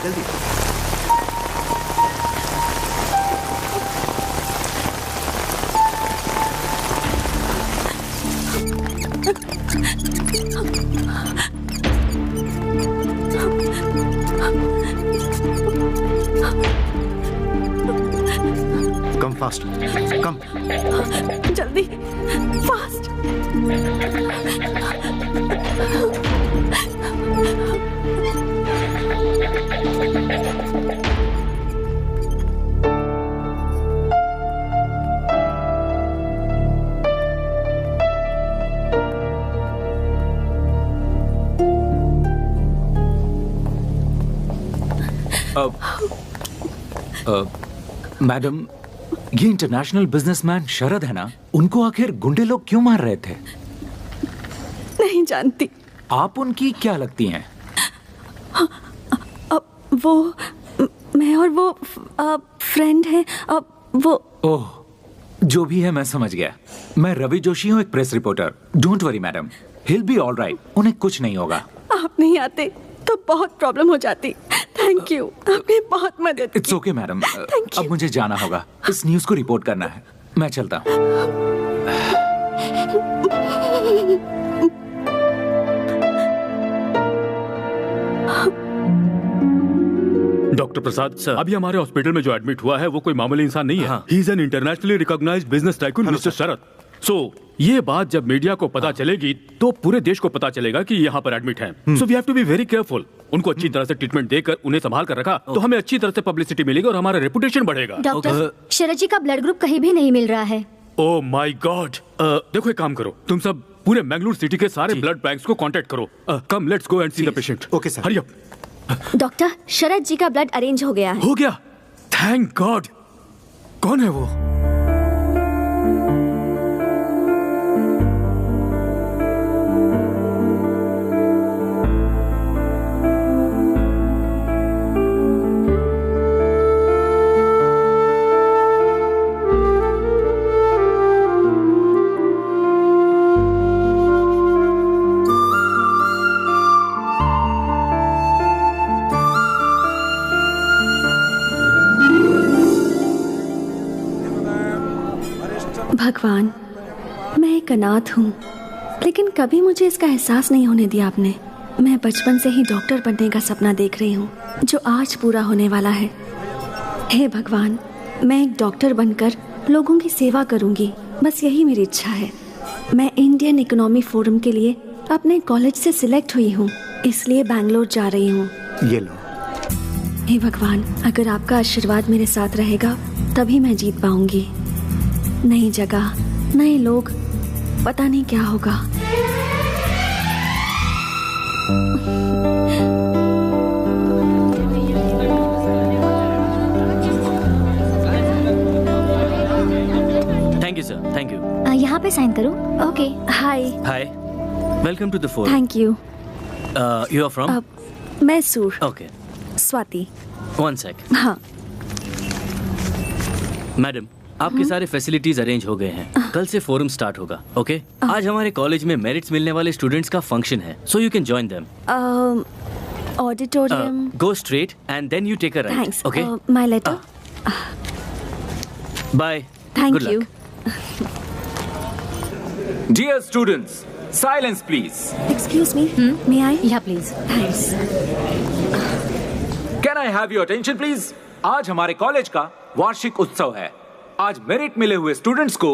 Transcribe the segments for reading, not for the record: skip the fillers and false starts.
जल्दी। Come fast, कम जल्दी, fast. Madam, ये इंटरनेशनल बिजनेसमैन शरद है ना, उनको आखिर गुंडे लोग क्यों मार रहे थे? नहीं जानती। आप उनकी क्या लगती हैं? वो मैं और वो फ्रेंड है। वो ओह, जो भी है मैं समझ गया। मैं रवि जोशी हूँ, एक press reporter. Don't worry madam, he'll be all right। उन्हें कुछ नहीं होगा। आप नहीं आते तो बहुत प्रॉब्लम हो जाती। थैंक यू, आपने बहुत मदद की। इट्स ओके मैडम, अब मुझे जाना होगा। इस न्यूज़ को रिपोर्ट करना है। मैं चलता हूँ। डॉक्टर प्रसाद सर, अभी हमारे हॉस्पिटल में जो एडमिट हुआ है वो कोई मामूली इंसान नहीं है। He is an internationally recognised business tycoon mister Sharad. So ये बात जब मीडिया को पता चलेगी तो पूरे देश को पता चलेगा कि यहाँ पर एडमिट हैं। So we have to be very careful. उनको अच्छी तरह से ट्रीटमेंट देकर उन्हें संभाल कर रखा तो हमें अच्छी तरह से पब्लिसिटी मिलेगी और हमारा रेपुटेशन बढ़ेगा। डॉक्टर, शरद जी का ब्लड ग्रुप कहीं भी नहीं मिल रहा है। ओह माय गॉड। देखो एक काम करो, तुम सब पूरे मैंगलोर सिटी के सारे ब्लड बैंक्स को कांटेक्ट करो। Come let's go and see the patient. Okay sir. Hurry up. Doctor, Sharad ji का ब्लड अरेंज हो गया है। हो गया? Thank God. कौन है वो? भगवान, मैं एक अनाथ हूँ, लेकिन कभी मुझे इसका एहसास नहीं होने दिया आपने। मैं बचपन से ही डॉक्टर बनने का सपना देख रही हूँ, जो आज पूरा होने वाला है। हे भगवान, मैं एक डॉक्टर बनकर लोगों की सेवा करूँगी, बस यही मेरी इच्छा है। मैं इंडियन इकोनॉमी फोरम के लिए अपने कॉलेज से सिलेक्ट हुई हूँ, इसलिए बैंगलोर जा रही हूँ। ये लो। हे भगवान, अगर आपका आशीर्वाद मेरे साथ रहेगा तभी मैं जीत पाऊंगी। नई जगह, नए लोग, पता नहीं क्या होगा। Thank you sir, thank you. यहाँ पे साइन करो। Okay. Hi. Hi, welcome to the forum. Thank you. You are from? Mysore. Okay, Swati. One sec. हाँ। मैडम, आपके सारे फैसिलिटीज अरेंज हो गए हैं। कल से फोरम स्टार्ट होगा। ओके? आज हमारे कॉलेज में मेरिट्स मिलने वाले स्टूडेंट्स का फंक्शन है, so you can join them. Auditorium. Go straight and then you take a right. Thanks. Okay? My letter. Bye. Thank you. Dear students, silence please. Excuse me, may I? या please. Thanks. Can I have your attention please? आज हमारे college का वार्षिक उत्सव है। आज merit मिले हुए स्टूडेंट्स को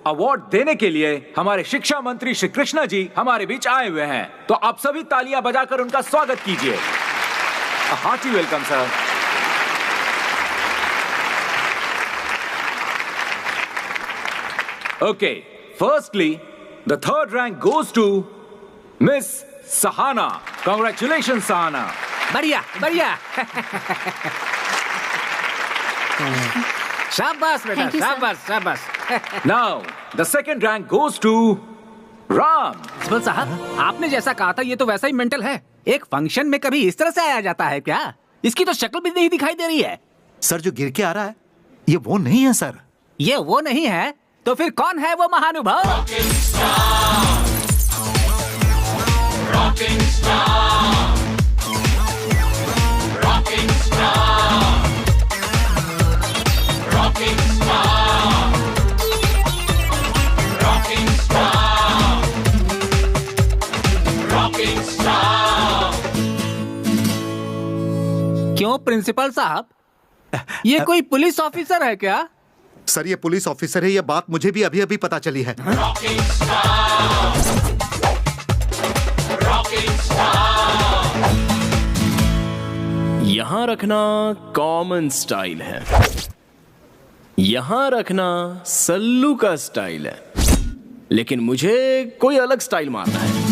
अवार्ड देने के लिए हमारे शिक्षा मंत्री श्री कृष्णा जी हमारे बीच आए हुए हैं, तो आप सभी तालियां बजाकर उनका स्वागत कीजिए। Hearty welcome sir. Okay, firstly the third rank goes to Miss Sahana. Congratulation Sahana. बढ़िया बढ़िया। शाबाश बेटा, शाबाश शाबाश। Now the second rank goes to Ram. Principal साहब, आपने जैसा कहा था ये तो वैसा ही मेंटल है। एक फंक्शन में कभी इस तरह से आया जाता है क्या? इसकी तो शक्ल भी नहीं दिखाई दे रही है। सर, जो गिर के आ रहा है ये वो नहीं है सर। ये वो नहीं है तो फिर कौन है वो महानुभाव? Rocking star, rocking क्यों प्रिंसिपल साहब, ये कोई पुलिस ऑफिसर है क्या? सर ये पुलिस ऑफिसर है, ये बात मुझे भी अभी अभी पता चली है। यहां रखना कॉमन स्टाइल है, यहां रखना सल्लू का स्टाइल है, लेकिन मुझे कोई अलग स्टाइल मारना है।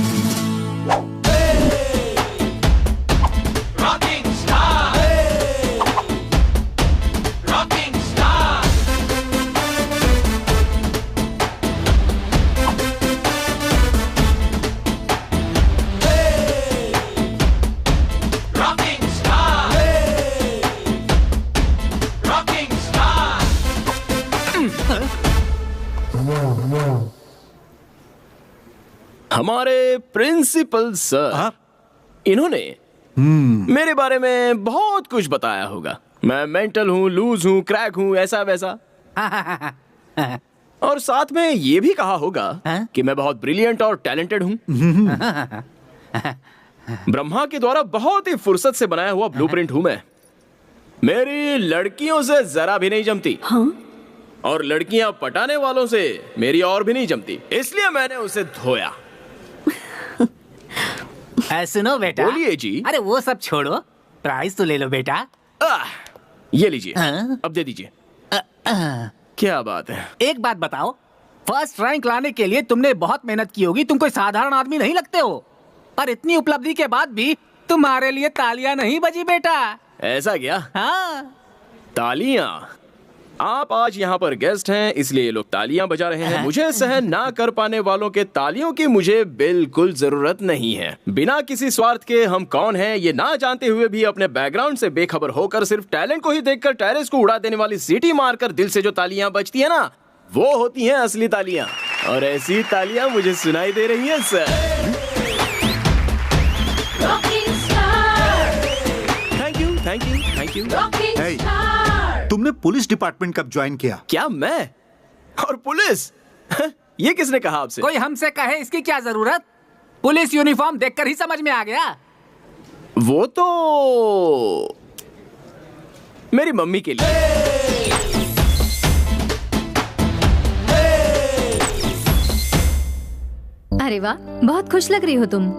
हमारे प्रिंसिपल सर, इन्होंने मेरे बारे में बहुत कुछ बताया होगा। मैं मेंटल हूँ, लूज हूँ, क्रैक हूँ, ऐसा वैसा। और साथ में ये भी कहा होगा कि मैं बहुत ब्रिलियंट और टैलेंटेड हूँ। ब्रह्मा के द्वारा बहुत ही फुर्सत से बनाया हुआ ब्लूप्रिंट हूँ मैं। मेरी लड़कियों से जरा भी नहीं जमती। और लड़कियां पटाने वालों से मेरी और भी नहीं जमती, इसलिए मैंने उसे धोया। सुनो बेटा। बोलिए जी। अरे वो सब छोड़ो, प्राइज तो ले लो बेटा। ये लीजिए। अब दे दीजिए। क्या बात है। एक बात बताओ, फर्स्ट रैंक लाने के लिए तुमने बहुत मेहनत की होगी, तुम कोई साधारण आदमी नहीं लगते हो। पर इतनी उपलब्धि के बाद भी तुम्हारे लिए तालियां नहीं बजी बेटा। ऐसा क्या? हाँ। तालियां? आप आज यहाँ पर गेस्ट हैं इसलिए ये लोग तालियां बजा रहे हैं। मुझे सहन ना कर पाने वालों के तालियों की मुझे बिल्कुल जरूरत नहीं है। बिना किसी स्वार्थ के हम कौन हैं ये ना जानते हुए भी अपने बैकग्राउंड से बेखबर होकर सिर्फ टैलेंट को ही देखकर टेरेस को उड़ा देने वाली सीटी मारकर दिल से जो तालियां बजती है ना, वो होती हैं असली तालियां। और ऐसी तालियां मुझे सुनाई दे रही हैं sir. Thank you, thank you, thank you. तुमने पुलिस डिपार्टमेंट कब ज्वाइन किया? क्या मैं? और पुलिस? ये किसने कहा आपसे? कोई हमसे कहे इसकी क्या जरूरत? पुलिस यूनिफॉर्म देखकर ही समझ में आ गया। वो तो मेरी मम्मी के लिए। अरे वाह, बहुत खुश लग रही हो तुम।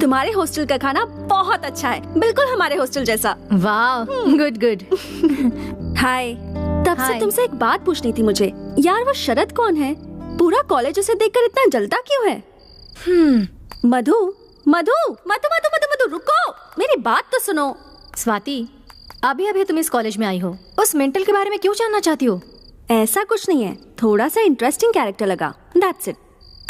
तुम्हारे हॉस्टल का खाना बहुत अच्छा है, बिल्कुल हमारे हॉस्टल जैसा। वाह, गुड गुड। हाय। तब से तुमसे एक बात पूछनी थी मुझे। यार वो शरद कौन है? पूरा कॉलेज उसे देखकर इतना जलता क्यों है? मधु मधु मधु मधु मधु मधु रुको, मेरी बात तो सुनो। स्वाति, अभी अभी तुम इस कॉलेज में आई हो, उस मेंटल के बारे में क्यों जानना चाहती हो? ऐसा कुछ नहीं है, थोड़ा सा इंटरेस्टिंग कैरेक्टर लगा, दैट्स इट।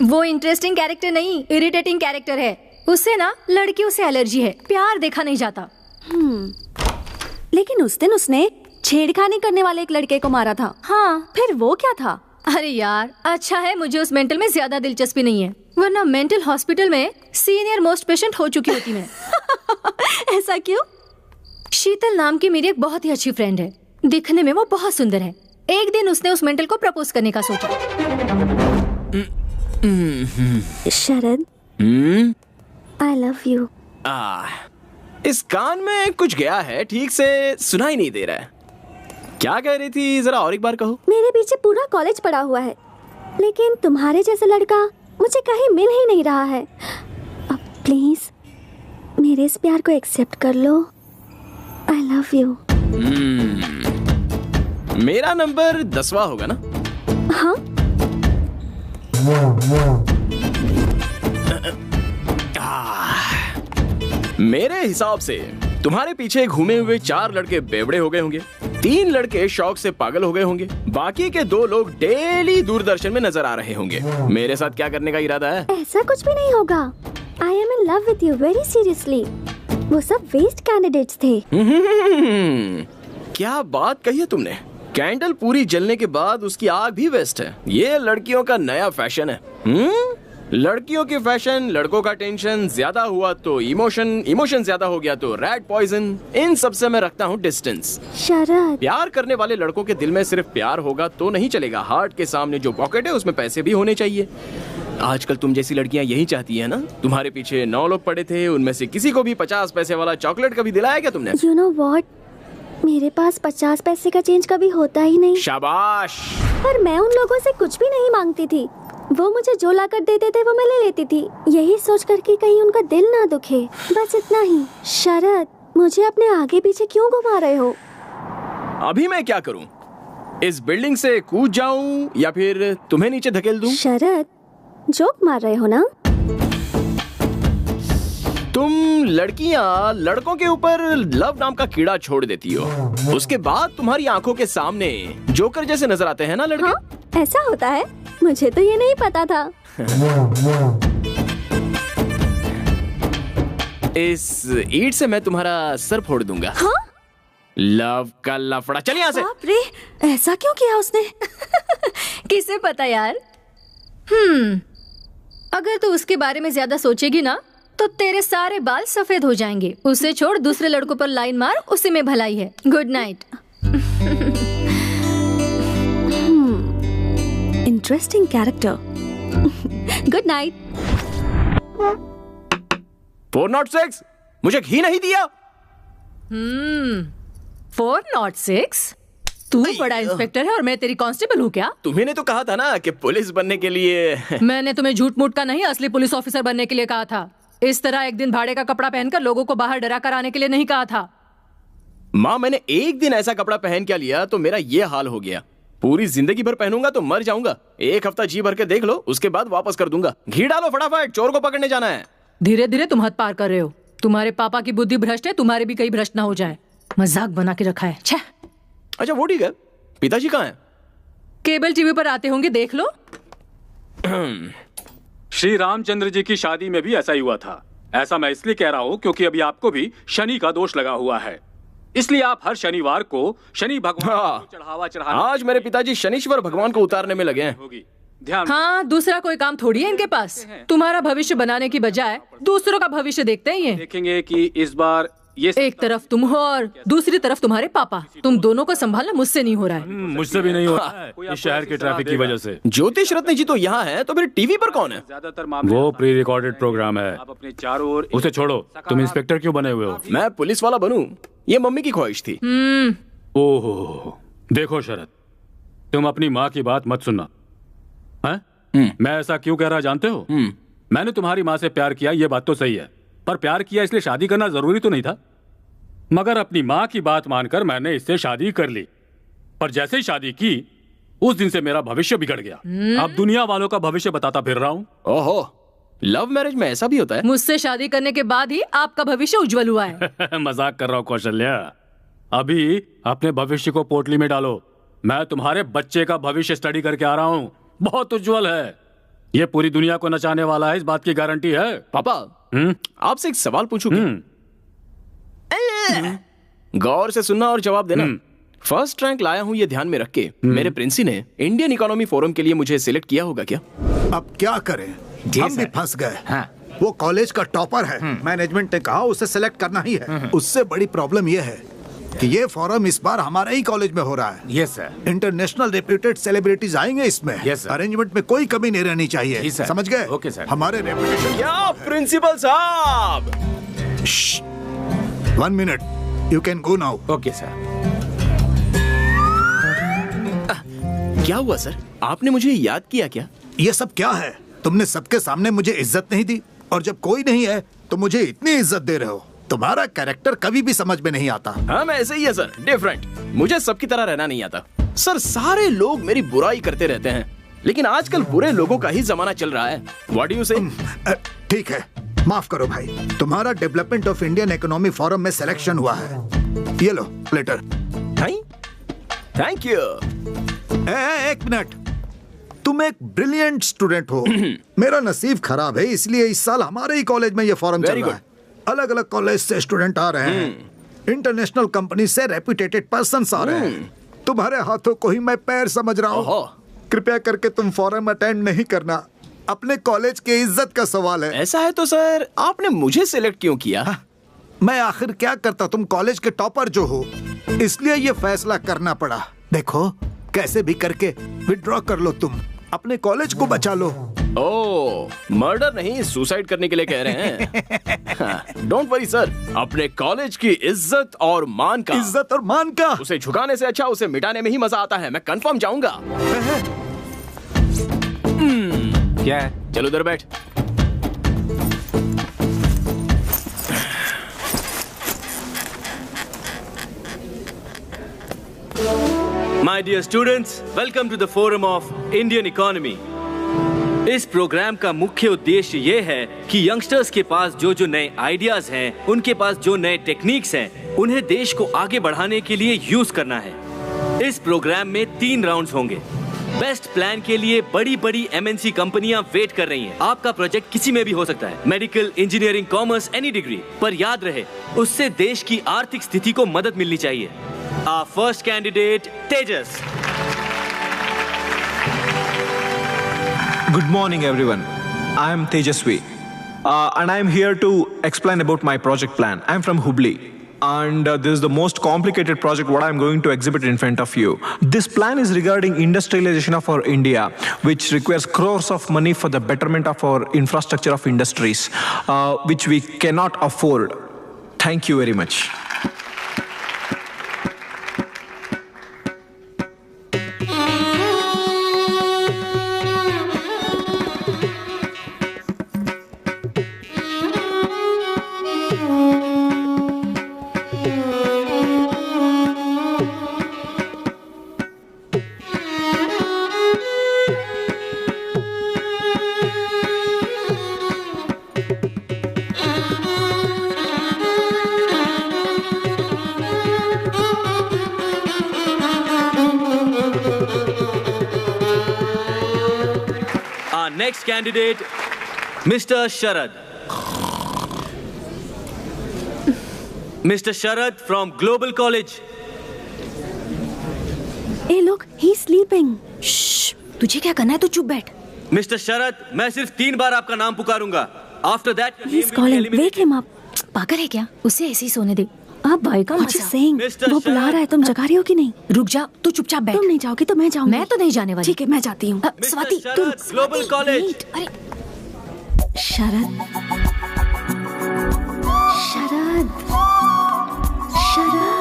वो इंटरेस्टिंग कैरेक्टर नहीं, इरिटेटिंग कैरेक्टर है। उससे ना लड़कियों से एलर्जी है, प्यार देखा नहीं जाता। लेकिन उस दिन उसने छेड़खानी करने वाले एक लड़के को मारा था। हाँ, फिर वो क्या था? अरे यार, अच्छा है मुझे उस मेंटल में ज्यादा दिलचस्पी नहीं है, वरना मेंटल हॉस्पिटल में सीनियर मोस्ट पेशेंट हो चुकी होती मैं। ऐसा क्यों? शीतल नाम की मेरी एक बहुत ही अच्छी फ्रेंड है, दिखने में वो बहुत सुंदर है। एक दिन उसने उस मेंटल को प्रपोज करने का सोचा। शरद, आई लव यू। इस कान में कुछ गया है, ठीक से सुनाई नहीं दे रहा है। क्या कह रही थी, जरा और एक बार कहो। मेरे पीछे पूरा कॉलेज पड़ा हुआ है, लेकिन तुम्हारे जैसा लड़का मुझे कहीं मिल ही नहीं रहा है। अब प्लीज मेरे इस प्यार को एक्सेप्ट कर लो। I love you. मेरा नंबर 10वां होगा ना? हाँ। मेरे हिसाब से तुम्हारे पीछे घूमे हुए 4 लड़के बेवड़े हो गए होंगे, 3 लड़के शौक से पागल हो गए होंगे, बाकी के 2 लोग डेली दूरदर्शन में नजर आ रहे होंगे। मेरे साथ क्या करने का इरादा है? ऐसा कुछ भी नहीं होगा। I am in love with you very seriously. वो सब वेस्ट कैंडिडेट्स थे। क्या बात कही है तुमने। कैंडल पूरी जलने के बाद उसकी आग भी वेस्ट है। ये लड़कियों का नया फैशन है। लड़कियों की फैशन, लड़कों का टेंशन, ज्यादा हुआ तो इमोशन ज्यादा हो गया तो रेड पॉइजन। इन सब से मैं रखता हूँ डिस्टेंस। शरद, प्यार करने वाले लड़कों के दिल में सिर्फ प्यार होगा तो नहीं चलेगा। हार्ट के सामने जो पॉकेट है उसमें पैसे भी होने चाहिए। आजकल तुम जैसी लड़कियां यही चाहती है ना? तुम्हारे पीछे 9 लोग पड़े थे, उनमें से किसी को भी 50 पैसे वाला चॉकलेट कभी दिलाया क्या तुमने? You know what? मेरे पास 50 पैसे का चेंज कभी होता ही नहीं। शाबाश। पर मैं उन लोगों से कुछ भी नहीं मांगती थी, वो मुझे जो ला कर देते थे वो मैं ले लेती थी, यही सोच कर कि कहीं उनका दिल ना दुखे, बस इतना ही। शरद, मुझे अपने आगे पीछे क्यों घुमा रहे हो? अभी मैं क्या करूं? इस बिल्डिंग से कूद जाऊं या फिर तुम्हें नीचे धकेल दूं? शरद, जोक मार रहे हो ना? तुम लड़कियां लड़कों के ऊपर लव नाम का कीड़ा छोड़ देती हो, उसके बाद तुम्हारी आंखों के सामने जोकर जैसे नजर आते हैं ना लड़के? हाँ, ऐसा होता है? मुझे तो ये नहीं पता था। इस ईंट से मैं तुम्हारा सर फोड़ दूंगा। हाँ? लव का लफड़ा। चल यहाँ से। बाप रे, ऐसा क्यों किया उसने? किसे पता यार। अगर तू उसके बारे में ज्यादा सोचेगी ना तो तेरे सारे बाल सफेद हो जाएंगे। उसे छोड़, दूसरे लड़कों पर लाइन मार, उसी में भलाई है। Good night. Interesting character. Good night. 406, मुझे घी नहीं दिया। 406? तू बड़ा इंस्पेक्टर है और मैं तेरी कांस्टेबल हूँ क्या? तुम्ही तो कहा था ना कि पुलिस बनने के लिए। मैंने तुम्हें झूठ मूठ का नहीं, असली पुलिस ऑफिसर बनने के लिए कहा था। इस तरह एक दिन भाड़े का कपड़ा पहनकर लोगों को बाहर डरा कर आने के लिए नहीं कहा था। माँ, मैंने एक दिन ऐसा कपड़ा पहन क्या लिया तो मेरा ये हाल हो गया। पूरी जिंदगी भर पहनूंगा तो मर जाऊंगा। एक हफ्ता जी भर के देख लो, उसके बाद वापस कर दूंगा। घी डालो फटाफट, चोर को पकड़ने जाना है। धीरे धीरे तुम हद पार कर रहे हो। तुम्हारे पापा की बुद्धि भ्रष्ट है, तुम्हारे भी कहीं भ्रष्ट ना हो जाए। मजाक बना के रखा है। छे। अच्छा वो ठीक है, पिताजी कहाँ हैं? केबल टीवी पर आते होंगे, देख लो। श्री रामचंद्र जी की शादी में भी ऐसा ही हुआ था। ऐसा मैं इसलिए कह रहा हूँ क्योंकि अभी आपको भी शनि का दोष लगा हुआ है, इसलिए आप हर शनिवार को शनि भगवान को चढ़ावा चढ़ाना। आज मेरे पिताजी शनिश्वर भगवान को उतारने में लगे हैं। ध्यान। हाँ, दूसरा कोई काम थोड़ी है इनके पास। तुम्हारा भविष्य बनाने की बजाय दूसरों का भविष्य देखते हैं ये। देखेंगे कि इस बार ये एक तरफ तुम हो और दूसरी तरफ तुम्हारे पापा। तुम दोनों को संभालना मुझसे नहीं हो रहा है। मुझसे भी नहीं हो रहा है, इस शहर के ट्रैफिक की वजह से। ज्योतिष रत्न जी तो यहाँ है, तो फिर टीवी पर कौन है? ज्यादातर मामले वो प्री रिकॉर्डेड प्रोग्राम है। आप अपने चारों ओर उसे छोड़ो। तुम इंस्पेक्टर क्यों बने हुए हो? मैं पुलिस वाला बनूं, ये मम्मी की ख्वाहिश थी। ओहो, देखो शरद, तुम अपनी माँ की बात मत सुनना। हैं? मैं ऐसा क्यों कह रहा जानते हो? मैंने तुम्हारी माँ से प्यार किया, ये बात तो सही है, पर प्यार किया इसलिए शादी करना जरूरी तो नहीं था। मगर अपनी माँ की बात मानकर मैंने इससे शादी कर ली, पर जैसे ही शादी की उस दिन से मेरा भविष्य बिगड़ गया। अब दुनिया वालों का भविष्य बताता फिर रहा हूँ। ओहो, लव मैरिज में ऐसा भी होता है? मुझसे शादी करने के बाद ही आपका भविष्य उज्जवल हुआ है। मजाक कर रहा हूँ कौशल्या। अभी अपने भविष्य को पोटली में डालो। मैं तुम्हारे बच्चे का भविष्य स्टडी करके आ रहा हूँ, बहुत उज्जवल है। ये पूरी दुनिया को नचाने वाला है, इस बात की गारंटी है। पापा, आपसे एक सवाल पूछूं क्या? गौर से सुनना और जवाब देना। फर्स्ट रैंक लाया हूँ ये ध्यान में रख के मेरे प्रिंसी ने इंडियन इकोनॉमी फोरम के लिए मुझे सिलेक्ट किया होगा क्या? अब क्या करें, हम भी फंस गए। हाँ। वो कॉलेज का टॉपर है, मैनेजमेंट ने कहा उसे सेलेक्ट करना ही है। उससे बड़ी प्रॉब्लम ये है कि ये फोरम इस बार हमारे ही कॉलेज में हो रहा है। Yes sir. International reputed celebrities आएंगे इसमें। Yes, sir. अरेंजमेंट में कोई कमी नहीं रहनी चाहिए। जी, sir. समझ गए? Okay, sir. हमारे रेपुटेशन। क्या प्रिंसिपल साहब? 1 minute, you can go now. Okay sir. क्या हुआ सर, आपने मुझे याद किया क्या? ये सब क्या है? तुमने सबके सामने मुझे इज्जत नहीं दी, और जब कोई नहीं है तो मुझे इतनी इज्जत दे रहे हो। तुम्हारा कैरेक्टर कभी भी समझ में नहीं आता। हाँ, मैं ऐसे ही है सर, डिफरेंट। मुझे सबकी तरह रहना नहीं आता सर। सारे लोग मेरी बुराई करते रहते हैं, लेकिन आजकल बुरे लोगों का ही जमाना चल रहा है। व्हाट डू यू से? ठीक है, माफ करो भाई, तुम्हारा development of Indian economy forum में सिलेक्शन हुआ है। ये लो लेटर। Thank you. एक मिनट, तुम एक ब्रिलियंट स्टूडेंट हो। मेरा नसीब खराब है, इसलिए इस साल हमारे ही कॉलेज में ये फोरम चल रहा है। अलग अलग कॉलेज से स्टूडेंट आ रहे हैं, इंटरनेशनल कंपनी से रेप्यूटेड पर्सन्स आ रहे हैं। तुम्हारे हाथों को ही मैं पैर समझ रहा हूँ। कृपया करके तुम फोरम अटेंड नहीं करना, अपने कॉलेज की इज्जत का सवाल है। ऐसा है तो सर, आपने मुझे सिलेक्ट क्यों किया? मैं आखिर क्या करता, तुम कॉलेज के टॉपर जो हो, इसलिए ये फैसला करना पड़ा। देखो, कैसे भी करके विड्रॉ कर लो तुम। अपने कॉलेज को बचा लो। ओह, मर्डर नहीं, सुसाइड करने के लिए कह रहे हैं। डोंट वरी सर, अपने कॉलेज की इज्जत और मान का उसे झुकाने से अच्छा उसे मिटाने में ही मजा आता है। मैं कंफर्म जाऊंगा। क्या है? चलो उधर बैठ। My dear students, welcome to the Forum of Indian Economy. इस प्रोग्राम का मुख्य उद्देश्य ये है कि यंगस्टर्स के पास जो नए आइडियाज हैं, उनके पास जो नए टेक्निक्स हैं, उन्हें देश को आगे बढ़ाने के लिए यूज करना है। इस प्रोग्राम में 3 राउंड्स होंगे। बेस्ट प्लान के लिए बड़ी MNC कंपनियां वेट कर रही हैं। आपका प्रोजेक्ट किसी में भी हो सकता है, medical, engineering, commerce, any degree, पर याद रहे उससे देश की आर्थिक स्थिति को मदद मिलनी चाहिए। Our first candidate, Tejas. Good morning, everyone. I am Tejasvi, and I am here to explain about my project plan. I am from Hubli, and this is the most complicated project what I am going to exhibit in front of you. This plan is regarding industrialization of our India, which requires crores of money for the betterment of our infrastructure of industries, which we cannot afford. Thank you very much. Next candidate, Mr. Sharad. Mr. Sharad from Global College. Hey, look, he's sleeping. Shh, तुझे क्या करना है? तू चुप बैठ. Mr. Sharad, मैं सिर्फ 3 बार आपका नाम पुकारूंगा. After that, he's calling. Wake him up. पागल है क्या? उसे ऐसे ही सोने दे. आप भाई का मजा. saying, वो बुला रहा है, तुम जगा रही हो कि नहीं? रुक जा, तू चुपचाप बैठ. तुम नहीं जाओगी तो मैं जाऊंगी. मैं तो नहीं जाने वाली. ठीक है, मैं जाती हूँ. स्वाति, तुम ग्लोबल कॉलेज. अरे, शरद, शरद, शरद,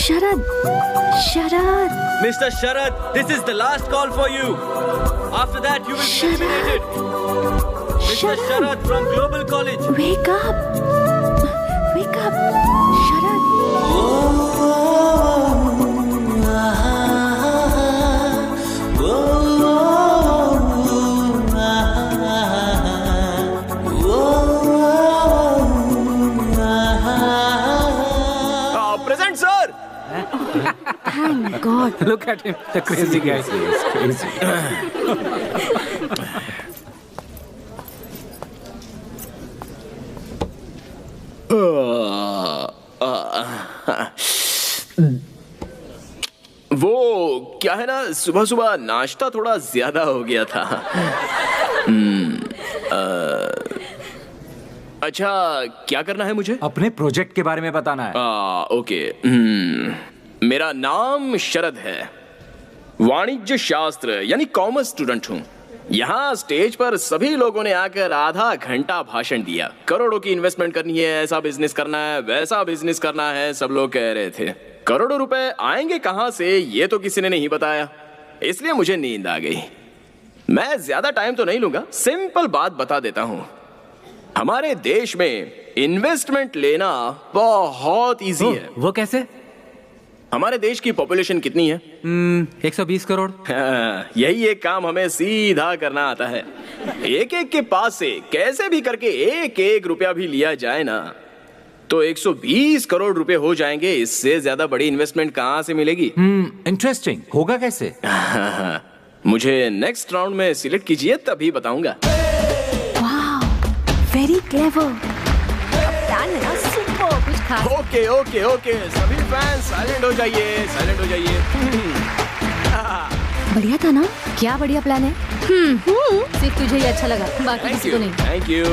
शरद, शरद. Mr. Sharad, this is the last call for you. After that, you will be eliminated. Mr. Sharad from Global College. Wake up. Wake up, Sharad. Present, sir. Thank God. Look at him, the crazy guy. वो क्या है ना, सुबह सुबह नाश्ता थोड़ा ज्यादा हो गया था। अच्छा, क्या करना है मुझे? अपने प्रोजेक्ट के बारे में बताना है। ओके। मेरा नाम शरद है, वाणिज्य शास्त्र यानी कॉमर्स स्टूडेंट हूँ। यहाँ स्टेज पर सभी लोगों ने आकर आधा घंटा भाषण दिया। करोड़ों की इन्वेस्टमेंट करनी है, ऐसा बिजनेस करना है, वैसा बिजनेस करना है, सब लोग कह रहे थे। करोड़ों रुपए आएंगे कहाँ से, ये तो किसी ने नहीं बताया, इसलिए मुझे नींद आ गई। मैं ज्यादा टाइम तो नहीं लूंगा, सिंपल बात बता देता हूँ। हमारे देश में इन्वेस्टमेंट लेना बहुत इजी है। वो कैसे? हमारे देश की पॉपुलेशन कितनी है? 120 करोड़। यही एक काम हमें सीधा करना आता है। एक एक के पास से कैसे भी करके एक एक रुपया भी लिया जाए ना, तो 120 करोड़ रुपए हो जाएंगे। इससे ज्यादा बड़ी इन्वेस्टमेंट कहाँ से मिलेगी? इंटरेस्टिंग। होगा कैसे? मुझे नेक्स्ट राउंड में सिलेक्ट कीजिए, तभी बताऊंगा। Very clever. Okay okay okay, सभी फैंस साइलेंट हो जाइए, साइलेंट हो जाइए। बढ़िया था ना? क्या बढ़िया प्लान है। सिर्फ तुझे ही अच्छा लगा, बाकी किसी को नहीं। Thank you.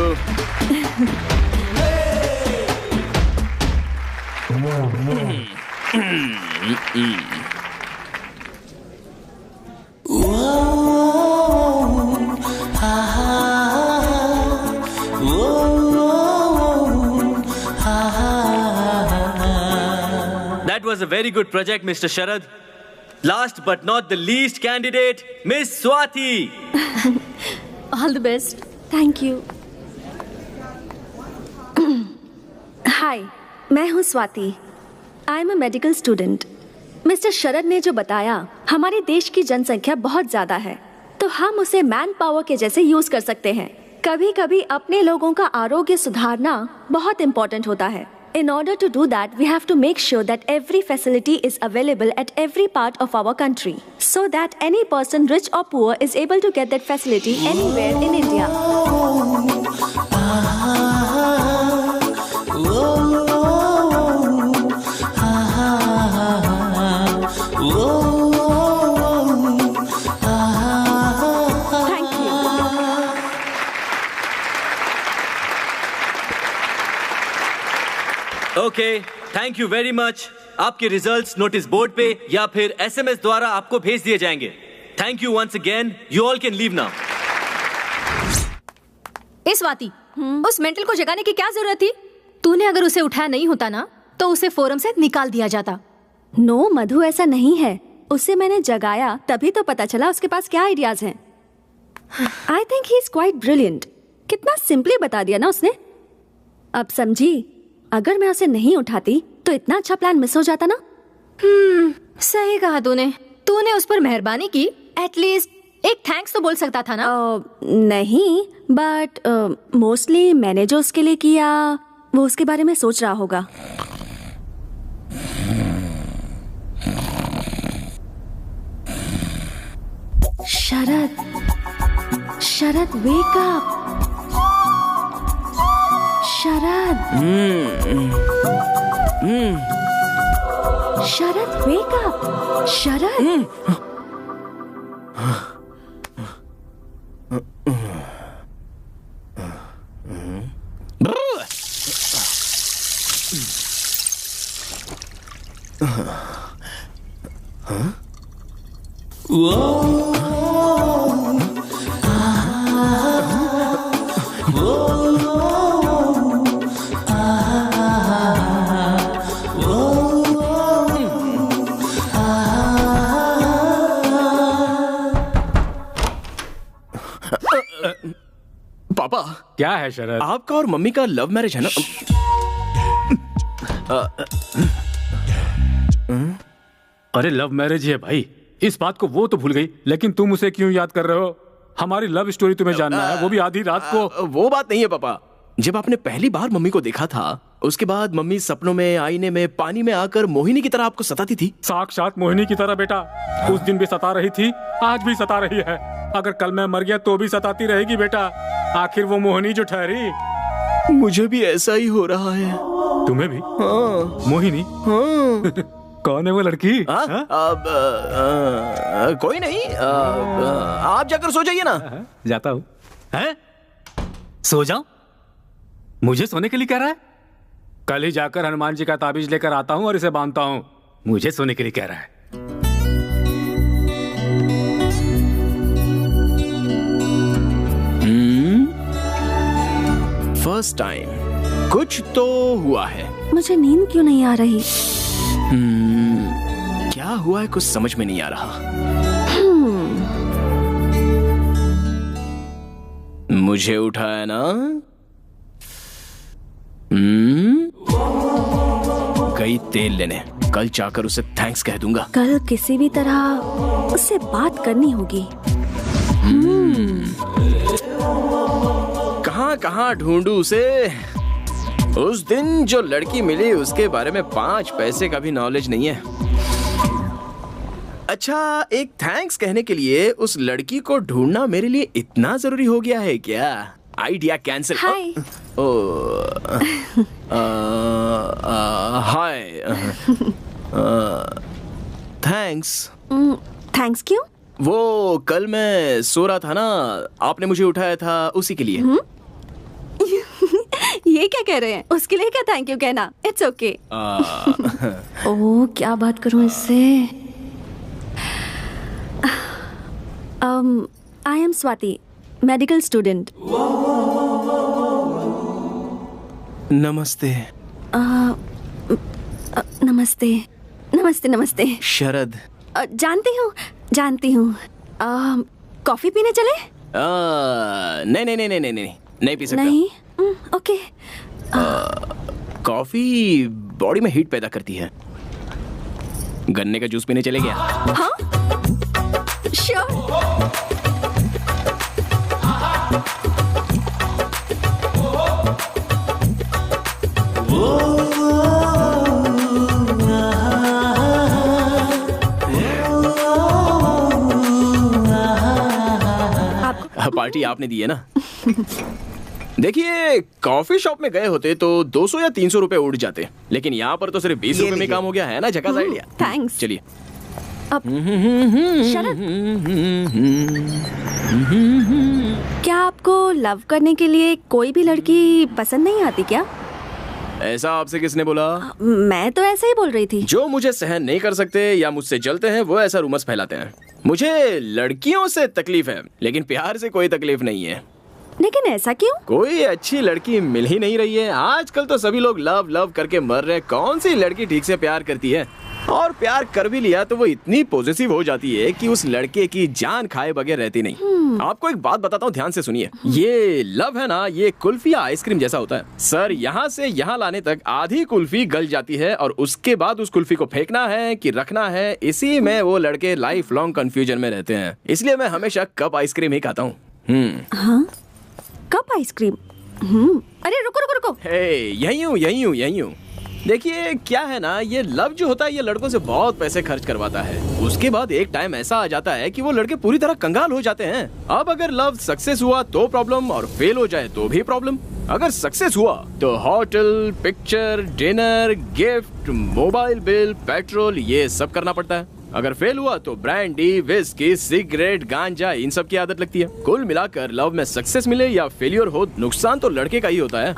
That was a very good project, Mr. Sharad. Last but not the least candidate, Miss Swati. All the best. Thank you. Hi, मैं हूँ Swati. I am a medical student. Mister Sharad ने जो बताया, हमारे देश की जनसंख्या बहुत ज्यादा है, तो हम उसे मैन पावर के जैसे यूज कर सकते हैं। कभी कभी अपने लोगों का आरोग्य सुधारना बहुत इंपॉर्टेंट होता है। In order to do that, we have to make sure that every facility is available at every part of our country, so that any person, rich or poor, is able to get that facility anywhere in India. Thank you. Okay, thank you very much. आपके results notice board पे या फिर SMS द्वारा आपको भेज दिए जाएंगे। Thank you once again. You all can leave now. ए स्वाति, उस मेंटल को जगाने की क्या जरूरत थी? तूने अगर उसे उठाया नहीं होता ना, तो उसे फोरम से निकाल दिया जाता। नो मधु, ऐसा नहीं है। उसे मैंने जगाया तभी तो पता चला उसके पास क्या आइडियाज हैं। I think he is quite brilliant. कितना सिंपली बता दिया ना उसने। अब समझी, अगर मैं उसे नहीं उठाती तो इतना अच्छा प्लान मिस हो जाता ना। सही कहा तूने। तूने उस पर मेहरबानी की, एटलीस्ट एक थैंक्स तो बोल सकता था ना। नहीं, बट मोस्टली मैंने जो उसके लिए किया वो उसके बारे में सोच रहा होगा। शरद, शरद, वेक अप। शरद, शरद, वेक अप। शरद, पापा, क्या है शरद? आपका और मम्मी का लव मैरिज है ना? अरे लव मैरिज है भाई, इस बात को वो तो भूल गई, लेकिन तुम उसे क्यों याद कर रहे हो? हमारी लव स्टोरी तुम्हें जानना है, वो भी आधी रात को। वो बात नहीं है पापा। जब आपने पहली बार मम्मी को देखा था, उसके बाद मम्मी सपनों में, आईने में, पानी में आकर मोहिनी की तरह आपको सताती थी। साक्षात मोहिनी की तरह बेटा। उस दिन भी सता रही थी, आज भी सता रही है। अगर कल मैं मर गया तो भी सताती रहेगी बेटा। आखिर वो मोहिनी जो ठहरी। मुझे भी ऐसा ही हो रहा है। तुम्हें भी? हाँ। मोहिनी? हाँ। कौन है वो लड़की? कोई नहीं। आप जाकर सो जाइए ना। जाता हूँ। सो जाऊं? मुझे सोने के लिए कह रहा है? कल ही जाकर हनुमान जी का ताबीज लेकर आता हूँ और इसे बांधता हूँ। मुझे सोने के लिए कह रहा है। फर्स्ट टाइम कुछ तो हुआ है। मुझे नींद क्यों नहीं आ रही? क्या हुआ है, कुछ समझ में नहीं आ रहा। मुझे उठाया ना? गई तेल लेने। कल जाकर उसे थैंक्स कह दूंगा। कल किसी भी तरह उससे बात करनी होगी। कहाँ कहाँ ढूंढूं उसे? उस दिन जो लड़की मिली उसके बारे में 5 पैसे का भी नॉलेज नहीं है। अच्छा, एक थैंक्स कहने के लिए उस लड़की को ढूंढना मेरे लिए इतना जरूरी हो गया है क्या? Idea cancel. Hi. Hi. Thanks. Thanks क्यों? वो कल मैं सो रहा था ना, आपने मुझे उठाया था, उसी के लिए। ये क्या कह रहे हैं? उसके लिए क्या थैंक यू कहना? It's okay. ओह, क्या बात करूं इससे? I am Swati, medical student. नमस्ते। नमस्ते। नमस्ते नमस्ते। शरद। जानती हूँ। कॉफी पीने चले? नहीं पी सकता। नहीं? ओके। कॉफी बॉडी में हीट पैदा करती है। गन्ने का जूस पीने चले गया। हाँ? श्योर। पार्टी आपने दी है ना? देखिए, कॉफी शॉप में गए होते तो 200 या 300 रुपए उड़ जाते, लेकिन यहाँ पर तो सिर्फ 20 रुपए में काम हो गया है ना। झकास आइडिया। थैंक्स। चलिए। शरद, क्या आपको लव करने के लिए कोई भी लड़की पसंद नहीं आती क्या? ऐसा आपसे किसने बोला? मैं तो ऐसे ही बोल रही थी। जो मुझे सहन नहीं कर सकते या मुझसे जलते हैं वो ऐसा रूमर्स फैलाते हैं। मुझे लड़कियों से तकलीफ है, लेकिन प्यार से कोई तकलीफ नहीं है। लेकिन ऐसा क्यों? कोई अच्छी लड़की मिल ही नहीं रही है। आजकल तो सभी लोग लव लव करके मर रहे हैं। कौन सी लड़की ठीक से प्यार करती है? और प्यार कर भी लिया तो वो इतनी पॉजिटिव हो जाती है कि उस लड़के की जान खाए बगैर रहती नहीं। आपको एक बात बताता हूँ, ध्यान से सुनिए। ये लव है ना, ये कुल्फी या आइसक्रीम जैसा होता है। सर, यहाँ से यहाँ लाने तक आधी कुल्फी गल जाती है और उसके बाद उस कुल्फी को फेंकना है कि रखना है, इसी में वो लड़के लाइफ लॉन्ग कंफ्यूजन में रहते हैं। इसलिए मैं हमेशा कप आइसक्रीम ही खाता हूँ। हाँ? Cup ice cream? अरे रुको। यही हूँ। देखिए क्या है ना, ये लव जो होता है ये लड़कों से बहुत पैसे खर्च करवाता है। उसके बाद एक टाइम ऐसा आ जाता है कि वो लड़के पूरी तरह कंगाल हो जाते हैं। अब अगर लव सक्सेस हुआ तो प्रॉब्लम, और फेल हो जाए तो भी प्रॉब्लम। अगर सक्सेस हुआ तो hotel, picture, dinner, gift, mobile bill, petrol, ये सब करना पड़ता है। अगर फेल हुआ तो ब्रांडी, विस्की, सिगरेट, गांजा, इन सब की आदत लगती है। कुल मिलाकर लव में सक्सेस मिले या फेलियर हो, नुकसान तो लड़के का ही होता है।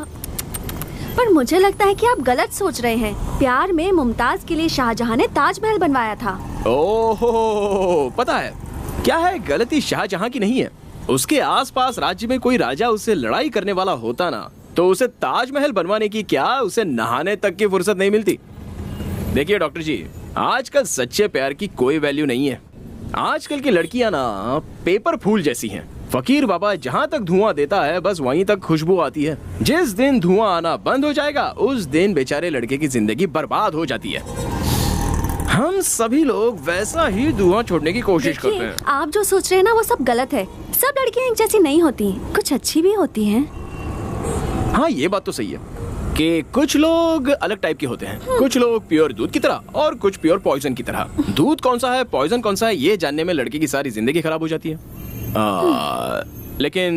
पर मुझे लगता है कि आप गलत सोच रहे हैं। प्यार में मुमताज के लिए शाहजहां ने ताजमहल बनवाया था। ओहो, पता है क्या है, गलती शाहजहां की नहीं है। उसके आसपास राज्य में कोई राजा उससे लड़ाई करने वाला होता ना, तो उसे ताजमहल बनवाने की क्या, उसे नहाने तक की फुर्सत नहीं मिलती। देखिए डॉक्टर जी, आजकल सच्चे प्यार की कोई वैल्यू नहीं है। आजकल की लड़कियां ना पेपर फूल जैसी हैं। फकीर बाबा जहाँ तक धुआं देता है बस वहीं तक खुशबू आती है। जिस दिन धुआं आना बंद हो जाएगा उस दिन बेचारे लड़के की जिंदगी बर्बाद हो जाती है। हम सभी लोग वैसा ही धुआं छोड़ने की कोशिश करते हैं। आप जो सोच रहे हैं ना वो सब गलत है। सब लड़कियां एक जैसी नहीं होती, कुछ अच्छी भी होती हैं। हाँ, ये बात तो सही है कि कुछ लोग अलग टाइप के होते हैं। कुछ लोग प्योर दूध की तरह और कुछ प्योर पॉइजन की तरह। दूध कौन सा है, पॉइजन कौन सा है, ये जानने में लड़के की सारी जिंदगी खराब हो जाती है। लेकिन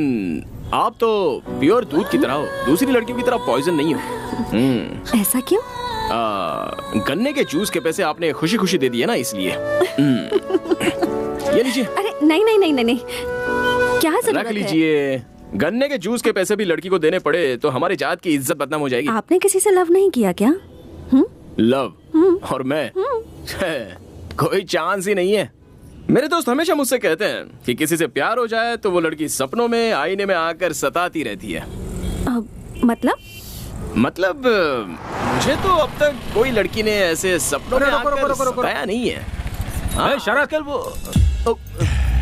आप तो प्योर दूध की तरह हो, दूसरी लड़कियों की तरह पॉइजन नहीं हो। ऐसा क्यों? गन्ने के जूस के पैसे आपने खुशी खुशी दे दिए ना, इसलिए। ये लीजिए। अरे नहीं, क्या जरूरत है? रख लीजिए। गन्ने के जूस के पैसे भी लड़की को देने पड़े तो हमारी जात की इज्जत बदनाम हो जाएगी। आपने किसी से लव नहीं किया क्या? लव? और मैं? कोई चांस ही नहीं है। मेरे दोस्त हमेशा मुझसे कहते हैं कि किसी से प्यार हो जाए तो वो लड़की सपनों में आईने में आकर सताती रहती है। मतलब मुझे तो अब तक कोई लड़की ने ऐसे सपनों में आकर सताया नहीं है। शरद, कल वो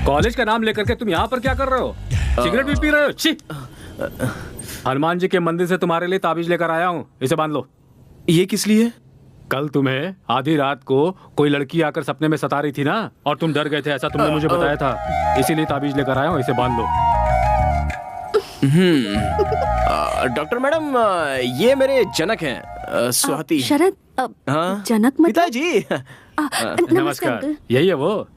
कॉलेज का नाम लेकर के तुम यहाँ पर क्या कर रहे हो? सिगरेट भी पी रहे हो? छी! हनुमान जी के मंदिर से तुम्हारे लिए ताबीज लेकर आया हूँ, इसे बांध लो। ये किस लिए? कल तुम्हें आधी रात को कोई लड़की आकर सपने में सता रही थी ना, और तुम डर गए थे, ऐसा तुमने मुझे बताया था। इसीलिए ताबीज लेकर आया हूँ, इसे बांध लो। डॉक्टर मैडम, ये मेरे जनक हैं, स्वाति। शरद, जनक मतलब? पिताजी। नमस्कार। यही है वो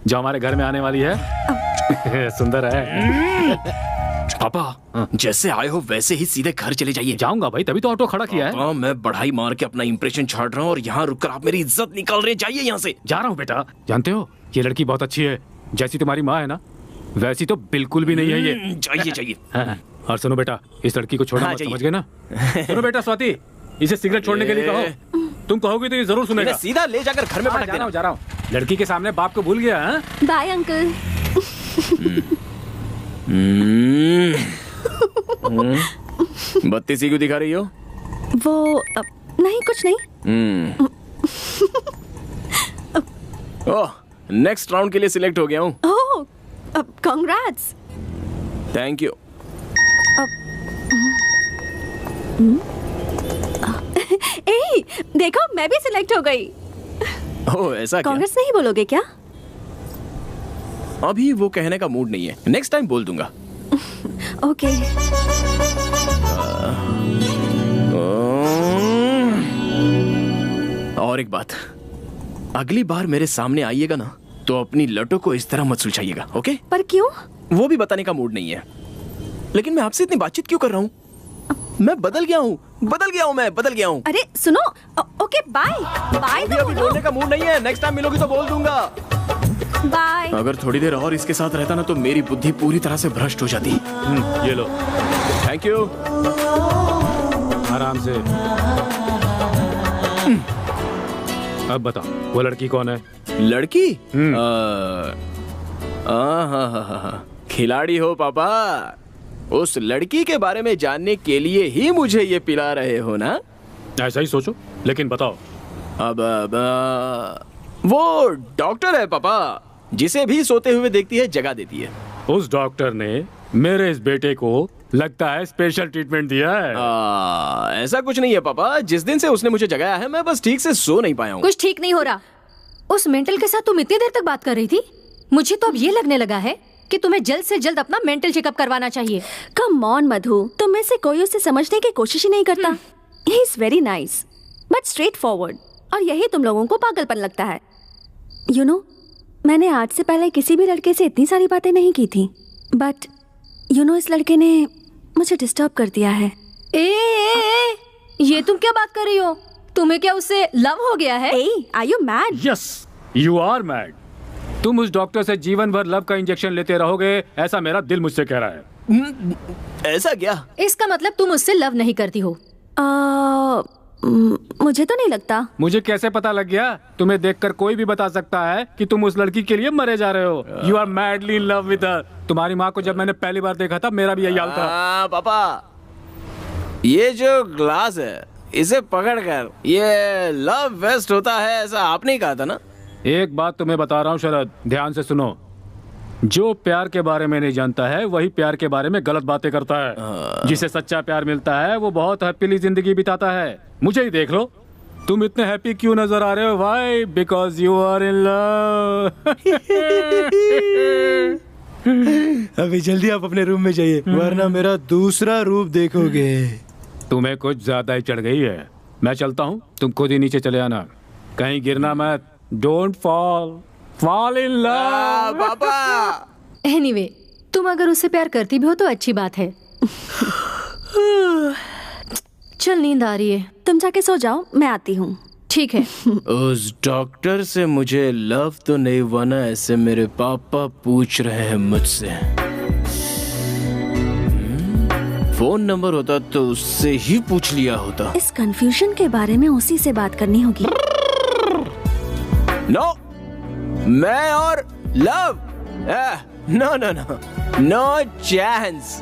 जो हमारे घर में आने वाली है। सुंदर है। पापा, जैसे आए हो वैसे ही सीधे घर चले जाइए। जाऊंगा भाई, तभी तो ऑटो खड़ा किया है। मैं बढ़ाई मार के अपना इंप्रेशन छाड़ रहा हूँ और यहाँ रुककर आप मेरी इज्जत निकाल रहे। जाइए यहाँ से। जा रहा हूँ बेटा। जानते हो ये लड़की बहुत अच्छी है, जैसी तुम्हारी माँ है ना वैसी तो बिल्कुल भी नहीं है ये। जाइए। हाँ, और सुनो बेटा, इस लड़की को छोड़ना मत, समझ गए ना? सुनो बेटा स्वाति, इसे सिगरेट छोड़ने के लिए कहो। तुम कहोगे तो ये जरूर सुनेगा। सीधा ले जाकर घर में पटक देना। जा रहा हूँ। लड़की के सामने बाप को भूल गया। Bye uncle. बत्तीसी क्यों दिखा रही हो? वो नहीं, कुछ नहीं। ओह, नेक्स्ट राउंड के लिए सिलेक्ट हो गया हूँ। ओह, कांग्रेट्स। Thank you. ए, देखो मैं भी सिलेक्ट हो गई। ओह, ऐसा क्या? कांग्रेस नहीं बोलोगे क्या? अभी वो कहने का मूड नहीं है, नेक्स्ट टाइम बोल दूंगा। ओके। और एक बात, अगली बार मेरे सामने आइएगा ना तो अपनी लटों को इस तरह मत सुलझाइएगा, ओके? पर क्यों? वो भी बताने का मूड नहीं है, लेकिन मैं आपसे इतनी बातचीत क्यों कर रहा हूँ? मैं बदल गया हूँ, मैं बदल गया हूँ। अरे सुनो, ओके बाय बाय। अभी बोलने का मूड नहीं है, नेक्स्ट टाइम मिलोगी तो बोल दूंगा। बाय। अगर थोड़ी देर और इसके साथ रहता ना तो मेरी बुद्धि पूरी तरह से भ्रष्ट हो जाती। ये लो। Thank you. आराम से। अब बता, वो लड़की कौन है? लड़की? खिलाड़ी हो पापा। उस लड़की के बारे में जानने के लिए ही मुझे ये पिला रहे हो ना? ऐसा ही सोचो, लेकिन बताओ। अब वो डॉक्टर है पापा, जिसे भी सोते हुए देखती है जगा देती है। उस डॉक्टर ने मेरे इस बेटे को लगता है स्पेशल ट्रीटमेंट दिया है। ऐसा कुछ नहीं है पापा, जिस दिन से उसने मुझे जगाया है मैं बस ठीक से सो नहीं पाया हूँ। कुछ ठीक नहीं हो रहा। उस मेंटल के साथ तुम इतनी देर तक बात कर रही थी। मुझे तो अब ये लगने लगा है कि तुम्हें जल्द से जल्द अपना मेंटल चेकअप करवाना चाहिए। कम ऑन मधु, तुम में से कोई उसे समझने की कोशिश ही नहीं करता। He is very nice but straight forward, और यही तुम लोगों को पागलपन लगता है। यू नो, मैंने आज से पहले किसी भी लड़के से इतनी सारी बातें नहीं की थी, बट यू नो, इस लड़के ने मुझे डिस्टर्ब कर दिया है। ए, ये तुम क्या बात कर रही हो? तुम्हें क्या उससे लव हो गया है? Are you mad? Yes, you are mad. तुम उस डॉक्टर से जीवन भर लव का इंजेक्शन लेते रहोगे, ऐसा मेरा दिल मुझसे कह रहा है। ऐसा क्या? इसका मतलब तुम उससे लव नहीं करती हो? मुझे तो नहीं लगता। मुझे कैसे पता लग गया? तुम्हें देखकर कोई भी बता सकता है कि तुम उस लड़की के लिए मरे जा रहे हो। You are madly in love with her. तुम्हारी माँ को जब मैंने पहली बार देखा था मेरा भी यही हाल था। पापा, ये जो ग्लास है इसे पकड़कर ये लव वेस्ट होता है, ऐसा आपने कहा था ना? एक बात तुम्हें बता रहा हूँ शरद, ध्यान से सुनो। जो प्यार के बारे में नहीं जानता है वही प्यार के बारे में गलत बातें करता है। जिसे सच्चा प्यार मिलता है वो बहुत हैप्पीली जिंदगी बिताता है। मुझे ही देख लो, तुम इतने हैप्पी क्यों नजर आ रहे हो? Why? Because you are in love. अभी जल्दी आप अपने रूम में जाइए, वरना मेरा दूसरा रूप देखोगे। तुम्हें कुछ ज्यादा ही चढ़ गई है। मैं चलता हूँ, तुम खुद ही नीचे चले आना, कहीं गिरना मत। Don't fall in love. पापा। एनीवे, तुम अगर उससे प्यार करती भी हो तो अच्छी बात है। चल, नींद आ रही है, तुम जाके सो जाओ, मैं आती हूँ। ठीक है। उस डॉक्टर से मुझे लव तो नहीं हुआ ना, ऐसे मेरे पापा पूछ रहे हैं मुझसे। फोन नंबर होता तो उससे ही पूछ लिया होता। इस कंफ्यूजन के बारे में उसी से बात करनी होगी। नो, मैं और love, no no no, no chance.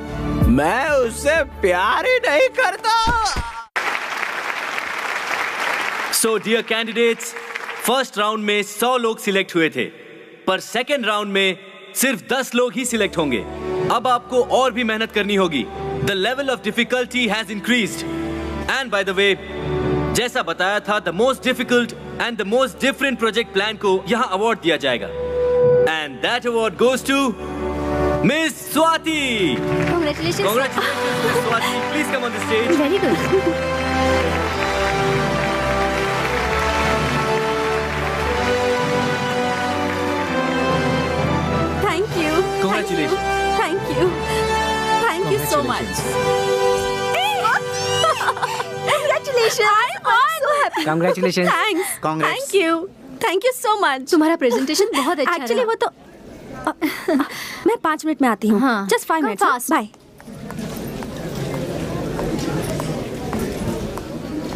मैं उससे प्यार ही नहीं करता। So dear candidates, first round में 100 लोग सिलेक्ट हुए थे, पर सेकेंड राउंड में सिर्फ 10 लोग ही सिलेक्ट होंगे। अब आपको और भी मेहनत करनी होगी। The level of difficulty has increased. And by the way, जैसा बताया था, the most difficult and the most different project plan को यहाँ अवार्ड दिया जाएगा। And that award goes to miss Swati. Congratulations. Congratulations, Miss Swati. Please come on the stage. Very good. Thank you. Congratulations. Thank you. Thank you so much. Congratulations. I'm so happy. Congratulations. Thanks. Congrats. Thank you. Thank you so much. तुम्हारा presentation बहुत अच्छा actually रहा। वो तो मैं 5 minute में आती हूँ। हाँ। Just 5 Come minute. fast. Bye.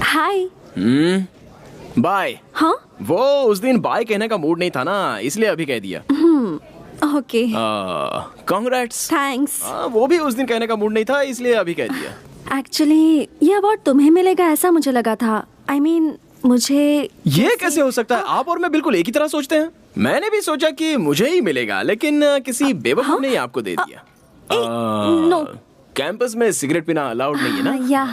Hi. Bye. हाँ? वो उस दिन बाय कहने का मूड नहीं था ना, इसलिए अभी कह दिया। ओके। कांग्रेट्स। थैंक्स। वो भी उस दिन कहने का मूड नहीं था, इसलिए अभी कह दिया। एक्चुअली ये अवार्ड तुम्हें मिलेगा ऐसा मुझे लगा था। I mean, मुझे ये कैसे हो सकता है? आप और मैं बिल्कुल एक ही तरह सोचते हैं। मैंने भी सोचा कि मुझे ही मिलेगा, लेकिन किसी बेवकूफ ने आपको दे दिया। नो, कैंपस में सिगरेट पीना अलाउड नहीं है ना? या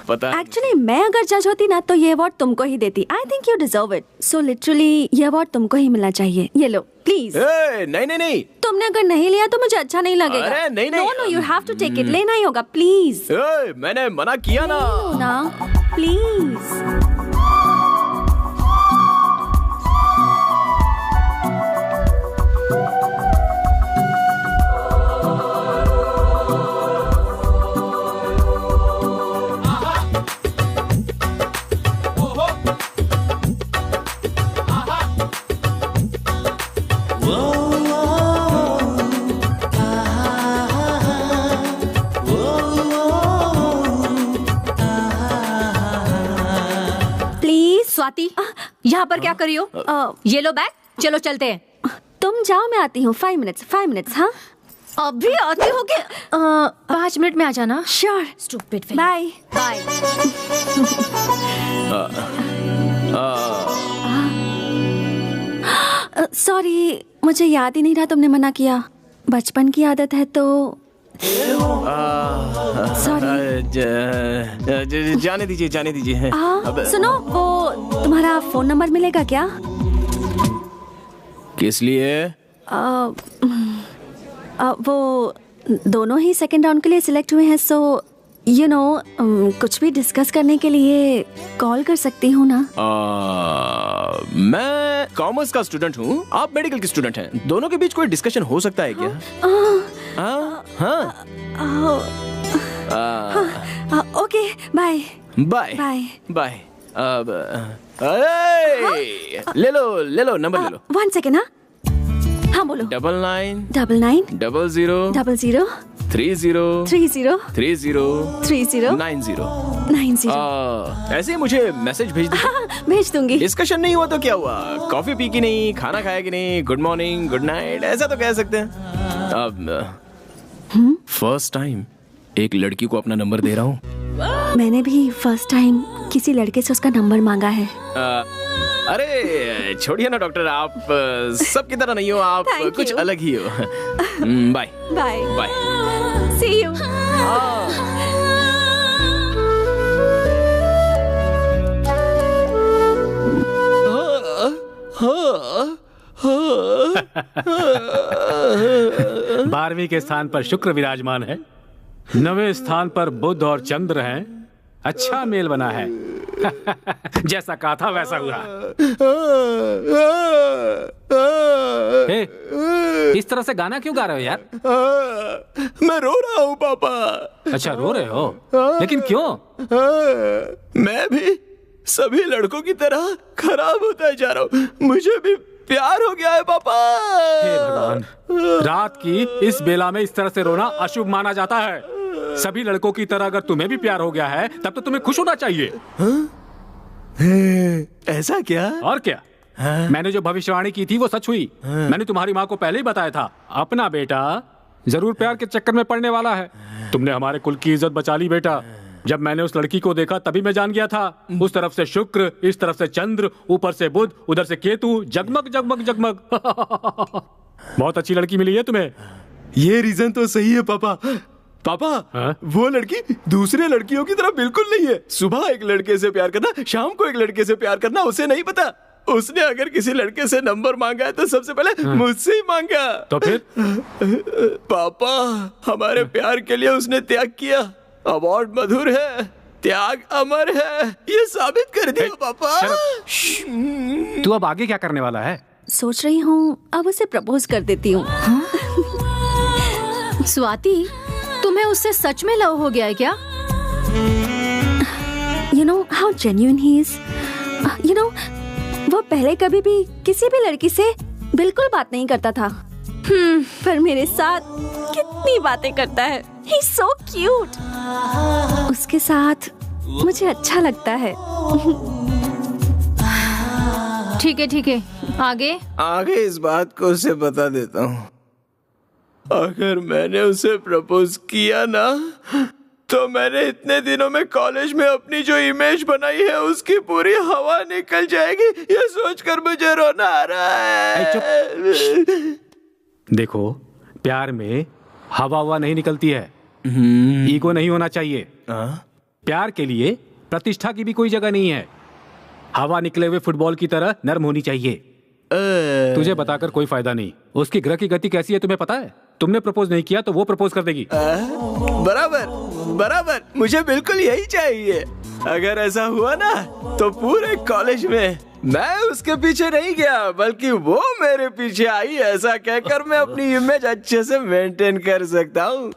पता है। एक्चुअली मैं अगर जज होती ना तो ये अवार्ड तुमको ही देती। I think you deserve it. So literally ये अवार्ड तुमको ही मिलना चाहिए। ये लो प्लीज। नहीं नहीं नहीं, तुमने अगर नहीं लिया तो मुझे अच्छा नहीं लगेगा। अरे नहीं नहीं, no you have to take it. लेना ही होगा प्लीज। मैंने मना किया ना। प्लीज। स्वाति, यहाँ पर क्या करी हो? ये लो बैग, चलो चलते हैं। तुम जाओ, मैं आती हूँ। 5 मिनट्स। हाँ अभी आती हो के 5 मिनट में आ जाना। Sure. Stupid. Bye bye. Sorry, मुझे याद ही नहीं रहा तुमने मना किया। बचपन की आदत है तो सॉरी। जाने दीजिए। सुनो, वो तुम्हारा फोन नंबर मिलेगा क्या? किस लिए? वो दोनों ही सेकंड राउंड के लिए सिलेक्ट हुए हैं, सो यू नो कुछ भी डिस्कस करने के लिए कॉल कर सकती हूँ ना? मैं कॉमर्स का स्टूडेंट हूँ, आप मेडिकल की स्टूडेंट हैं। दोनों के बीच कोई डिस्कशन हो सकता है क्या? Okay, bye bye bye bye. ले लो नंबर ले लो। 1 सेकेंड। हाँ बोलो। 99 00 00 30 90। ऐसे ही मुझे मैसेज भेज दीजिए। भेज दूंगी। डिस्कशन नहीं हुआ तो क्या हुआ? कॉफी पी की नहीं, खाना खाया कि नहीं, गुड मॉर्निंग गुड नाइट ऐसा तो कह सकते हैं। अब फर्स्ट टाइम एक लड़की को अपना नंबर दे रहा हूँ। मैंने भी फर्स्ट टाइम किसी लड़के से उसका नंबर मांगा है। अरे छोड़िए ना डॉक्टर, आप सबकी तरह नहीं हो, आप कुछ अलग ही हो। Bye bye bye. See you. बारहवीं के स्थान पर शुक्र विराजमान है, 9वें स्थान पर बुध और चंद्र हैं। अच्छा मेल बना है। जैसा कहा था वैसा हुआ। इस तरह से गाना क्यों गा रहे हो यार? मैं रो रहा हूँ पापा। अच्छा रो रहे हो, लेकिन क्यों? मैं भी सभी लड़कों की तरह खराब होता जा रहा हूँ। मुझे भी प्यार हो गया है पापा। हे भगवान, रात की इस बेला में इस तरह से रोना अशुभ माना जाता है। सभी लड़कों की तरह अगर तुम्हें भी प्यार हो गया है तब तो तुम्हें खुश होना चाहिए। ऐसा क्या? और क्या? मैंने जो भविष्यवाणी की थी वो सच हुई। मैंने तुम्हारी माँ को पहले ही बताया था, अपना बेटा जरूर प्यार के चक्कर में पड़ने वाला है। तुमने हमारे कुल की इज्जत बचा ली बेटा। जब मैंने उस लड़की को देखा तभी मैं जान गया था। उस तरफ से शुक्र, इस तरफ से चंद्र, ऊपर से बुध, उधर से केतु, जगमग जगमग जगमग। बहुत अच्छी लड़की मिली है तुम्हें। ये रीजन तो सही है पापा। पापा वो लड़की दूसरे लड़कियों की तरह बिल्कुल नहीं है। सुबह एक लड़के से प्यार करना, शाम को एक लड़के से प्यार करना उसे नहीं पता। उसने अगर किसी लड़के से नंबर मांगा है तो सबसे पहले मुझसे ही मांगा। तो फिर? पापा हमारे प्यार के लिए उसने त्याग किया। अवार्ड मधुर है, त्याग अमर है, ये साबित कर दिया पापा। तू अब आगे क्या करने वाला है? सोच रही हूँ अब उसे प्रपोज कर देती हूँ। स्वाति, तुम्हें उससे सच में लव हो गया है क्या? You know how genuine he is. You know, वो पहले कभी भी किसी भी लड़की से बिल्कुल बात नहीं करता था। पर मेरे साथ कितनी बातें करता है। He's so cute. उसके साथ मुझे अच्छा लगता है। ठीक है, आगे इस बात को उसे बता देता हूँ। अगर मैंने उसे प्रपोज किया ना तो मैंने इतने दिनों में कॉलेज में अपनी जो इमेज बनाई है उसकी पूरी हवा निकल जाएगी, ये सोचकर मुझे रोना आ रहा है। देखो, प्यार में हवा नहीं निकलती है। ईगो नहीं होना चाहिए। प्यार के लिए प्रतिष्ठा की भी कोई जगह नहीं है। हवा निकले हुए फुटबॉल की तरह नर्म होनी चाहिए। तुझे बताकर कोई फायदा नहीं। उसकी ग्रह की गति कैसी है तुम्हें पता है? तुमने प्रपोज नहीं किया तो वो प्रपोज कर देगी। बराबर बराबर, मुझे बिल्कुल यही चाहिए। अगर ऐसा हुआ ना तो पूरे कॉलेज में मैं उसके पीछे नहीं गया बल्कि वो मेरे पीछे आई, ऐसा कहकर मैं अपनी इमेज अच्छे से मेंटेन कर सकता हूँ।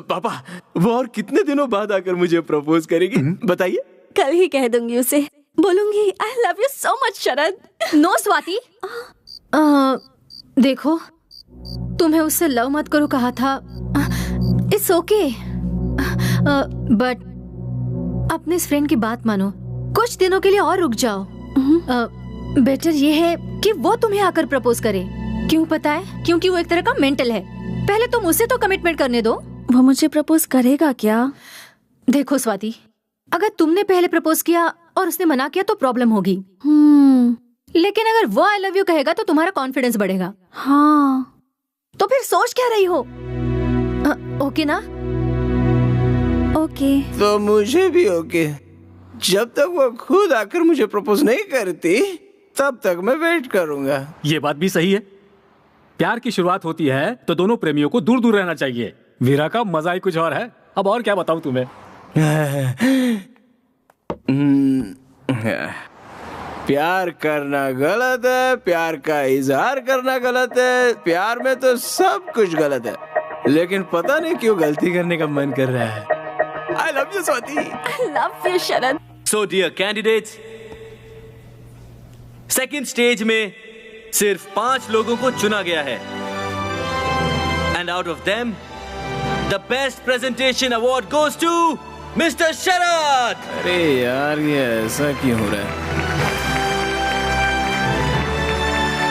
पापा, वो और कितने दिनों बाद आकर मुझे प्रपोज करेगी बताइए? कल ही कह दूंगी उसे। बोलूंगी I love you so much Sharad. No Swati, देखो तुम्हें उससे लव मत करो कहा था। इट्स ओके, बट अपने इस फ्रेंड की बात मानो। कुछ दिनों के लिए और रुक जाओ। बेटर ये है कि वो तुम्हें आकर प्रपोज करे। क्यों पता है? क्योंकि वो एक तरह का मेंटल है। पहले तुम उसे तो कमिटमेंट करने दो। वो मुझे प्रपोज करेगा क्या? देखो स्वाति, अगर तुमने पहले प्रपोज किया और उसने मना किया तो प्रॉब्लम होगी। लेकिन अगर वो आई लव यू कहेगा तो तुम्हारा कॉन्फिडेंस बढ़ेगा। हाँ, तो फिर सोच क्या रही हो? ओके ना? ओके। तो मुझे भी ओके। जब तक वो खुद आकर मुझे प्रपोज नहीं करती तब तक मैं वेट करूंगा। ये बात भी सही है। प्यार की शुरुआत होती है तो दोनों प्रेमियों को दूर दूर रहना चाहिए। वीरा का मजा ही कुछ और है। अब और क्या बताऊं तुम्हें। प्यार करना गलत है, प्यार का इजहार करना गलत है, प्यार में तो सब कुछ गलत है, लेकिन पता नहीं क्यों गलती करने का मन कर रहा है। I love you, Swati. I love you, Sharad. So dear candidates, second stage में सिर्फ 5 लोगों को चुना गया है, and out of them the best presentation award goes to mister Sharad. अरे यार, ये ऐसा क्यों हो रहा है?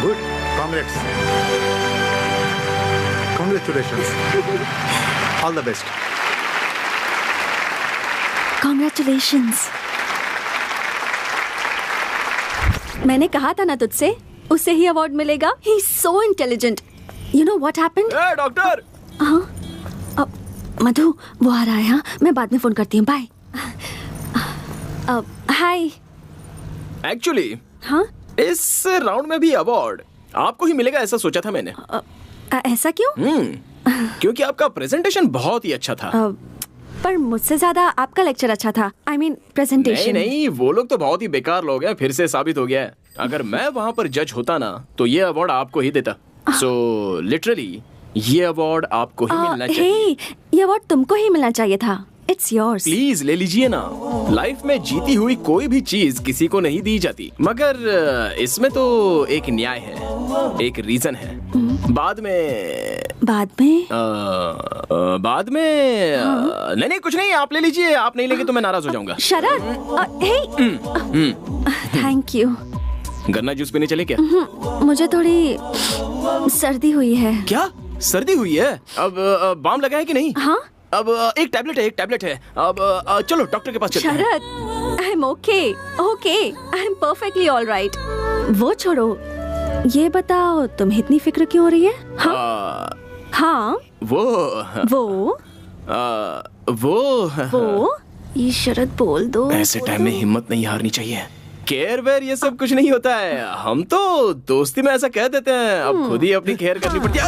Good, congrats, congratulations, all the best. Congratulations. मैंने कहा था ना तुझसे, उसे ही अवार्ड मिलेगा। He is so intelligent. You know what happened? Doctor. हाँ, मधु वो आ रहा है। हाँ, मैं बाद में फोन करती हूँ। बाय। हाय। एक्चुअली हाँ, इस राउंड में भी अवार्ड आपको ही मिलेगा ऐसा सोचा था मैंने। ऐसा क्यों? क्योंकि आपका प्रेजेंटेशन बहुत ही अच्छा था। पर मुझसे ज्यादा आपका लेक्चर अच्छा था। I mean presentation. नहीं, वो लोग तो बहुत ही बेकार लोग हैं। फिर से साबित हो गया है। अगर मैं वहाँ पर जज होता ना तो ये अवार्ड आपको ही देता। सो लिटरली ये अवार्ड आपको ही मिलना चाहिए। ये अवार्ड तुमको ही मिलना चाहिए था। It's yours. प्लीज ले लीजिए ना। लाइफ में जीती हुई कोई भी चीज किसी को नहीं दी जाती, मगर इसमें तो एक न्याय है, एक रीजन है। बाद में नहीं कुछ नहीं, आप ले लीजिए। आप नहीं लेंगे तो मैं नाराज हो जाऊंगा। शरद, थैंक यू। गन्ना जूस पीने चले क्या? मुझे थोड़ी सर्दी हुई है। क्या सर्दी हुई है? अब बाम लगा है कि नहीं? हाँ, अब एक टैबलेट है। अब चलो डॉक्टर के पास चलते हैं। Sharad, I am okay, I am perfectly all right. वो छोड़ो, ये बताओ तुम्हें इतनी फिक्र क्यों हो रही है? हाँ, वो ये शरद बोल दो। ऐसे टाइम में हिम्मत नहीं हारनी चाहिए। केयर वेयर ये सब कुछ नहीं होता है। हम तो दोस्ती में ऐसा कह देते हैं, अब खुद ही अपनी केयर करनी पड़ती है।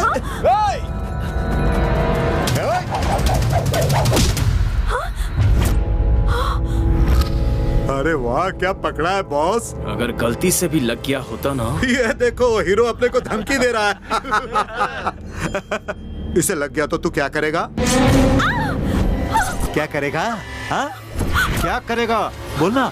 अरे वाह, क्या पकड़ा है बॉस। अगर गलती से भी लग गया होता ना। ये देखो, हीरो अपने को धमकी दे रहा है। इसे लग गया तो तू क्या करेगा? क्या करेगा? हाँ? क्या करेगा? बोलना।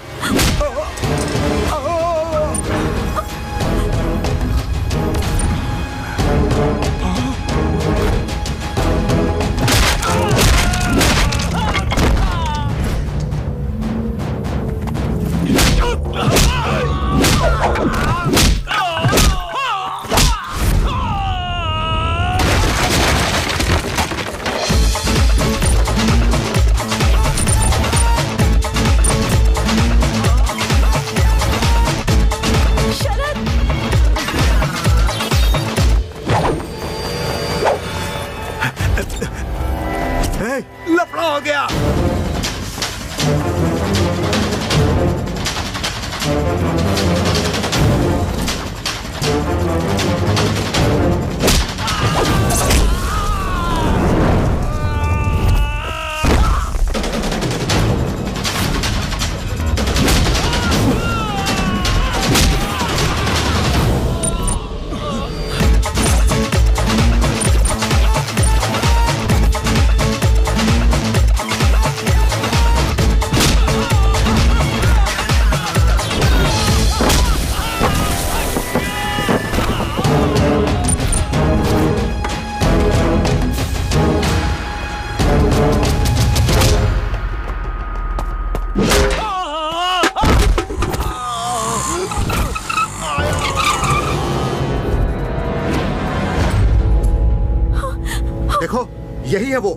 देखो यही है वो।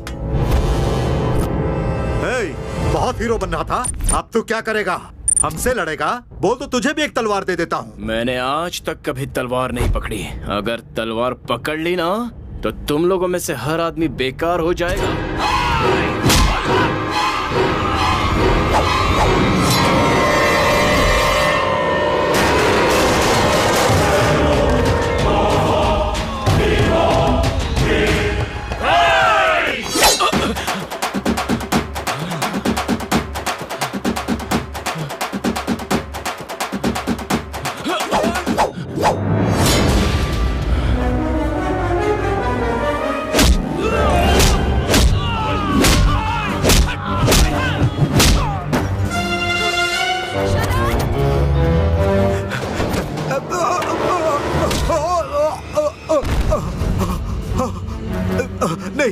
बहुत हीरो बनना था, अब तू क्या करेगा? हमसे लड़ेगा? बोल तो तुझे भी एक तलवार दे देता हूँ। मैंने आज तक कभी तलवार नहीं पकड़ी। अगर तलवार पकड़ ली ना तो तुम लोगों में से हर आदमी बेकार हो जाएगा।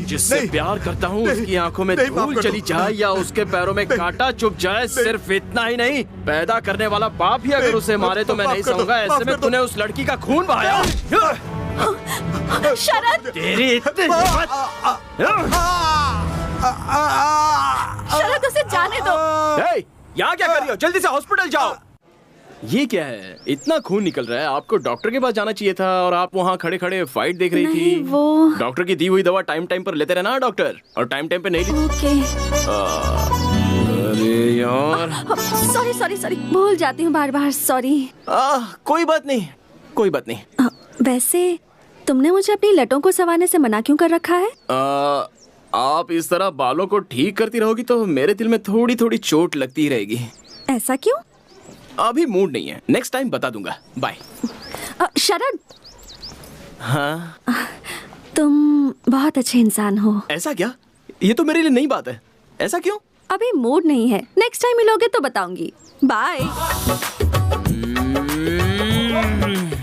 जिससे प्यार करता हूँ उसकी आंखों में धूल चली जाए या उसके पैरों में कांटा चुभ जाए, सिर्फ इतना ही नहीं, पैदा करने वाला बाप भी अगर उसे मारे तो मैं नहीं सहूंगा। ऐसे में तूने उस लड़की का खून बहाया। शरद, तेरी इतनी हिम्मत! शरद उसे जाने दो। यहाँ क्या कर रही हो? जल्दी से हॉस्पिटल जाओ। ये क्या है? इतना खून निकल रहा है, आपको डॉक्टर के पास जाना चाहिए था और आप वहाँ खड़े खड़े फाइट देख रही थी। वो डॉक्टर की दी हुई दवा टाइम टाइम पर लेते रहना डॉक्टर, और टाइम टाइम पे नहीं ली। ओके। अरे यार, सॉरी सॉरी सॉरी, भूल जाती हूँ बार बार, सॉरी। कोई बात नहीं, कोई बात नहीं। वैसे तुमने मुझे अपनी लटों को संवारने से मना क्यों कर रखा है? आप इस तरह बालों को ठीक करती रहोगी तो मेरे दिल में थोड़ी थोड़ी चोट लगती रहेगी। ऐसा क्यों? अभी मूड नहीं है, नेक्स्ट टाइम बता दूंगा। बाय। शरद। हाँ? तुम बहुत अच्छे इंसान हो। ऐसा क्या? ये तो मेरे लिए नई बात है। ऐसा क्यों? अभी मूड नहीं है, नेक्स्ट टाइम मिलोगे तो बताऊंगी। बाय।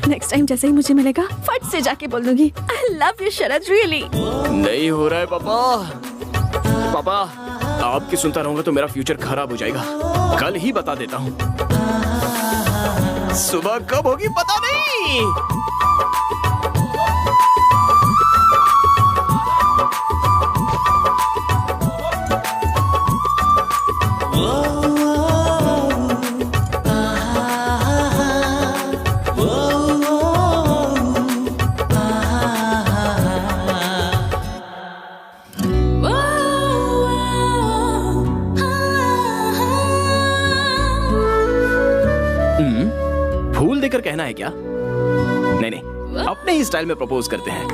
नेक्स्ट टाइम जैसे ही मुझे मिलेगा फट से जाके बोल दूंगी आई लव यू शरद, रियली। नहीं हो रहा है पापा। पापा, आपकी सुनता रहूंगा तो मेरा फ्यूचर खराब हो जाएगा। कल ही बता देता हूँ। सुबह कब होगी पता नहीं। फूल देकर कहना है क्या? नहीं नहीं, अपने ही स्टाइल में प्रपोज करते हैं।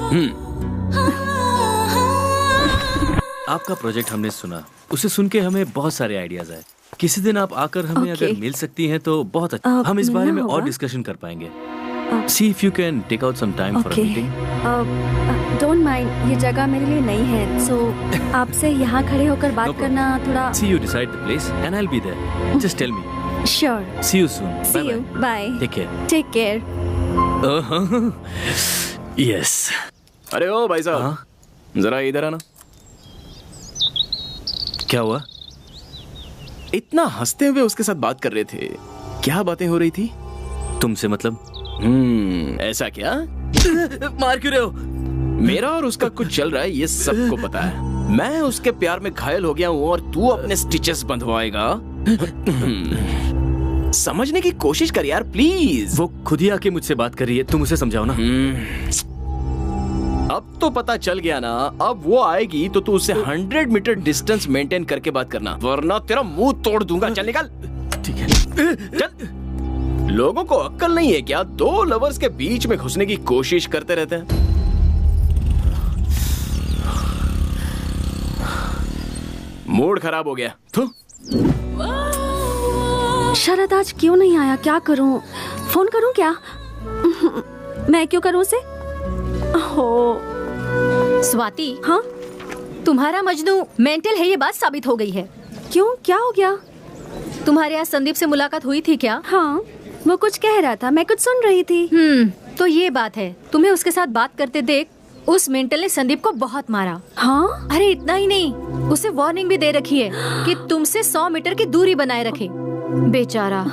आपका प्रोजेक्ट हमने सुना, उसे सुन के हमें बहुत सारे आइडियाज आए। किसी दिन आप आकर हमें अगर मिल सकती हैं तो बहुत अच्छा। हम इस बारे में और डिस्कशन कर पाएंगे। See if you can take out some time for a meeting. Don't mind, ये जगह मेरे लिए नई है, so आपसे यहाँ खड़े होकर बात करना थोड़ा। See you decide the place and I'll be there. Just tell me. Sure. See you soon. See you. Bye. Take care. Take care. Yes. अरे ओ भाई साहब, जरा इधर आना। क्या हुआ? इतना हंसते हुए उसके साथ बात कर रहे थे, क्या बातें हो रही थी? तुमसे मतलब? ऐसा क्या? मार क्यों रहे हो? मेरा और उसका कुछ चल रहा है, ये सबको पता है। मैं उसके प्यार में घायल हो गया हूँ और तू अपने स्टिचेस बंधवाएगा। समझने की कोशिश कर यार, प्लीज। वो खुद ही आके मुझसे बात कर रही है, तुम उसे समझाओ ना। अब तो पता चल गया ना। अब वो आएगी तो तू उससे 100 मीटर डिस्टेंस मेंटेन करके बात करना, वरना तेरा मुंह तोड़ दूंगा। चल निकल। ठीक है, चल। लोगों को अक्ल नहीं है क्या? दो लवर्स के बीच में घुसने की कोशिश करते रहते हैं। मूड खराब हो गया। शरद आज क्यों नहीं आया? क्या करूं? फोन करूं क्या? मैं क्यों करूं उसे? हो स्वाति। हाँ? तुम्हारा मजनू मेंटल है, ये बात साबित हो गई है। क्यों, क्या हो गया? तुम्हारे यहाँ संदीप से मुलाकात हुई थी क्या? हाँ, वो कुछ कह रहा था, मैं कुछ सुन रही थी। तो ये बात है। तुम्हें उसके साथ बात करते देख उस मेंटल ने संदीप को बहुत मारा। हाँ? अरे इतना ही नहीं, उसे वार्निंग भी दे रखी है कि तुमसे 100 मीटर की दूरी बनाए रखे। बेचारा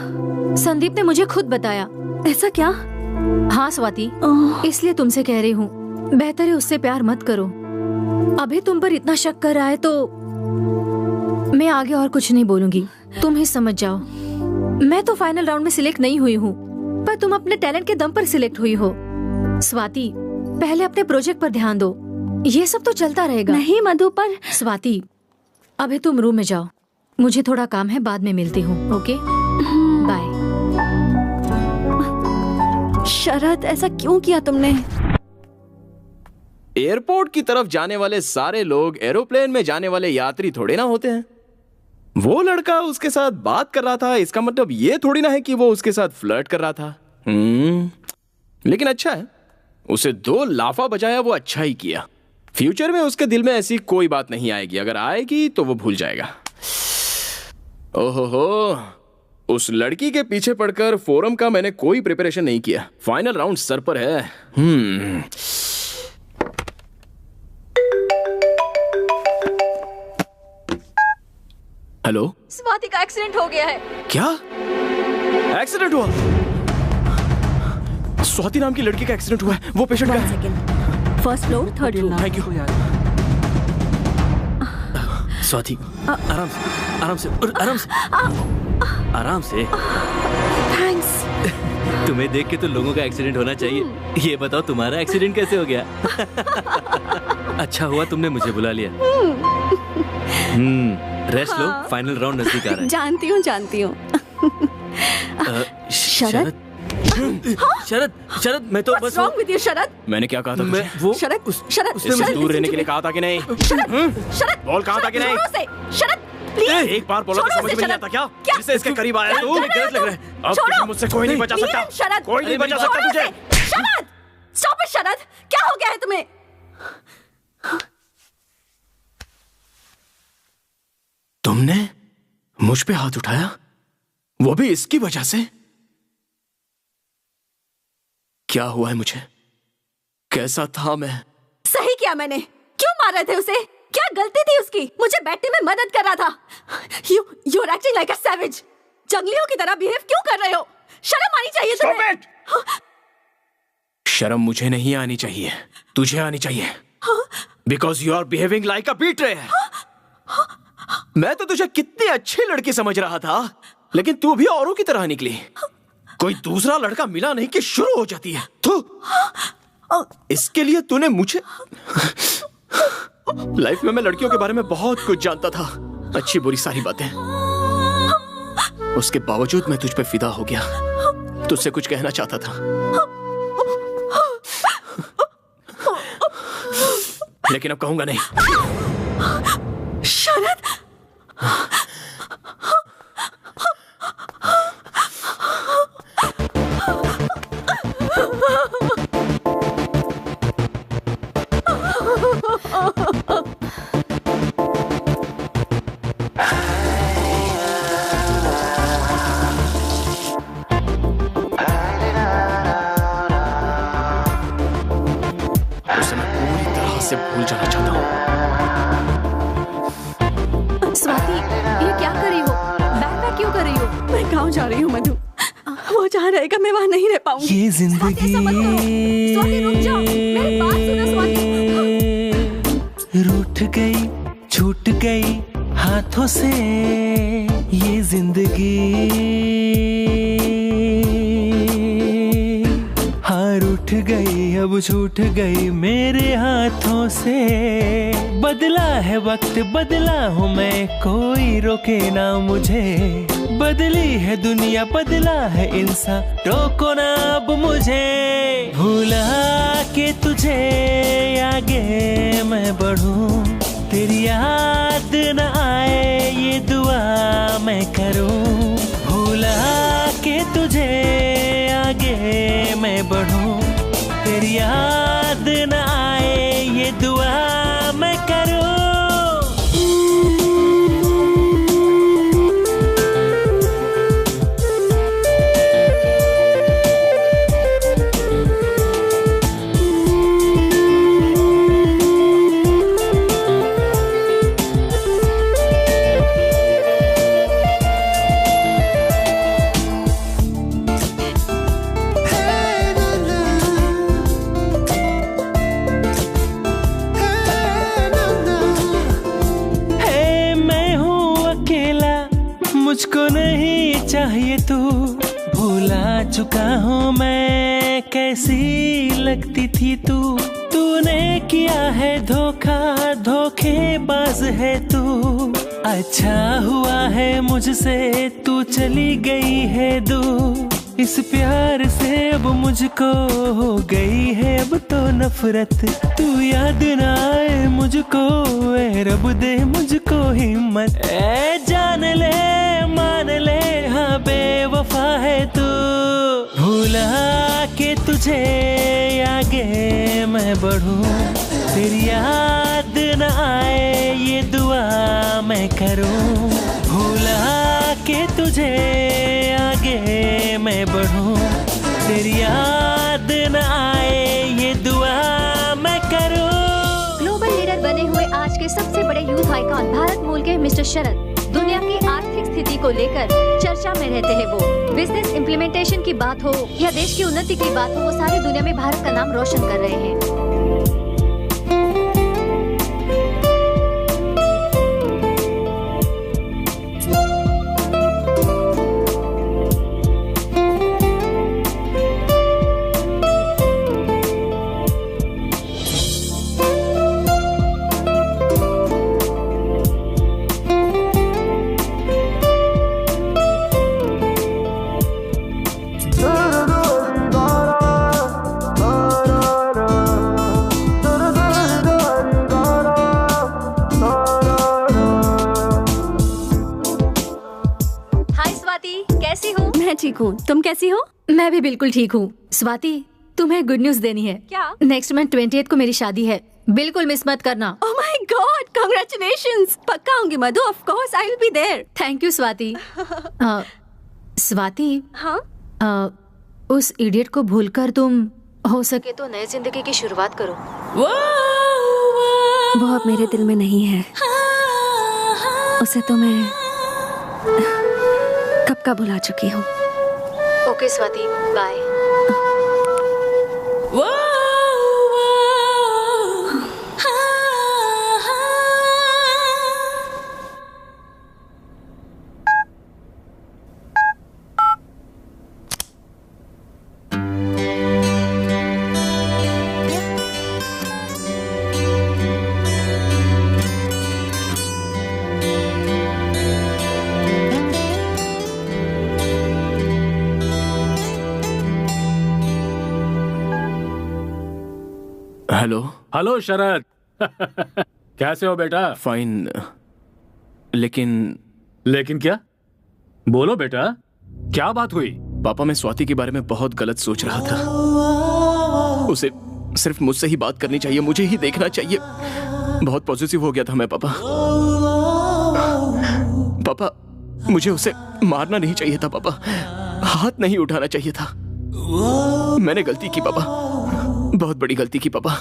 संदीप ने मुझे खुद बताया। ऐसा क्या? हाँ स्वाति, इसलिए तुमसे कह रही हूँ, बेहतर है उससे प्यार मत करो। अभी तुम पर इतना शक कर रहा है तो मैं आगे और कुछ नहीं बोलूंगी, तुम ही समझ जाओ। मैं तो फाइनल राउंड में सिलेक्ट नहीं हुई हूँ, पर तुम अपने टैलेंट के दम पर सिलेक्ट हुई हो। स्वाति, पहले अपने प्रोजेक्ट पर ध्यान दो, ये सब तो चलता रहेगा। नहीं मधु, पर स्वाति अभी तुम रूम में जाओ, मुझे थोड़ा काम है, बाद में मिलती हूँ। Okay bye. शरद, ऐसा क्यों किया तुमने? एयरपोर्ट की तरफ जाने वाले सारे लोग एरोप्लेन में जाने वाले यात्री थोड़े ना होते हैं। वो लड़का उसके साथ बात कर रहा था, इसका मतलब ये थोड़ी ना है कि वो उसके साथ फ्लर्ट कर रहा था। लेकिन अच्छा है, उसे 2 लाफा बजाया, वो अच्छा ही किया। फ्यूचर में उसके दिल में ऐसी कोई बात नहीं आएगी, अगर आएगी तो वो भूल जाएगा। ओहो, उस लड़की के पीछे पड़कर फोरम का मैंने कोई प्रिपरेशन नहीं किया। फाइनल राउंड सर पर है। हेलो, स्वाति का एक्सीडेंट हो गया है। क्या एक्सीडेंट हुआ? स्वाति नाम की लड़की का एक्सीडेंट हुआ है। वो पेशेंट कहाँ है? First floor, third floor. Thank you. Swati, आराम से, आराम से, आराम से, आराम से। थैंक्स। तुम्हें देख के तो लोगों का एक्सीडेंट होना चाहिए। ये बताओ तुम्हारा एक्सीडेंट कैसे हो गया? अच्छा हुआ तुमने मुझे बुला लिया। रेस्ट लो, फाइनल राउंड नजदीक आ रहा है। जानती हूँ। शरद, शरद, शरद, मैं तो बस What's wrong with you, शरद? मैंने क्या कहा था? मैं वो शरद, शरद, उससे दूर रहने के लिए कहा था कि नहीं? शरद, बोल, कहा था कि नहीं? शरद, प्लीज। एक बार बोला तो समझ में नहीं आता क्या? जिससे इसके करीब आया तू? गलत लग रहा है। अब तुझे मुझसे कोई नहीं बचा सकता। शरद, कोई नहीं बचा सकता तुझे। शरद, स्टॉप इट शरद, क्या हो गया है तुम्हें? तुमने मुझ पे हाथ उठाया, वो भी इसकी वजह से? क्या हुआ है मुझे? कैसा था मैं? सही किया मैंने। क्यों मार रहे थे उसे? क्या गलती थी उसकी? मुझे बैठने में मदद कर रहा था। You're acting like a savage. जंगलियों की तरह बिहेव क्यों कर रहे हो? शर्म आनी चाहिए तुम्हें। शर्म मुझे नहीं आनी चाहिए, तुझे आनी चाहिए। Because you are behaving like a betrayer. मैं तो तुझे कितनी अच्छी लड़की समझ रहा था, लेकिन तू भी औरों की तरह निकली। कोई दूसरा लड़का मिला नहीं कि शुरू हो जाती है। तो इसके लिए तूने मुझे लाइफ में मैं लड़कियों के बारे में बहुत कुछ जानता था, अच्छी बुरी सारी बातें। उसके बावजूद मैं तुझ पे फिदा हो गया, तुझसे कुछ कहना चाहता था, लेकिन अब कहूंगा नहीं। शरद, उसे मैं पूरी तरह से भूल जाना चाहता हूँ। स्वाति, ये क्या कर रही हो? बैक पैक क्यों कर रही हो? मैं गाँव जा रही हूँ मधु। वो जहाँ रहेगा मैं वहाँ नहीं रह पाऊंगी। ये जिंदगी स्वाति रुक जाओ, मेरी बात सुनो स्वाति। रूठ गई, छूट गई हाथों से ये जिंदगी। हाँ रूठ गई, अब छूट गई मेरे हाथों से। बदला है वक्त, बदला हूँ मैं, कोई रोके ना मुझे। बदली है दुनिया, बदला है इंसान, रोको ना अब मुझे। भूला के तुझे आगे मैं बढ़ूं, तेरी याद न आए ये दुआ मैं करूं। भूला के तुझे आगे मैं बढ़ूं, तेरी याद न आए ये दुआ मैं करूं। ये तू भूला चुका हूँ मैं, कैसी लगती थी तू, तूने किया है धोखा, धोखेबाज है तू। अच्छा हुआ है मुझसे तू चली गई है दूर, इस प्यार से अब मुझको हो गई है अब तो नफरत। तू याद ना आए मुझको, ए रब दे मुझको हिम्मत। ए जान ले मान ले हाँ बेवफा है तू, भूला के तुझे आगे मैं बढ़ूं, तेरी याद न आए ये दुआ मैं करूं। भूला के तुझे आगे मैं बढ़ूं, तेरी याद न आए ये दुआ मैं करूं। ग्लोबल लीडर बने हुए आज के सबसे बड़े यूथ आइकॉन भारत मूल के मिस्टर शरद दुनिया की आर्थिक स्थिति को लेकर चर्चा में रहते हैं। वो बिजनेस इम्प्लीमेंटेशन की बात हो या देश की उन्नति की बात हो, वो सारी दुनिया में भारत का नाम रोशन कर रहे हैं। ठीक हूँ, तुम कैसी हो? मैं भी बिल्कुल ठीक हूँ। स्वाति, तुम्हें गुड न्यूज देनी है। क्या? नेक्स्ट मंथ 28 को मेरी शादी है, बिल्कुल मिस मत करना। Oh my God, congratulations. पक्का आऊंगी Madhu, of course I will be there. Thank you Swati. Swati, हाँ? उस इडियट को भूलकर तुम हो सके तो नई जिंदगी की शुरुआत करो। वो अब मेरे दिल में नहीं है, उसे तो मैं कब का भुला चुकी हूँ। Okay Swati, bye. Hello. Hello Sharad. कैसे हो बेटा? फाइन। लेकिन क्या? बोलो बेटा, क्या बात हुई? पापा, मैं स्वाति के बारे में बहुत गलत सोच रहा था। उसे सिर्फ मुझसे ही बात करनी चाहिए, मुझे ही देखना चाहिए। बहुत पॉजिटिव हो गया था मैं पापा। पापा, मुझे उसे मारना नहीं चाहिए था पापा, हाथ नहीं उठाना चाहिए था। मैंने गलती की पापा, बहुत बड़ी गलती की पापा।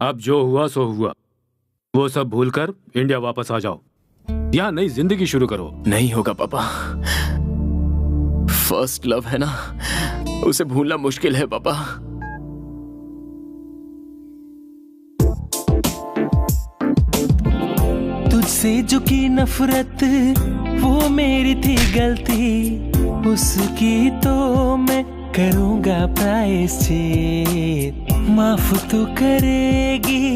अब जो हुआ सो हुआ, वो सब भूलकर इंडिया वापस आ जाओ, यहाँ नई जिंदगी शुरू करो। नहीं होगा पापा, फर्स्ट लव है ना, उसे भूलना मुश्किल है पापा। तुझसे जो की नफरत वो मेरी थी गलती, उसकी तो मैं करूंगा प्रायश्चित। माफ तो करेगी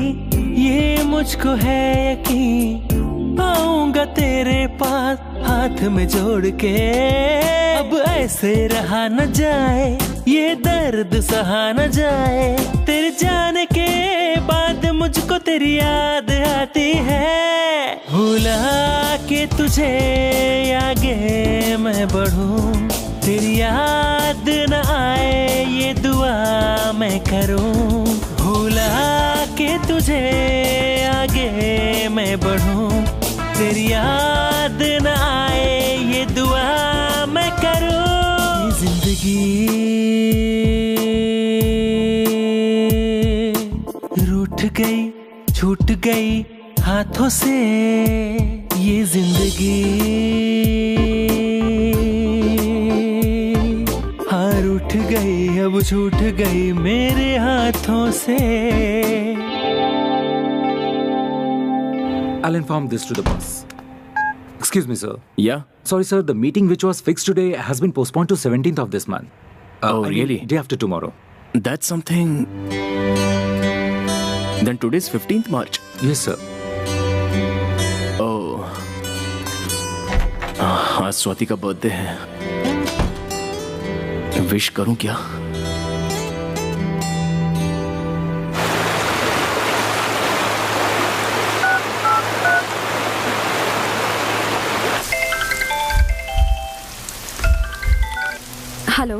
ये मुझको है यकीन, आऊंगा तेरे पास हाथ में जोड़ के। अब ऐसे रहा न जाए, ये दर्द सहा न जाए। तेरे जाने के बाद मुझको तेरी याद आती है। भूला के तुझे आगे मैं बढ़ूं, तेरी याद न आए ये दुआ मैं करूं। भूला के तुझे आगे मैं बढ़ूं, तेरी याद न आए ये दुआ मैं करूं। ये जिंदगी रूठ गई, छूट गई हाथों से। ये जिंदगी उठ गई, अब छूट गई मेरे हाथों से। I'll inform this to the boss. Excuse me, sir. Yeah. Sorry, sir. The meeting which was fixed today has been postponed to 17th of this month. Oh, I mean, really? Day after tomorrow. That's something. Then today's 15th March. Yes, sir. Oh. आज स्वाति का birthday है. Wish करूं क्या? Hello.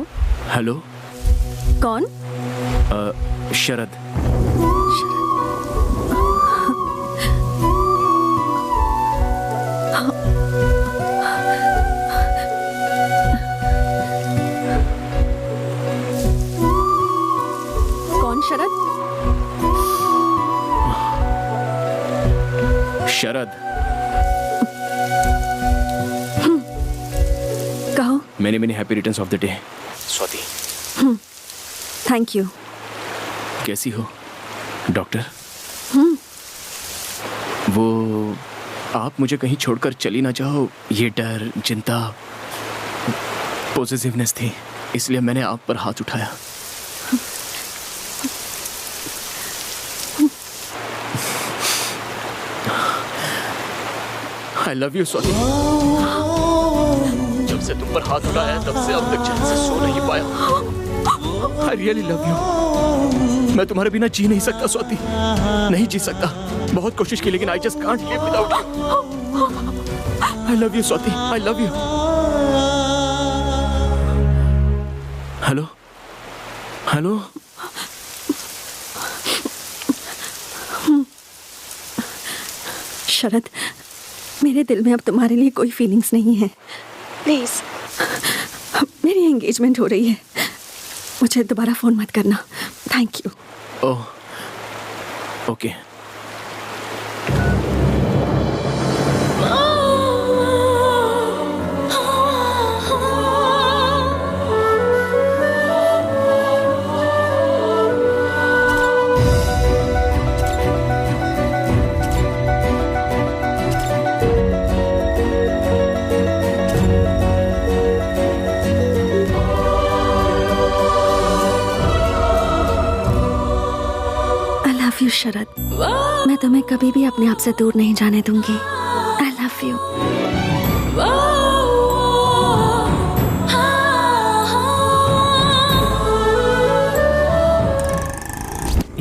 Hello. कौन? शरद. कौन शरद? शरद. कहो. Many many happy returns of the day. Swati. Thank you. कैसी हो डॉक्टर? वो आप मुझे कहीं छोड़कर चली ना जाओ, ये डर, चिंता, पॉजिटिवनेस थी, इसलिए मैंने आप पर हाथ उठाया. आई लव यू स्वाति. जब से तुम पर हाथ उठाया तब से अब तक चैन से सो नहीं पाया. I really love you. मैं तुम्हारे बिना जी नहीं सकता स्वाति, नहीं जी सकता. बहुत कोशिश की लेकिन I just can't live without you. I love you Swati, I love you. Hello. Hello. Sharad, मेरे दिल में अब तुम्हारे लिए कोई फीलिंग्स नहीं है. प्लीज, मेरी एंगेजमेंट हो रही है. मुझे दोबारा फोन मत करना. Thank you. Oh, okay. Sharad, मैं तुम्हें कभी भी अपने आप से दूर नहीं जाने दूंगी. आई लव यू.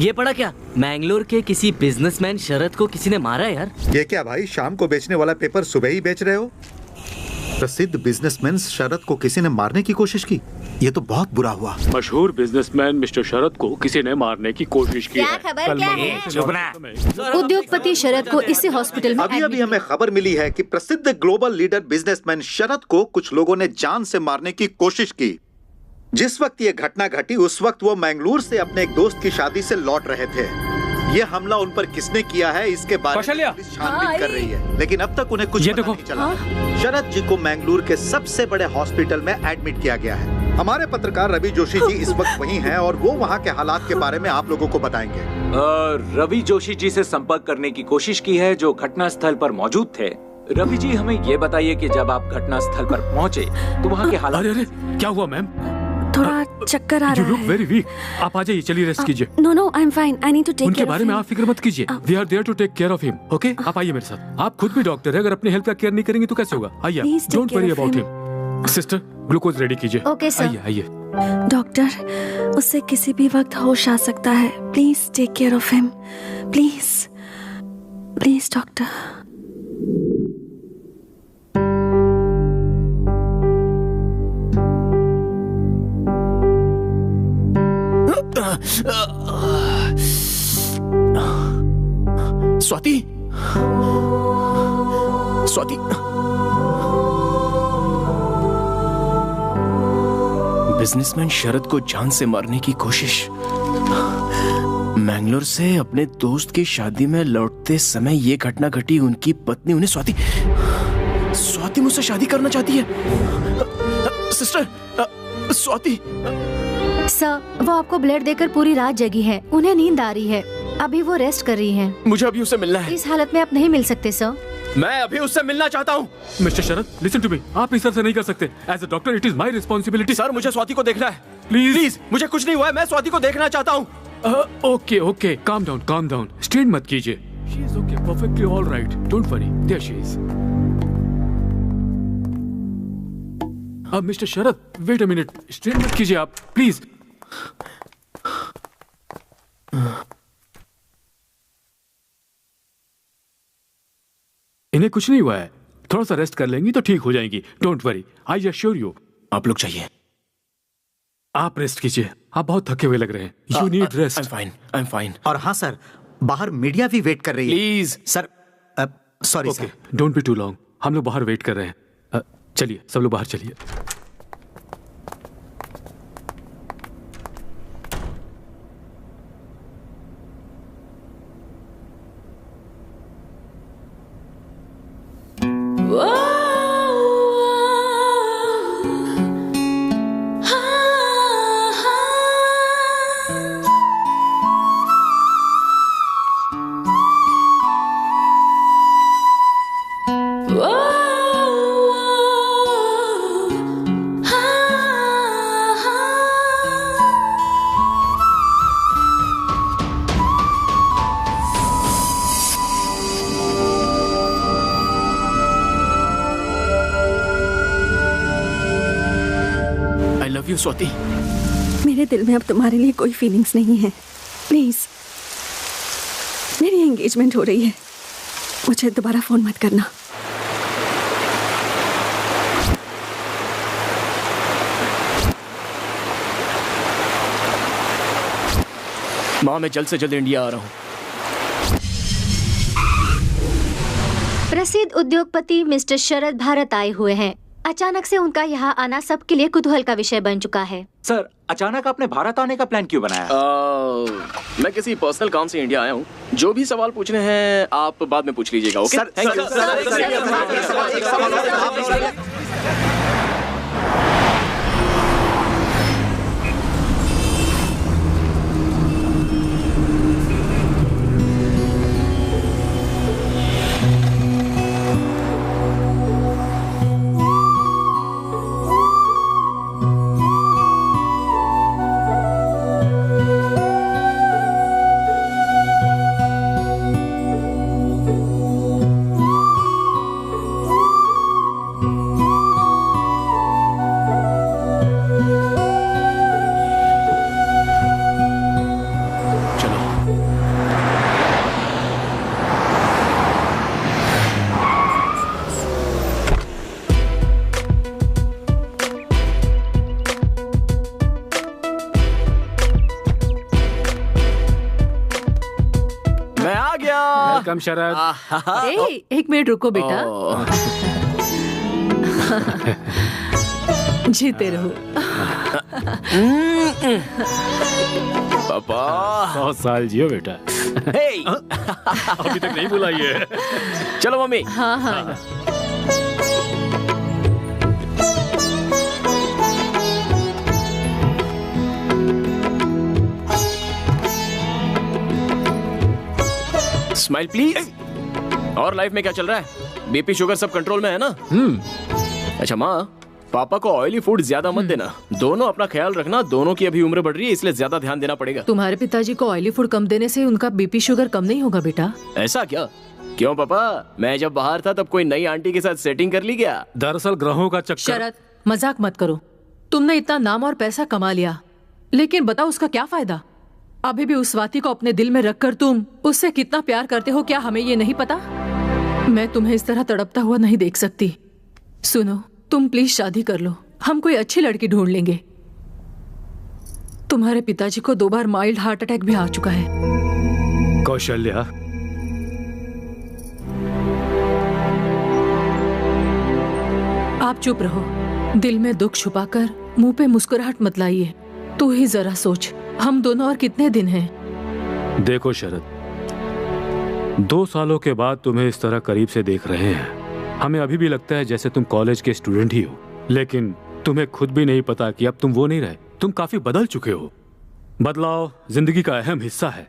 ये पढ़ा क्या? मैंगलोर के किसी बिजनेसमैन शरद को किसी ने मारा है यार. ये क्या भाई, शाम को बेचने वाला पेपर सुबह ही बेच रहे हो? प्रसिद्ध बिजनेसमैन शरद को किसी ने मारने की कोशिश की. ये तो बहुत बुरा हुआ. मशहूर बिजनेसमैन मिस्टर शरद को किसी ने मारने की कोशिश की है. क्या खबर क्या है? उद्योगपति शरद को इसी हॉस्पिटल में अभी हमें खबर मिली है कि प्रसिद्ध ग्लोबल लीडर बिजनेसमैन शरद को कुछ लोगों ने जान से मारने की कोशिश की. जिस वक्त ये घटना घटी उस वक्त वो मैंगलोर से अपने एक दोस्त की शादी से लौट रहे थे. ये हमला उन पर किसने किया है इसके बारे में पुलिस छानबीन कर रही है, लेकिन अब तक उन्हें कुछ पता नहीं चला. शरद जी को मैंगलोर के सबसे बड़े हॉस्पिटल में एडमिट किया गया है. हमारे पत्रकार रवि जोशी जी इस वक्त वहीं हैं और वो वहाँ के हालात के बारे में आप लोगों को बताएंगे. रवि जोशी जी से संपर्क करने की कोशिश की है जो घटना स्थल पर मौजूद थे. रवि जी, हमें ये बताइए कि जब आप घटना स्थल पर पहुँचे तो वहाँ के हालात. अरे क्या हुआ मैम? थोड़ा चक्कर आ रहा है. You look very weak. आप आ जाइए, चलिए रेस्ट कीजिए. No, I'm fine. I need to take care of him. उनके बारे में आप फिक्र मत कीजिए. We are there to take care of him. Okay? आप आइए मेरे साथ. आप खुद भी डॉक्टर है, अगर अपनी हेल्थ का केयर नहीं करेंगे तो कैसे होगा? आइए. Don't worry about him. Sister, glucose ready कीजिए. Okay, sir. आइए. डॉक्टर, उससे किसी भी वक्त होश आ सकता है. Please take care of him. Please doctor. Swati. Swati. Businessman Sharad को जान से मारने की कोशिश. मैंगलोर से अपने दोस्त की शादी में लौटते समय ये घटना घटी. उनकी पत्नी उन्हें स्वाति मुझसे शादी करना चाहती है. सिस्टर, स्वाति. सर, वो आपको ब्लड देकर पूरी रात जगी है. उन्हें नींद आ रही है. अभी वो रेस्ट कर रही हैं. मुझे अभी उसे मिलना है. इस हालत में आप नहीं मिल सकते सर. मैं अभी उससे मिलना चाहता हूँ। Mister Sharad, listen to me, आप इस तरह से नहीं कर सकते। As a doctor it is my responsibility. Sir मुझे स्वाति को देखना है। प्लीज मुझे कुछ नहीं हुआ है, मैं स्वाति को देखना चाहता हूँ। Okay okay, calm down, strain मत कीजिए। She is okay, perfectly all right, don't worry, there she is. अब mister Sharad, wait a minute, strain मत कीजिए आप, प्लीज। इन्हें कुछ नहीं हुआ है, थोड़ा सा रेस्ट कर लेंगी तो ठीक हो जाएंगी, don't worry, I assure you. आप लोग चाहिए, आप रेस्ट कीजिए, आप बहुत थके हुए लग रहे हैं, you need rest. I am fine. और हाँ सर, बाहर मीडिया भी वेट कर रही है। Please sir, sorry sir. Don't be too long, हम लोग बाहर वेट कर रहे हैं। चलिए सब लोग बाहर चलिए। स्वाति, मेरे दिल में अब तुम्हारे लिए कोई फीलिंग्स नहीं है। प्लीज, मेरी एंगेजमेंट हो रही है, मुझे दोबारा फोन मत करना। माँ, मैं जल्द से जल्द इंडिया आ रहा हूँ। प्रसिद्ध उद्योगपति मिस्टर शरद भारत आए हुए हैं। अचानक से उनका यहाँ आना सबके लिए कुतूहल का विषय बन चुका है। सर, अचानक आपने भारत आने का प्लान क्यों बनाया? मैं किसी पर्सनल काम से इंडिया आया हूँ। जो भी सवाल पूछने हैं आप बाद में पूछ लीजिएगा। ओके? Thank you. वेलकम शरद। एक मिनट रुको बेटा। जीते रहो। पापा 100 साल जियो बेटा। अभी तक नहीं बुलाई है। चलो मम्मी। हाँ हाँ। Smile please. और लाइफ में क्या चल रहा है? बीपी शुगर सब कंट्रोल में है ना? अच्छा माँ, पापा को ऑयली फूड ज्यादा मत देना। दोनों अपना ख्याल रखना। दोनों की अभी उम्र बढ़ रही है, इसलिए ज्यादा ध्यान देना पड़ेगा। तुम्हारे पिताजी को ऑयली फूड कम देने से उनका बीपी शुगर कम नहीं होगा बेटा। ऐसा क्या? क्यों पापा, मैं जब बाहर था तब कोई नई आंटी के साथ सेटिंग कर ली क्या? दरअसल ग्रहों का चक्कर। शरद, मजाक मत करो। तुमने इतना नाम और पैसा कमा लिया, लेकिन बताओ उसका क्या फायदा? अभी भी उस स्वाति को अपने दिल में रखकर तुम उससे कितना प्यार करते हो, क्या हमें ये नहीं पता? मैं तुम्हें इस तरह तड़पता हुआ नहीं देख सकती। सुनो, तुम प्लीज शादी कर लो, हम कोई अच्छी लड़की ढूंढ लेंगे। तुम्हारे पिताजी को 2 बार माइल्ड हार्ट अटैक भी आ चुका है। कौशल्या, आप चुप रहो। दिल में दुख छुपाकर मुंह पे मुस्कुराहट मत लाइए। तू ही जरा सोच, हम दोनों और कितने दिन हैं? देखो शरद, 2 सालों के बाद तुम्हें इस तरह करीब से देख रहे हैं। हमें अभी भी लगता है जैसे तुम कॉलेज के स्टूडेंट ही हो, लेकिन तुम्हें खुद भी नहीं पता कि अब तुम वो नहीं रहे। तुम काफी बदल चुके हो। बदलाव जिंदगी का अहम हिस्सा है।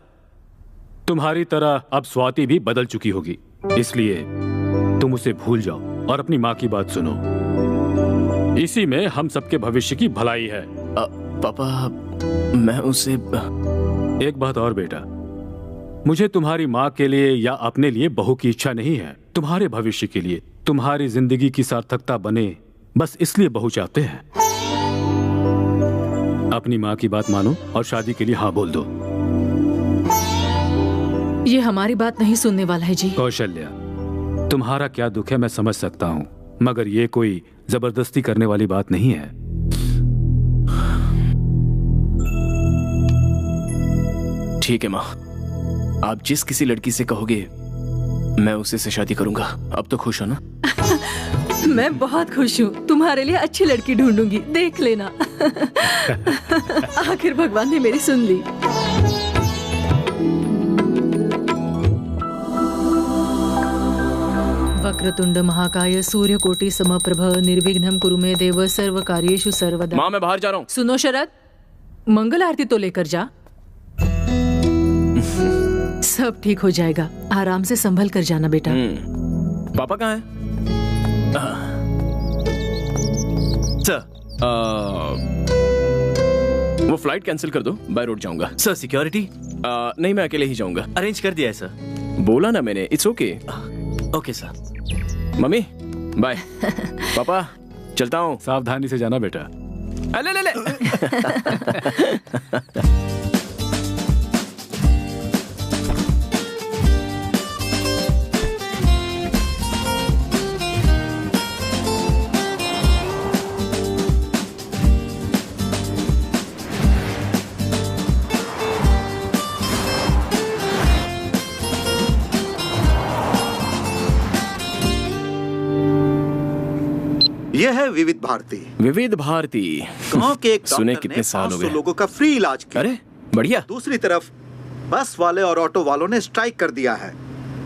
तुम्हारी तरह अब स्वाति भी बदल चुकी होगी, इसलिए तुम उसे भूल जाओ और अपनी माँ की बात सुनो। इसी में हम सबके भविष्य की भलाई है। पापा, मैं उसे एक बात और बेटा, मुझे तुम्हारी माँ के लिए या अपने लिए बहू की इच्छा नहीं है। तुम्हारे भविष्य के लिए, तुम्हारी जिंदगी की सार्थकता बने, बस इसलिए बहू चाहते हैं। अपनी माँ की बात मानो और शादी के लिए हाँ बोल दो। ये हमारी बात नहीं सुनने वाला है जी। कौशल्या, तुम्हारा क्या दुख है मैं समझ सकता हूँ, मगर ये कोई जबरदस्ती करने वाली बात नहीं है। ठीक है माँ, आप जिस किसी लड़की से कहोगे मैं उसी से शादी करूंगा। अब तो खुश हो ना? मैं बहुत खुश हूँ। तुम्हारे लिए अच्छी लड़की ढूंढूंगी, देख लेना। आखिर भगवान ने मेरी सुन ली। वक्रतुंड महाकाय सूर्यकोटि समप्रभ निर्विघ्नं कुरु मे देव सर्व कार्येषु सर्वदा। माँ, मैं बाहर जा रहा हूँ। सुनो शरद, मंगल आरती तो लेकर जा। सब ठीक हो जाएगा, आराम से संभल कर जाना बेटा। पापा कहाँ हैं? सर, वो फ्लाइट कैंसिल कर दो, बाय रोड जाऊंगा। Sir security? नहीं, मैं अकेले ही जाऊंगा। अरेंज कर दिया है सर। बोला ना मैंने, it's okay. Okay sir. Mummy bye. Papa चलता हूँ। सावधानी से जाना बेटा। ले ले ले। यह है विविध भारती। विविध भारती गांव के एक सुने डॉक्टर कितने ने साल हो 500 गए लोगों का फ्री इलाज किया। अरे बढ़िया। दूसरी तरफ बस वाले और ऑटो वालों ने स्ट्राइक कर दिया है,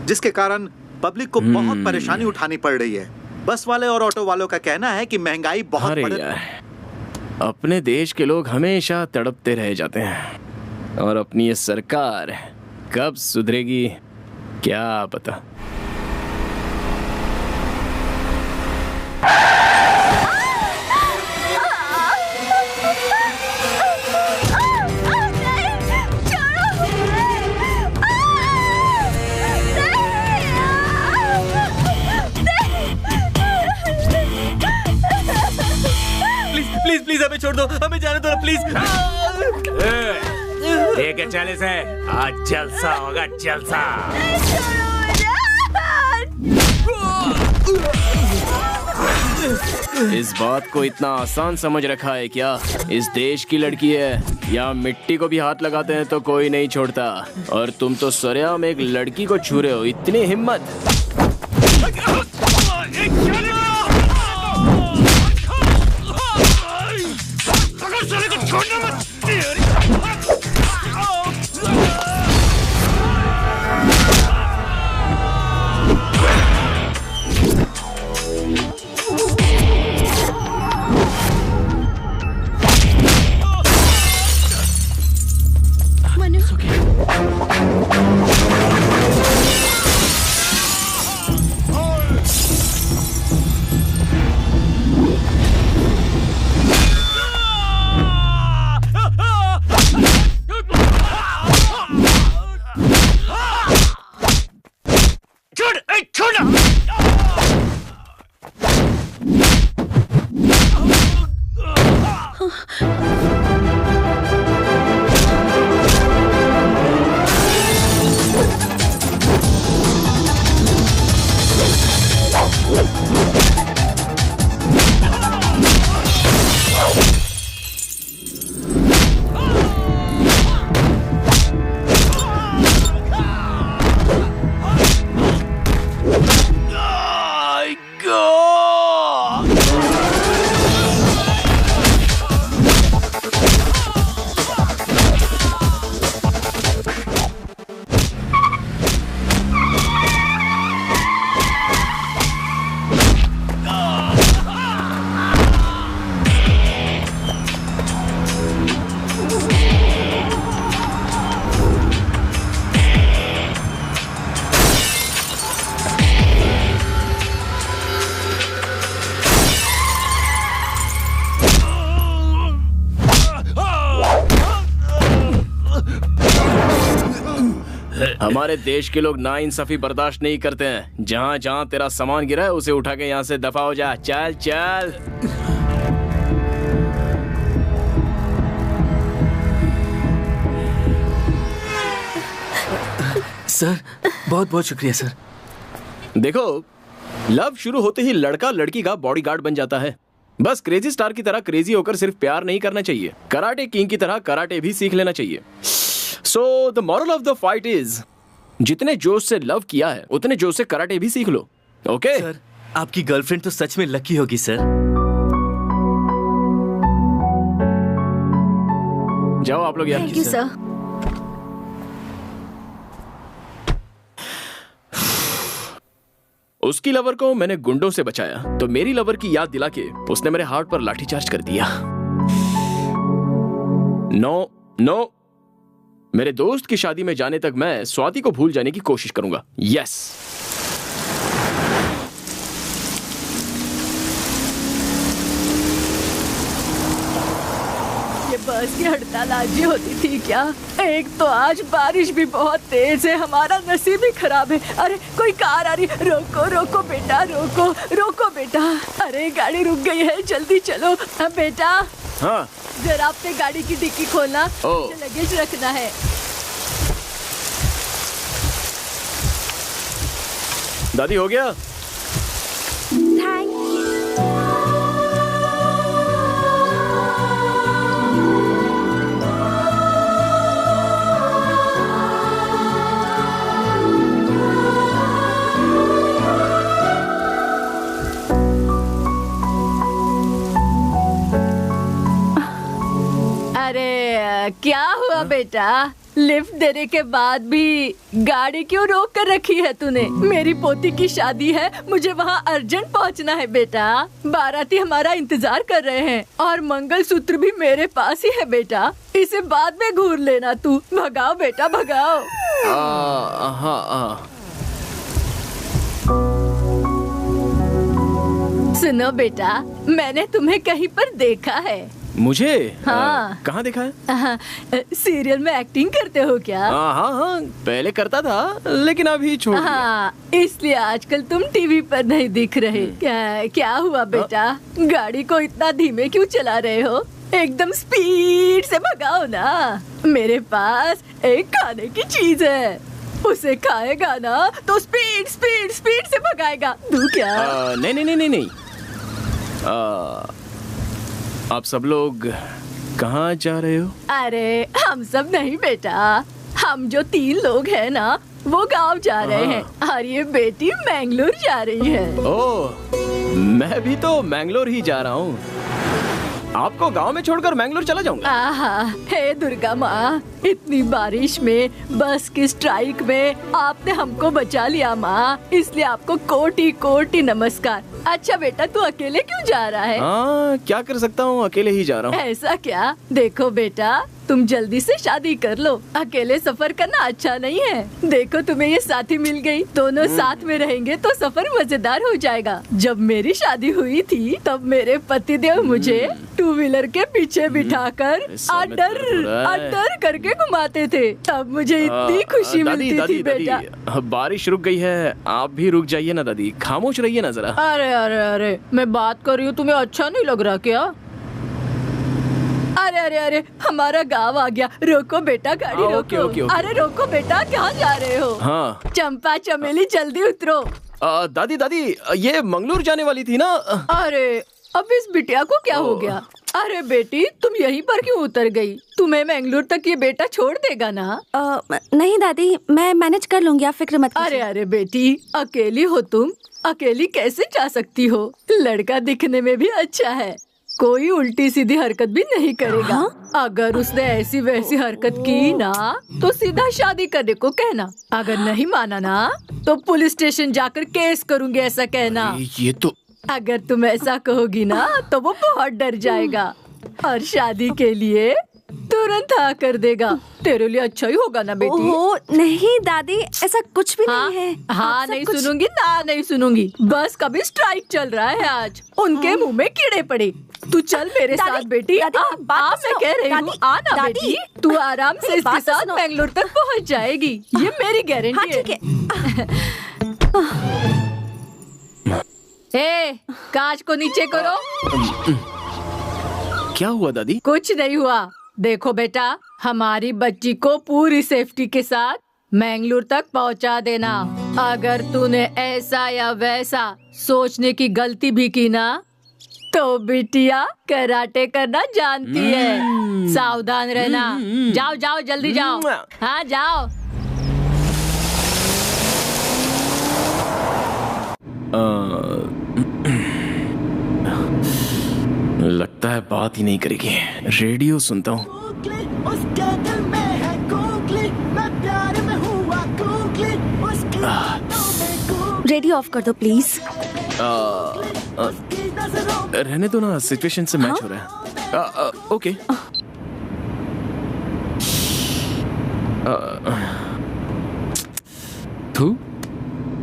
जिसके कारण पब्लिक को बहुत परेशानी उठानी पड़ रही है। बस वाले और ऑटो वालों का कहना है कि महंगाई बहुत बढ़ रही है। अपने देश के लोग हमेशा तड़पते रह जाते हैं और अपनी ये सरकार कब सुधरेगी क्या पता। प्लीज प्लीज हमें छोड़ दो, हमें जाने दो प्लीज। ठीक है, चले से आज जलसा होगा, जलसा। इस बात को इतना आसान समझ रखा है क्या? इस देश की लड़की है, या मिट्टी को भी हाथ लगाते हैं तो कोई नहीं छोड़ता, और तुम तो सरेआम एक लड़की को छू रहे हो। इतनी हिम्मत! हमारे देश के लोग नाइंसाफी बर्दाश्त नहीं करते हैं। जहाँ जहाँ तेरा सामान गिरा है उसे उठा के यहाँ से दफा हो जा। चल चल। सर बहुत बहुत शुक्रिया सर। देखो, लव शुरू होते ही लड़का लड़की का बॉडीगार्ड बन जाता है। बस क्रेजी स्टार की तरह क्रेजी होकर सिर्फ प्यार नहीं करना चाहिए, कराटे किंग की तरह कराटे भी सीख लेना चाहिए। So the moral of the fight is, जितने जोश से लव किया है उतने जोश से कराटे भी सीख लो। ओके सर, आपकी गर्लफ्रेंड तो सच में लकी होगी सर। जाओ आप लोग यार। Thank you sir. उसकी लवर को मैंने गुंडों से बचाया तो मेरी लवर की याद दिला के उसने मेरे हार्ट पर लाठीचार्ज कर दिया। नो नो, मेरे दोस्त की शादी में जाने तक मैं स्वाति को भूल जाने की कोशिश करूंगा। यस। ये बस की हड़ताल आज ही होती थी क्या? एक तो आज बारिश भी बहुत तेज है, हमारा नसीब ही खराब है। अरे कोई कार आ रही, रोको रोको बेटा, रोको रोको बेटा। अरे गाड़ी रुक गई है, जल्दी चलो। हाँ बेटा। हाँ जरा अपने गाड़ी की डिक्की खोलना, मुझे लगेज रखना है। दादी हो गया? Thank you. अरे क्या हुआ बेटा? लिफ्ट देने के बाद भी गाड़ी क्यों रोक कर रखी है तूने? मेरी पोती की शादी है, मुझे वहाँ अर्जेंट पहुँचना है बेटा। बाराती हमारा इंतजार कर रहे हैं और मंगलसूत्र भी मेरे पास ही है बेटा। इसे बाद में घूर लेना तू। भगाओ बेटा भगाओ। सुनो बेटा, मैंने तुम्हें कहीं पर देखा है। मुझे? हाँ। कहाँ देखा है? सीरियल में एक्टिंग करते हो क्या? हाँ, पहले करता था लेकिन अभी छोड़ दिया। हाँ, इसलिए आजकल तुम टीवी पर नहीं दिख रहे। क्या हुआ बेटा? गाड़ी को इतना धीमे क्यों चला रहे हो? एकदम स्पीड से भगाओ ना। मेरे पास एक खाने की चीज है, उसे खाएगा ना तो स्पीड स्पीड स्पीड से भगाएगा। दूं क्या? नहीं। आप सब लोग कहाँ जा रहे हो? अरे हम सब नहीं बेटा, हम जो 3 लोग हैं ना वो गांव जा रहे हैं और ये बेटी मैंगलोर जा रही है। ओह, मैं भी तो मैंगलोर ही जा रहा हूँ। आपको गांव में छोड़कर मैंगलोर चला जाऊंगा। हे दुर्गा माँ, इतनी बारिश में बस की स्ट्राइक में आपने हमको बचा लिया माँ, इसलिए आपको कोटि कोटि नमस्कार। अच्छा बेटा, तू अकेले क्यों जा रहा है? क्या कर सकता हूँ, अकेले ही जा रहा हूँ। ऐसा क्या? देखो बेटा, तुम जल्दी से शादी कर लो, अकेले सफर करना अच्छा नहीं है। देखो तुम्हें ये साथी मिल गई, दोनों साथ में रहेंगे तो सफर मजेदार हो जाएगा। जब मेरी शादी हुई थी तब मेरे पतिदेव मुझे 2 व्हीलर के पीछे बिठाकर अड्डर करके घुमाते थे, तब मुझे इतनी खुशी मिलती थी बेटा। बारिश रुक गई है, आप भी रुक जाइए ना दादी, खामोश रहिए ना जरा। अरे अरे अरे, मैं बात कर रही हूँ, तुम्हें अच्छा नहीं लग रहा क्या? अरे अरे अरे, हमारा गांव आ गया। रोको बेटा, गाड़ी रोको। ओके। अरे रोको बेटा, कहाँ जा रहे हो? हाँ। चंपा चमेली जल्दी उतरो। दादी, ये मंगलोर जाने वाली थी ना? अरे अब इस बिटिया को क्या हो गया? अरे बेटी, तुम यहीं पर क्यों उतर गई? तुम्हें मैंगलोर तक ये बेटा छोड़ देगा ना? नहीं दादी, मैं मैनेज कर लूंगी, आप फिक्र मत कीजिए। अरे बेटी, अकेली हो तुम, अकेली कैसे जा सकती हो? लड़का दिखने में भी अच्छा है, कोई उल्टी सीधी हरकत भी नहीं करेगा। अगर उसने ऐसी वैसी हरकत की ना तो सीधा शादी करने को कहना। अगर नहीं माना ना तो पुलिस स्टेशन जाकर केस करूंगी, ऐसा कहना। ये तो अगर तुम ऐसा कहोगी ना तो वो बहुत डर जाएगा और शादी के लिए तुरंत हाँ कर देगा। तेरे लिए अच्छा ही होगा ना बेटी। ओह नहीं दादी, ऐसा कुछ भी नहीं है। हाँ नहीं सुनूंगी ना, नहीं सुनूंगी। बस कभी स्ट्राइक चल रहा है आज, उनके मुंह में कीड़े पड़े। तू चल मेरे साथ बेटी। मैं कह रही हूँ आना बेटी। तू आराम से इसके साथ बेंगलोर तक पहुँच जाएगी, ये मेरी गारंटी है। ए, कांच को नीचे करो। क्या हुआ दादी? कुछ नहीं हुआ। देखो बेटा, हमारी बच्ची को पूरी सेफ्टी के साथ मैंगलोर तक पहुंचा देना। अगर तूने ऐसा या वैसा सोचने की गलती भी की ना, तो बिटिया कराटे करना जानती है। सावधान रहना। जाओ जाओ जल्दी जाओ। हाँ जाओ। लगता है बात ही नहीं करेगी। रेडियो सुनता हूँ। रेडियो ऑफ कर दो प्लीज। रहने दो ना, सिचुएशन से मैच हो रहा है। ओके।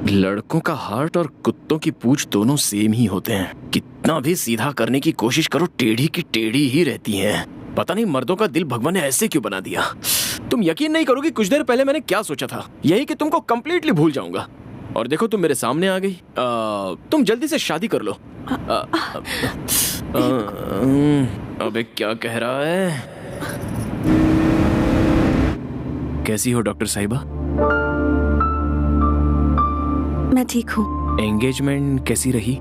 लड़कों का हार्ट और कुत्तों की पूंछ दोनों सेम ही होते हैं। कितना भी सीधा करने की कोशिश करो, टेढ़ी की टेढ़ी ही रहती हैं। पता नहीं मर्दों का दिल भगवान ने ऐसे क्यों बना दिया। तुम यकीन नहीं करोगी, कुछ देर पहले मैंने क्या सोचा था, यही कि तुमको कंप्लीटली भूल जाऊंगा। और देखो तुम मेरे सामने आ गई। तुम जल्दी से शादी कर लो। अबे क्या कह रहा है? कैसी हो डॉक्टर साहिबा? मैं ठीक हूँ। एंगेजमेंट कैसी रही?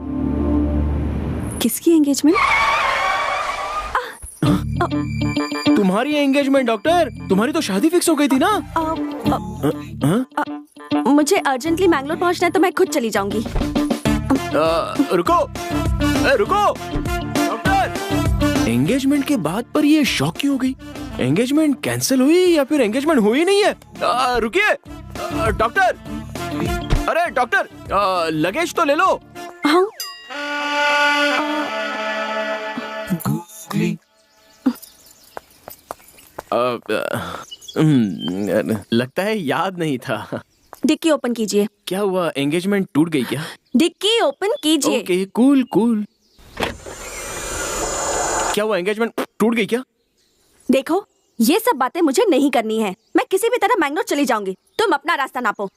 किसकी एंगेजमेंट? तुम्हारी एंगेजमेंट डॉक्टर। तुम्हारी तो शादी फिक्स हो गई थी ना? मुझे अर्जेंटली मैंगलोर पहुंचना है, तो मैं खुद चली जाऊंगी। रुको रुको डॉक्टर। एंगेजमेंट के बाद पर ये शॉक क्यों हो गई? एंगेजमेंट कैंसिल हुई या फिर एंगेजमेंट हुई नहीं है? रुकिए डॉक्टर। अरे डॉक्टर, लगेज तो ले लो। हाँ। लगता है याद नहीं था। डिक्की ओपन कीजिए। क्या हुआ, एंगेजमेंट टूट गई क्या? डिक्की ओपन कीजिए। Okay cool cool. क्या हुआ, एंगेजमेंट टूट गई क्या? देखो, ये सब बातें मुझे नहीं करनी है। मैं किसी भी तरह मैंगलोर चली जाऊंगी। तुम अपना रास्ता नापो।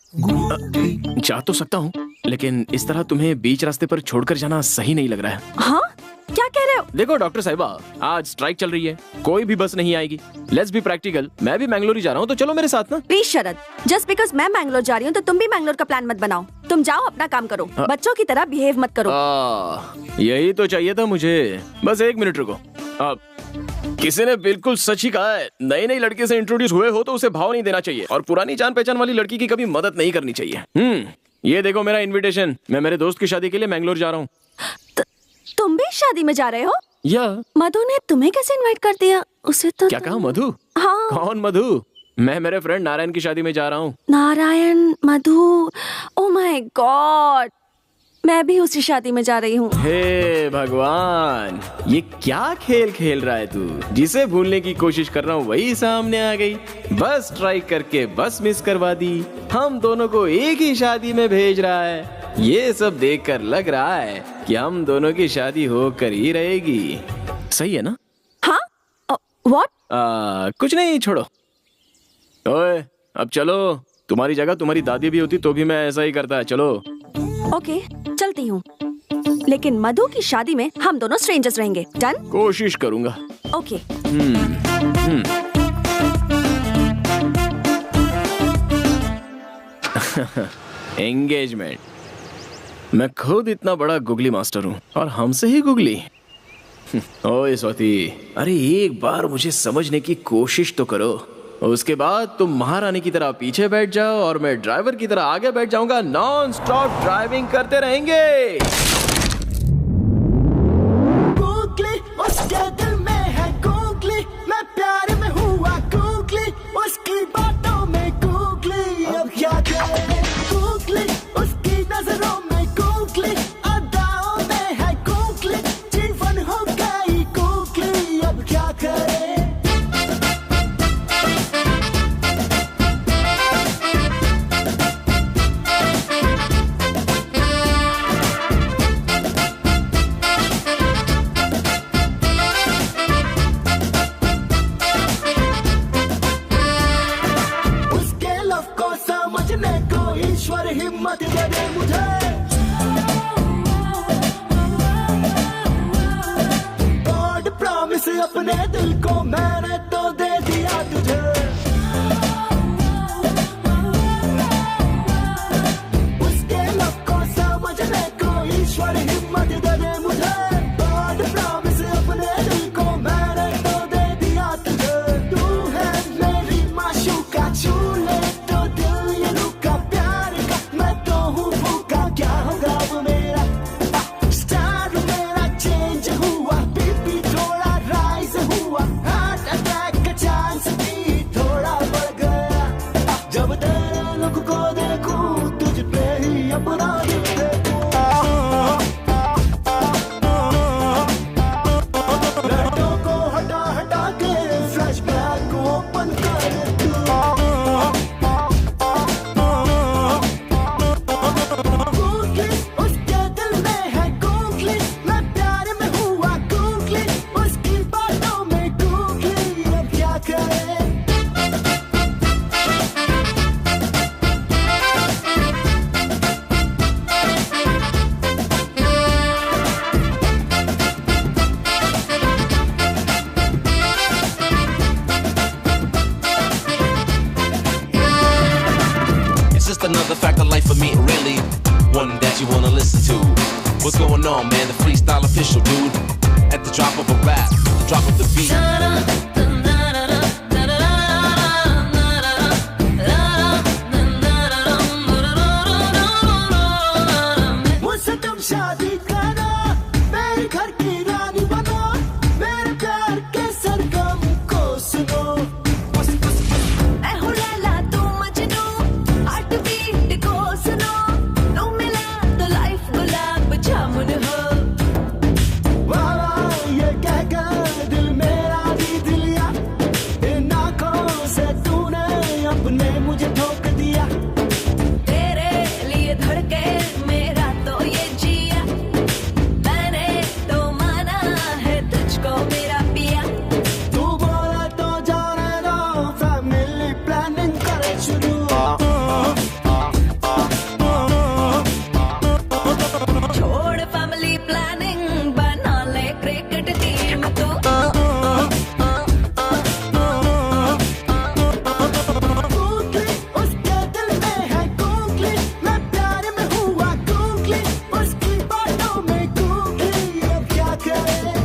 जा तो सकता हूँ, लेकिन इस तरह तुम्हें बीच रास्ते पर छोड़कर जाना सही नहीं लग रहा है। हाँ? क्या कह रहे हो? देखो डॉक्टर साहिबा, आज स्ट्राइक चल रही है, कोई भी बस नहीं आएगी। Let's be practical. मैं भी मैंगलोर ही जा रहा हूँ, तो चलो मेरे साथ ना। प्लीज शरद, जस्ट बिकॉज मैं मैंगलोर जा रही हूँ तो तुम भी मैंगलोर का प्लान मत बनाओ। तुम जाओ, अपना काम करो। बच्चों की तरह बिहेव मत करो। यही तो चाहिए था मुझे। बस एक मिनट रुको। किसी ने बिल्कुल सच ही कहा है, नई नई लड़की से इंट्रोड्यूस हुए हो तो उसे भाव नहीं देना चाहिए, और पुरानी जान पहचान वाली लड़की की कभी मदद नहीं करनी चाहिए। ये देखो मेरा इनविटेशन। मैं मेरे दोस्त की शादी के लिए मैंगलोर जा रहा हूँ। तुम भी शादी में जा रहे हो? या मधु ने तुम्हें कैसे इनवाइट कर दिया? उसे तो क्या कहा? मधु? हाँ। कौन मधु? मैं मेरे फ्रेंड नारायण की शादी में जा रहा हूँ। नारायण, मधु, ओह माय गॉड, मैं भी उसी शादी में जा रही हूँ। हे भगवान, ये क्या खेल खेल रहा है तू? जिसे भूलने की कोशिश कर रहा हूँ वही सामने आ गई। बस ट्राई करके बस मिस करवा दी। हम दोनों को एक ही शादी में भेज रहा है। ये सब देखकर लग रहा है कि हम दोनों की शादी होकर ही रहेगी। सही है ना? हाँ? व्हाट? कुछ नहीं, छोड़ो। ओए, अब चलो। तुम्हारी जगह तुम्हारी दादी भी होती तो भी मैं ऐसा ही करता। चलो। ओके, चलती हूँ, लेकिन मधु की शादी में हम दोनों स्ट्रेंजर्स रहेंगे। डन? कोशिश करूंगा। ओके। एंगेजमेंट। मैं खुद इतना बड़ा गुगली मास्टर हूँ और हमसे ही गुगली। ओए स्वाति, अरे एक बार मुझे समझने की कोशिश तो करो। उसके बाद तुम महारानी की तरह पीछे बैठ जाओ और मैं ड्राइवर की तरह आगे बैठ जाऊंगा। नॉन स्टॉप ड्राइविंग करते रहेंगे। गूगली, उसके दिल में है गूगली, मैं प्यार में हुआ गूगली, उसकी बातों में गूगली, अब क्या करे गूगली, उसकी नजरों में गूगली, अदाओं में है गूगली, जीवन हो गई गूगली, अब क्या करे। हिम्मत दे दे मुझे। गॉड प्रॉमिस अपने दिल को मैंने तो दे दिया तुझे। उसके लव को समझने को ईश्वर हिम्मत दे दे मुझे। गॉड प्रॉमिस अपने दिल को मैंने तो दे दिया तुझे। तू है मेरी माशूका, छू ले तो दिल ये रुका प्यार का। मैं तो हूँ भूखा, क्या होगा अब मेरा। स्टार मेरा चेंज हुआ, बीपी थोड़ा राइज हुआ। हार्ट अटैक का चांस भी थोड़ा बढ़ गया। जब तेरे लुक को देखूं, तुझ पे ही अपना दिल देखूं। लड़कों को हटा हटा के फ्लैशबैक को ओपन कर तू। गूगली उसके दिल में है गूगली, मैं प्यार में हुआ गूगली। उसकी बातों में गूगली, अब क्या करें। It's just another fact of life for me, really. One that you wanna listen to. What's going on, man? The freestyle official, dude. At the drop of a rap, the drop of the beat. मुझसे तुम शादी करो, मेरे घर की रानी बनो। मेरे प्यार के सरगम को सुनो। मैं हूँ लैला तू मजनू, हार्ट बीट को सुनो। तू मिला तो लाइफ गुलाब जामुन हो। वाह वाह ये कहकर दिल मेरा जीत लिया। इन आँखों से तूने अपने मुझे ठोक दिया। तेरे लिए धड़के मेरा तो ये जिया। मैंने तो माना है तुझको मेरा पिया। तू बोला तो जाने दो, फैमिली प्लानिंग करे शुरू। छोड़ फैमिली प्लानिंग, बना ले क्रिकेट टीम तो। गूगली उसके दिल में है गूगली, मैं प्यार में हुआ गूगली। उसकी बातों में गूगली, अब क्या करें।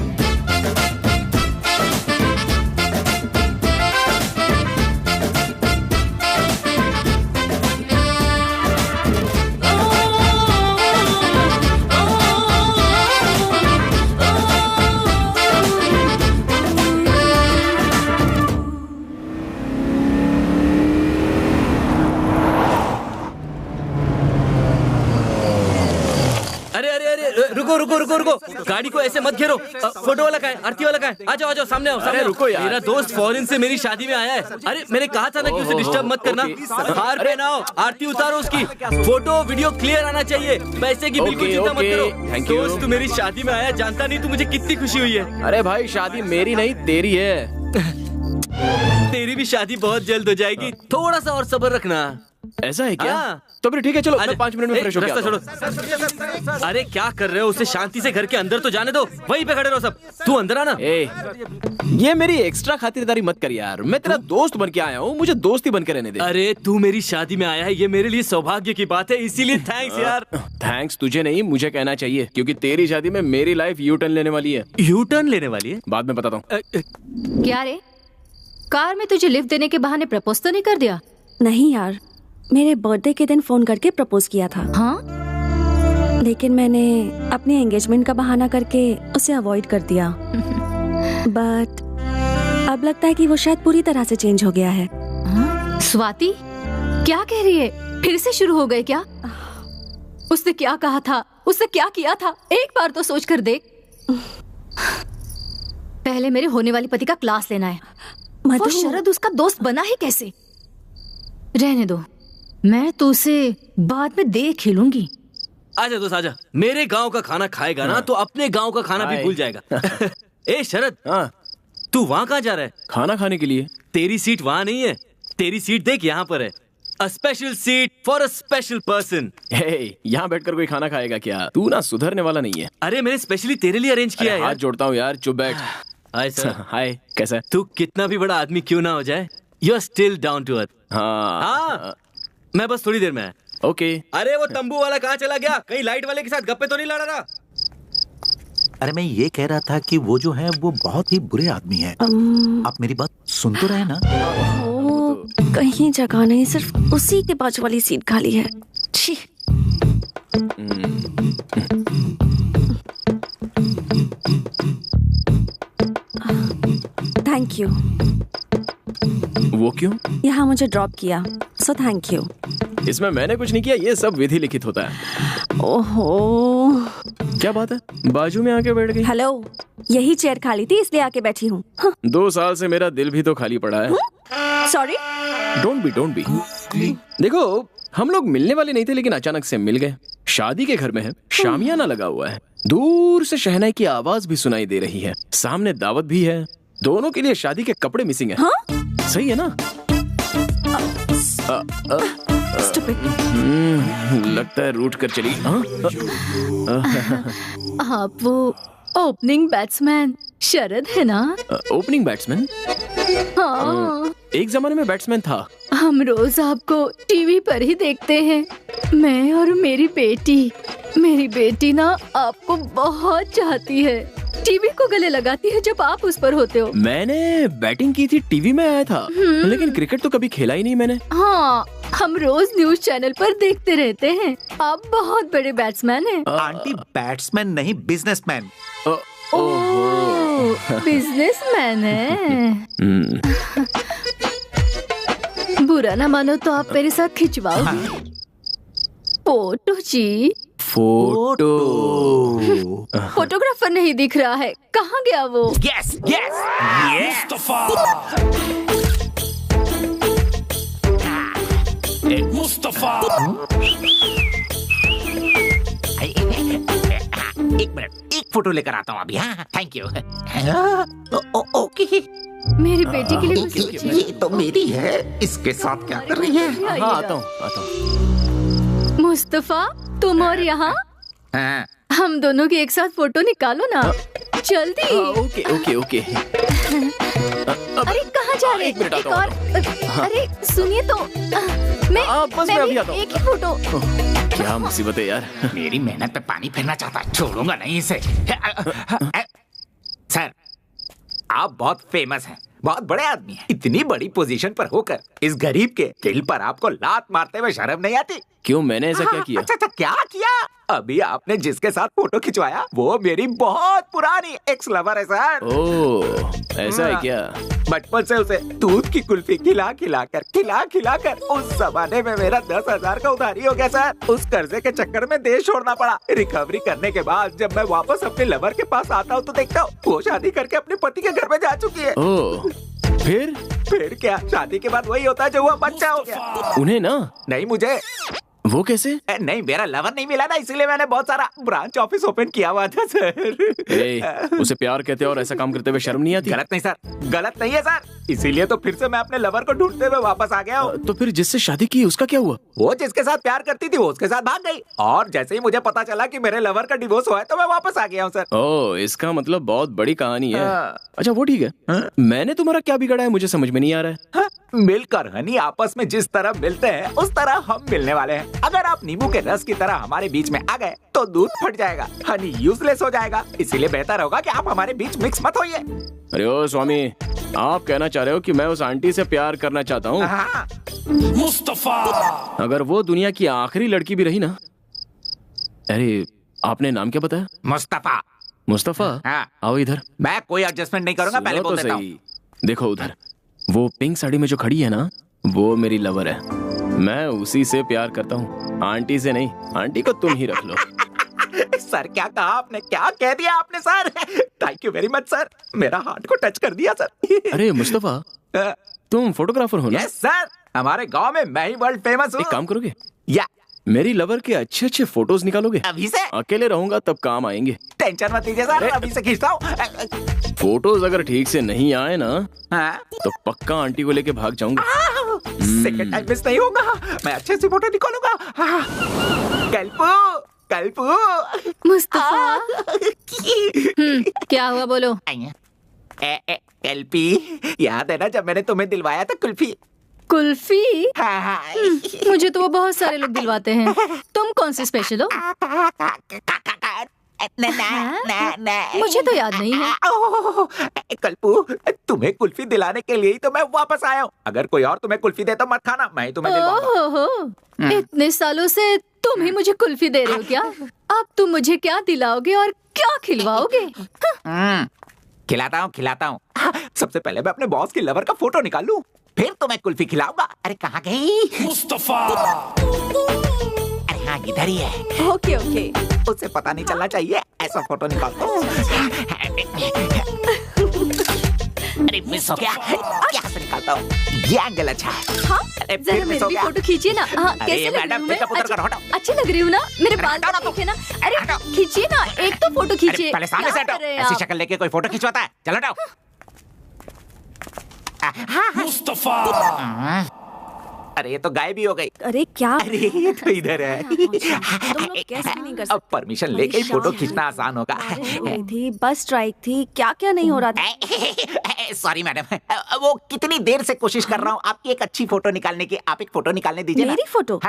अरे अरे अरे रुको रुको रुको रुको, गाड़ी को ऐसे मत घेरो। फोटो वाला कहाँ है? आरती वाला कहाँ है? आ जाओ आ जाओ, सामने आओ। अरे रुको यार। मेरा दोस्त फॉरेन से मेरी शादी में आया है। अरे मैंने कहा था ना कि उसे डिस्टर्ब मत करना। हार पहनाओ, आरती उतारो उसकी। फोटो वीडियो क्लियर आना चाहिए। पैसे की बिल्कुल चिंता मत करो। Thank you. दोस्त तू मेरी शादी में आया, जानता नहीं तू मुझे कितनी खुशी हुई है। अरे भाई शादी मेरी नहीं तेरी है। तेरी भी शादी बहुत जल्द हो जाएगी, थोड़ा सा और सब्र रखना। ऐसा है क्या? हाँ। तो फिर ठीक है, चलो मैं 5 मिनट में फ्रेश हो रास्ता गया। छोड़ो। अरे क्या कर रहे हो? उसे शांति से घर के अंदर तो जाने दो, वहीं पे खड़े रहो सब। तू अंदर आना। ये मेरी एक्स्ट्रा खातिरदारी मत कर यार। मैं तेरा दोस्त बन के आया हूँ, मुझे दोस्ती बन के रहने दे। अरे तू मेरी शादी में आया है, ये मेरे लिए सौभाग्य की बात है, इसीलिए थैंक्स यार। थैंक्स तुझे नहीं, मुझे कहना चाहिए, क्योंकि तेरी शादी में मेरी लाइफ यू टर्न लेने वाली है। यू टर्न लेने वाली है? बाद में बताता हूँ। क्या रे, कार में तुझे लिफ्ट देने के बहाने प्रपोज तो नहीं कर दिया? नहीं यार, मेरे बर्थडे के दिन फोन करके प्रपोज किया था। हाँ? लेकिन मैंने अपने एंगेजमेंट का बहाना करके उसे अवॉइड कर दिया। बट अब लगता है कि वो शायद पूरी तरह से चेंज हो गया है। हाँ? स्वाति क्या कह रही है? फिर से शुरू हो गए क्या? उसने क्या कहा था, उसने क्या किया था, एक बार तो सोच कर देख। पहले मेरे होने वाली पति का क्लास लेना है। वो शरद उसका दोस्त बना ही कैसे? रहने दो, मैं तो उसे बाद में देख खेलूंगी। आजा दोस्त आजा, मेरे गांव का खाना खाएगा ना तो अपने गांव का खाना भी भूल जाएगा। ए शरद, तू वहाँ कहाँ जा रहा है? खाना खाने के लिए। तेरी सीट वहाँ नहीं है, तेरी सीट देख यहाँ पर है। A special seat for a special person. Hey, यहाँ बैठकर कोई खाना खाएगा क्या? तू ना सुधरने वाला नहीं है। अरे मैंने स्पेशली तेरे लिए अरेंज किया है हाथ यार। जोड़ता हूँ यार, चुप बैठ। Hi sir. हाय, कैसा है? तू कितना भी बड़ा आदमी क्यों ना हो जाए, you are still down to earth. हाँ, मैं बस थोड़ी देर में आया। ओके। अरे वो तंबू वाला कहाँ चला गया? कहीं लाइट वाले के साथ गप्पे तो नहीं लड़ा रहा? अरे मैं ये कह रहा था कि वो जो है वो बहुत ही बुरे आदमी है। आप मेरी बात सुन तो रहे ना? ओ, कहीं जगह नहीं, सिर्फ उसी के बाजू वाली सीट खाली है। छी। Thank you. वो क्यों? यहाँ मुझे ड्रॉप किया, सो थैंक यू। इसमें मैंने कुछ नहीं किया, ये सब विधि लिखित होता है। ओहो, क्या बात है? बाजू में आके बैठ गई। हेलो, यही चेयर खाली थी इसलिए आके बैठी हूँ। 2 साल से मेरा दिल भी तो खाली पड़ा है। सॉरी। Don't be. देखो, हम लोग मिलने वाले नहीं थे लेकिन अचानक से मिल गए। शादी के घर में है, शामियाना लगा हुआ है, दूर से शहनाई की आवाज भी सुनाई दे रही है, सामने दावत भी है, दोनों के लिए शादी के कपड़े मिसिंग है। सही है ना? लगता है रूठ कर चली। आप वो ओपनिंग बैट्समैन शरद है ना? Opening batsman? हाँ। एक जमाने में बैट्समैन था। हम रोज आपको टीवी पर ही देखते हैं, मैं और मेरी बेटी ना आपको बहुत चाहती है, टीवी को गले लगाती है जब आप उस पर होते हो। मैंने बैटिंग की थी, टीवी में आया था, लेकिन क्रिकेट तो कभी खेला ही नहीं मैंने। हाँ, हम रोज न्यूज चैनल पर देखते रहते हैं, आप बहुत बड़े बैट्समैन हैं। आंटी बैट्समैन नहीं, बिजनेसमैन। बिजनेसमैन है। बुरा ना मानो तो आप मेरे साथ खिंचवाओगे फोटो जी? फोटो। फोटोग्राफर नहीं दिख रहा है, कहाँ गया वो? यस मुस्तफा। मुस्तफा। एक मिनट, एक फोटो लेकर आता हूँ अभी। हाँ, थैंक यू। ओके। मेरी बेटी के लिए कुछ सोचिए। ये तो मेरी है, इसके साथ क्या कर रही है? हाँ, आता हूँ। मुस्तफा, तुम और यहाँ? हाँ। हम दोनों की एक साथ फोटो निकालो ना, जल्दी। ओके। अरे कहाँ जा रहे? एक और। अरे सुनिए तो, मैं अभी आता हूँ। एक ही फोटो। क्या मुसीबत है यार। मेरी मेहनत पे पानी फेरना चाहता है, छोड़ूंगा नहीं इसे। सर, आप बहुत फेमस हैं, बहुत बड़े आदमी हैं। इतनी बड़ी पोजीशन पर होकर इस गरीब के दिल पर आपको लात मारते हुए शर्म नहीं आती? क्यों, मैंने ऐसा क्या किया? अच्छा, क्या किया? अभी आपने जिसके साथ फोटो खिंचवाया वो मेरी बहुत पुरानी एक्स लवर है सर। ओह, ऐसा है क्या? बचपन से उसे दूध की कुल्फी खिला कर उस जमाने में मेरा 10,000 का उधारी हो गया सर। उस कर्जे के चक्कर में देश छोड़ना पड़ा। रिकवरी करने के बाद जब मैं वापस अपने लवर के पास आता हूँ तो देखता हूँ वो शादी करके अपने पति के घर में जा चुकी है। ओह, फिर क्या? शादी के बाद वही होता है जो हुआ, बच्चा हो गया। उन्हें ना? नहीं, मुझे। वो कैसे? नहीं, मेरा लवर नहीं मिला ना, इसलिए मैंने बहुत सारा ब्रांच ऑफिस ओपन किया हुआ था सर। उसे प्यार कहते हो और ऐसा काम करते हुए शर्म नहीं आती? गलत नहीं सर, गलत नहीं है सर, इसीलिए तो फिर से मैं अपने लवर को ढूंढते हुए वापस आ गया हूँ। तो फिर जिससे शादी की उसका क्या हुआ? वो जिसके साथ प्यार करती थी वो उसके साथ भाग गई, और जैसे ही मुझे पता चला कि मेरे लवर का डिवोर्स हुआ है तो मैं वापस आ गया हूँ सर। ओह, इसका मतलब बहुत बड़ी कहानी है। अच्छा वो ठीक है, मैंने तुम्हारा क्या बिगाड़ा है मुझे समझ में नहीं आ रहा है। मिलकर हनी आपस में जिस तरह मिलते हैं उस तरह हम मिलने वाले हैं। अगर आप नींबू के रस की तरह हमारे बीच में आ गए तो दूध फट जाएगा, हनी यूजलेस हो जाएगा, इसीलिए बेहतर होगा कि आप हमारे बीच मिक्स मत होइए। अरे ओ स्वामी, आप कहना चाह रहे हो कि मैं उस आंटी से प्यार करना चाहता हूँ? हाँ। मुस्तफा, अगर वो दुनिया की आखिरी लड़की भी रही ना। अरे आपने नाम क्या बताया? मुस्तफा। मुस्तफा? हाँ। आओ इधर। मैं कोई एडजस्टमेंट नहीं करूंगा, पहले बोल देता हूँ। देखो उधर, वो पिंक साड़ी में जो खड़ी है ना, वो मेरी लवर है। मैं उसी से प्यार करता हूँ, आंटी से नहीं। आंटी को तुम ही रख लो। सर क्या कहा आपने, क्या कह दिया आपने sir? Thank you very much sir, मेरा हार्ट को टच कर दिया सर। अरे मुस्तफा, तुम फोटोग्राफर हो ना? यस सर, हमारे गांव में मैं ही वर्ल्ड फेमस हूँ। एक काम करोगे? या मेरी लवर के अच्छे अच्छे फोटोज निकालोगे? अभी से? अकेले रहूंगा तब काम आएंगे। टेंशन मत लीजिए सर, अभी से खींचता हूँ। फोटोज अगर ठीक से नहीं आए ना, हाँ? तो पक्का आंटी को लेके भाग जाऊंगा। सेकंड टाइम मिस नहीं होगा, मैं अच्छे से फोटो निकालूंगा। कल्पू, कल्पू, मुस्तफा। क्या हुआ बोलो। कल्पी, याद है ना जब मैंने तुम्हें दिलवाया था कुल्फी? कुल्फी? मुझे तो वो बहुत सारे लोग दिलवाते हैं, तुम कौन से स्पेशल हो? मुझे तो याद नहीं है। कल्पू, तुम्हें कुल्फी दिलाने के लिए ही तो मैं वापस आया हूँ। अगर कोई और तुम्हें कुल्फी दे तो मत खाना, मैं ही तुम्हें दिलवाऊंगा। इतने सालों से तुम ही मुझे कुल्फी दे रहे हो क्या? अब तुम मुझे क्या दिलाओगे और क्या खिलवाओगे? खिलाता हूँ। सबसे पहले मैं अपने बॉस के लवर का फोटो निकाल लूं, फिर तो मैं कुल्फी खिलाऊंगा। अरे कहाँ गई मुस्तफा? अरे हाँ, इधर ही है। ओके ओके, उसे पता नहीं चलना चाहिए, ऐसा फोटो निकालता हूँ। अरे मिस हो गया, यहाँ से निकालता हूँ। ये एंगल अच्छा है। हाँ, अरे जरा फिर मिस मेरी हो भी गया। फोटो खींचिए ना। हाँ, अरे कैसे लग रही मैडम, हूँ मैं? मेकअप उतर कर हटाओ। अच्छी लग रही हूँ ना? मेरे बाल देखिए ना। अरे खींचिए ना, एक तो फोटो खींचिए। पहले सामने से हटाओ, ऐसी शक्ल लेके कोई फोटो खिंचवाता है? चलो हटाओ। मुस्तफा, अरे ये तो गायब ही हो गई। अरे क्या? अरे ये तो इधर है। तुम लोग कैसे नहीं कर सकते? अब परमिशन लेके ही फोटो खींचना आसान होगा। थी, बस स्ट्राइक थी, क्या क्या नहीं हो रहा था। सॉरी मैडम, वो कितनी देर से कोशिश कर रहा हूँ आपकी एक अच्छी फोटो निकालने की। आप एक फोटो निकालने दीजिए। मेरी फोटो?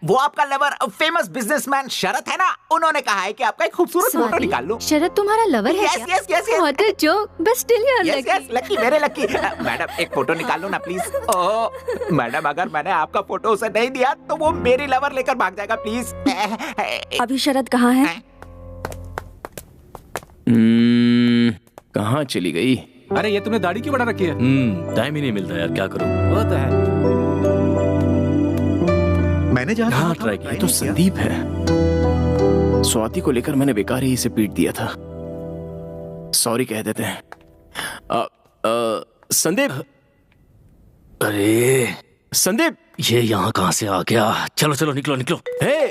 वो आपका लवर फेमस बिजनेसमैन शरद है ना, उन्होंने कहा है कि आपका एक खूबसूरत फोटो निकाल लूं। शरद तुम्हारा लवर है क्या? Yes. What a joke, but still you're lucky. Yes, lucky, very lucky. Madam एक फोटो निकाल लो ना प्लीज। ओह मैडम, अगर मैंने आपका फोटो उसे नहीं दिया तो वो मेरी लवर लेकर भाग जाएगा, प्लीज। अभी शरद कहाँ है? कहाँ चली गई? अरे ये तुमने दाढ़ी क्यों बढ़ा रखी है? टाइम ही नहीं मिलता यार, क्या करूं। वो तो है। मैंने जहाँ ट्राई किया तो संदीप है। स्वाति को लेकर मैंने बेकार ही इसे पीट दिया था। सॉरी कह देते हैं। संदीप, अरे संदीप, ये यहाँ कहाँ से आ गया? चलो चलो निकलो निकलो। हे,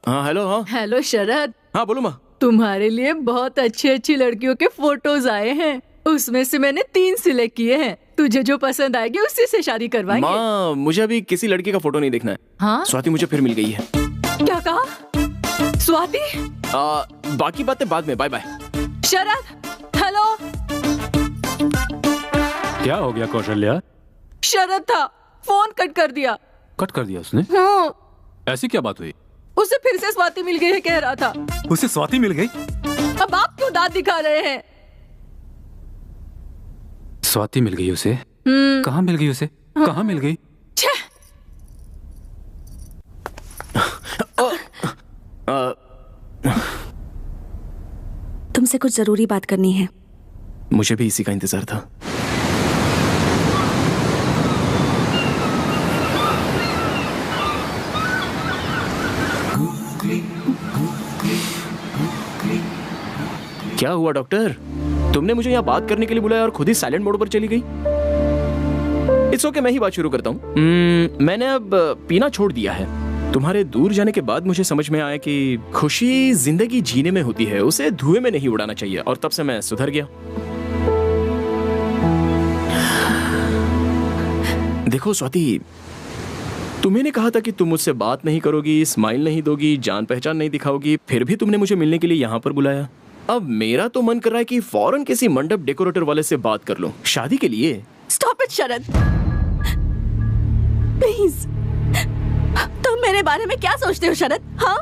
हाँ हेलो। हाँ हेलो शरद। हाँ बोलो माँ। तुम्हारे लिए बहुत अच्छी अच्छी लड़कियों के फोटोज आए हैं, उसमें से मैंने 3 सिलेक्ट किए हैं। तुझे जो पसंद आएगी उसी से शादी करवाएंगे। माँ, मुझे अभी किसी लड़की का फोटो नहीं देखना है। हाँ? स्वाति मुझे फिर मिल गई है। क्या कहा? स्वाति? बाकी बातें बाद में। Bye bye. शरद, हेलो। क्या हो गया कौशल्या? शरद था, फोन कट कर दिया। कट कर दिया उसने? हाँ। ऐसी क्या बात हुई? उसे फिर से स्वाति मिल गई है कह रहा था। उसे स्वाति मिल गई? अब आप क्यों दांत दिखा रहे हैं? स्वाति मिल गई उसे? कहाँ मिल गई उसे? कहाँ मिल गई? तुमसे कुछ जरूरी बात करनी है। मुझे भी इसी का इंतजार था। क्या हुआ डॉक्टर? तुमने मुझे यहाँ बात करने के लिए बुलाया और खुद ही साइलेंट मोड पर चली गई। इट्स ओके, मैं ही बात शुरू करता हूँ। मैंने अब पीना छोड़ दिया है। तुम्हारे दूर जाने के बाद मुझे समझ में आया कि खुशी जिंदगी जीने में होती है, उसे धुएं में नहीं उड़ाना चाहिए, और तब से मैं सुधर गया। देखो स्वाति, तुम्हें कहा था कि तुम मुझसे बात नहीं करोगी, स्माइल नहीं दोगी, जान पहचान नहीं दिखाओगी, फिर भी तुमने मुझे मिलने के लिए यहाँ पर बुलाया। अब मेरा तो मन कर रहा है कि फौरन किसी मंडप डेकोरेटर वाले से बात कर लूं शादी के लिए। Stop it Sharad, please. तुम मेरे बारे में क्या सोचते हो शरद? हाँ,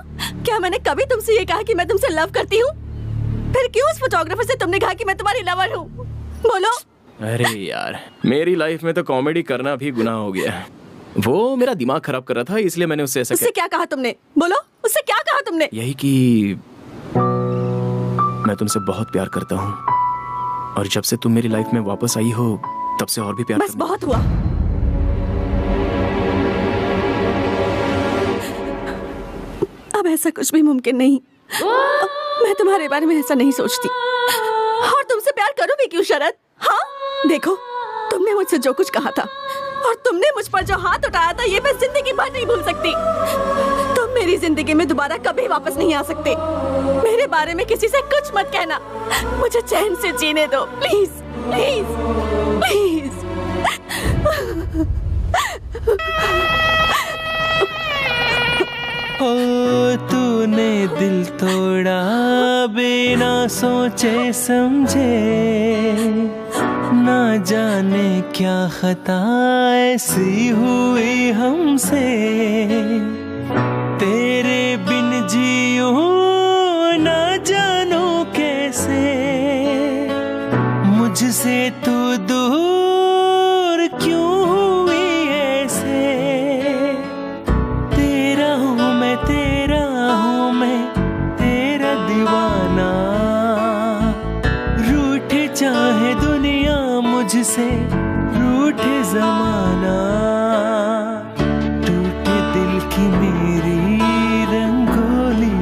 क्या मैंने कभी तुमसे ये कहा कि मैं तुमसे लव करती हूँ? फिर क्यों उस फोटोग्राफर से तुमने कहा कि मैं तुम्हारी लवर हूँ? बोलो। अरे यार, मेरी लाइफ में तो कॉमेडी करना भी गुनाह हो गया है। वो मेरा दिमाग खराब कर रहा था, इसलिए मैंने उससे ऐसा उससे क्या कहा तुमने? बोलो, उससे क्या कहा तुमने? यही कि मैं तुमसे बहुत प्यार करता हूँ, और जब से तुम मेरी लाइफ में वापस आई हो तब से और भी प्यार। बस बहुत हुआ। अब ऐसा कुछ भी मुमकिन नहीं। मैं तुम्हारे बारे में ऐसा नहीं सोचती, और तुमसे प्यार करूंगी क्यों शरद? हाँ, देखो, तुमने मुझसे जो कुछ कहा था और तुमने मुझ पर जो हाथ उठाया था, ये मैं जिंदगी भर नहीं भूल सकती। तुम मेरी जिंदगी में दोबारा कभी वापस नहीं आ सकते। मेरे बारे में किसी से कुछ मत कहना। मुझे चैन से जीने दो प्लीज। Please please. ओ तूने दिल तोड़ा बिना सोचे समझे, ना जाने क्या खता ऐसी हुई हमसे। तेरे बिन जियूं ना जानो कैसे, मुझसे तू दूर क्यों हुई ऐसे। तेरा हूँ मैं तेरा हूँ मैं तेरा दीवाना, रूठे चाहे दुनिया मुझसे रूठे जमाना। टूटे दिल की मेरी रंगोली,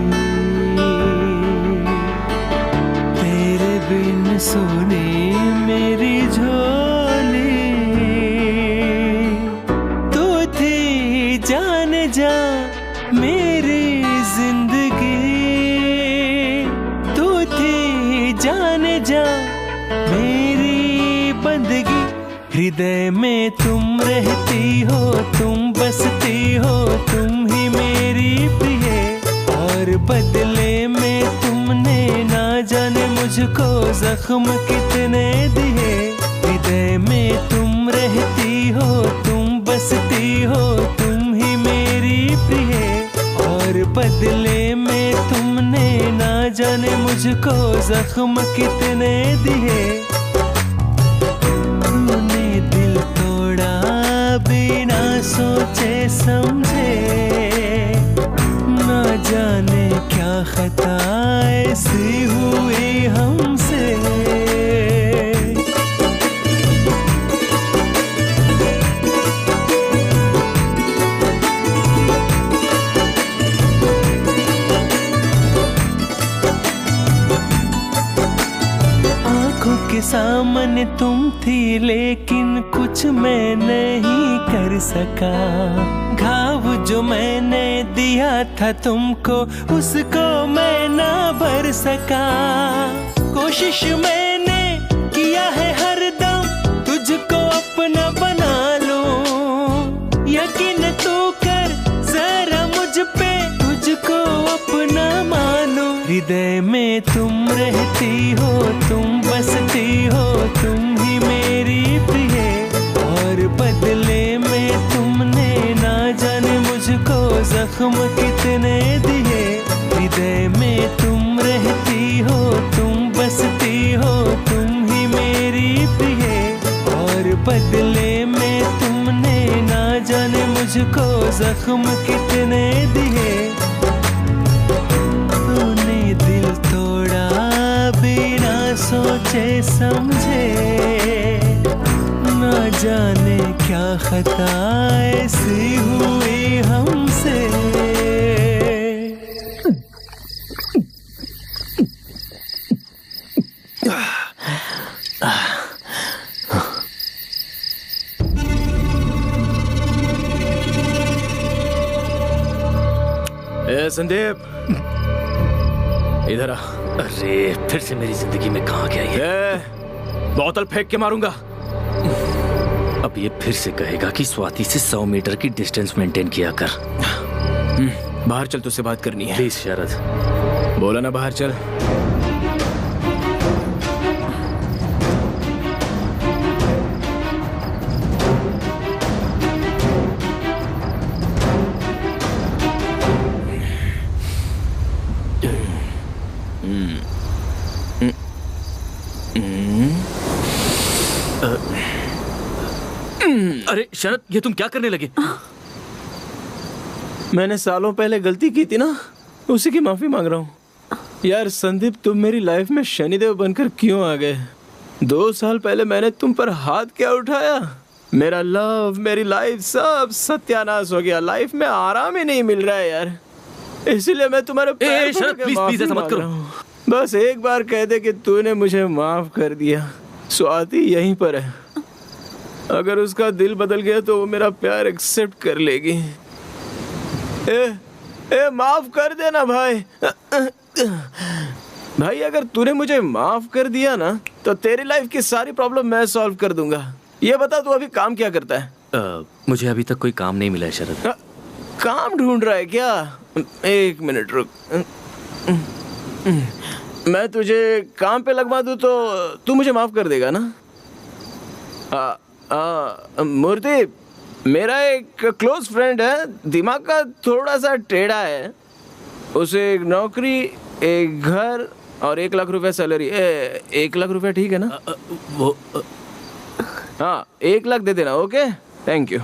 तेरे बिन सोने मेरी झोली। तू थी जान जा मेरी जिंदगी, तू थी जान जा मेरी बंदगी। हृदय में तुम रहती हो, तुम बसती हो, तुम ही मेरी प्रिय। और बदले में तुमने ना जाने मुझको जख्म कितने दिए। हृदय में तुम रहती हो, तुम बसती हो, तुम ही मेरी प्रिय। और बदले में तुमने ना जाने मुझको जख्म कितने दिए। तूने दिल तोड़ा बिना सोचे समझे, ना जाने क्या खता ऐसी हुई हमसे। के सामने तुम थी लेकिन कुछ मैं नहीं कर सका। घाव जो मैंने दिया था तुमको उसको मैं ना भर सका। कोशिश मैंने किया है हरदम तुझको अपना बना लूं। यकीन तू कर जरा मुझ पे, तुझको अपना मानो। हृदय में तुम रहती हो, तुम बसती हो, तुम ही मेरी प्रिय। और बदले में तुमने ना जाने मुझको जख्म कितने दिए। हृदय में तुम रहती हो, तुम बसती हो, तुम ही मेरी प्रिय। और बदले में तुमने ना जाने मुझको जख्म कितने दिए। दिल तोड़ा बिना सोचे समझे, ना जाने क्या खता ऐसी हुई हमसे। संदीप इधर आ। अरे फिर से मेरी जिंदगी में कहाँ गया ये? बोतल फेंक के मारूंगा। अब ये फिर से कहेगा कि स्वाति से 100 मीटर की डिस्टेंस मेंटेन किया कर। बाहर चल, तुझसे बात करनी है। प्लीज शरद। बोला ना बाहर चल। अरे शरद, ये तुम क्या करने लगे? मैंने सालों पहले गलती की थी ना, उसी की माफी मांग रहा हूँ। यार संदीप, तुम मेरी लाइफ में शनिदेव बनकर क्यों आ गए? 2 साल पहले मैंने तुम पर हाथ क्या उठाया? मेरा लव, मेरी लाइफ सब सत्यानाश हो गया। लाइफ में आराम ही नहीं मिल रहा है यार, इसीलिए मैं तुम्हारे पैर पकड़ के माफी मांग रहा हूँ। बस एक बार कह दे कि तूने मुझे माफ कर दिया। स्वाति यहीं पर है, अगर उसका दिल बदल गया तो वो मेरा प्यार एक्सेप्ट कर लेगी। ए माफ कर देना भाई। भाई अगर तूने मुझे माफ कर दिया ना तो तेरी लाइफ की सारी प्रॉब्लम मैं सॉल्व कर दूंगा। ये बता तू अभी काम क्या करता है? मुझे अभी तक कोई काम नहीं मिला है शरद। काम ढूंढ रहा है क्या? एक मिनट रुक, मैं तुझे काम पे लगवा दूं तो तू मुझे माफ कर देगा ना? मूर्ति, मेरा एक क्लोज फ्रेंड है, दिमाग का थोड़ा सा टेढ़ा है। उसे एक नौकरी, एक घर और 1 लाख रुपए सैलरी। 1 लाख रुपए ठीक है ना? वो हाँ 1 लाख दे देना। Okay, thank you.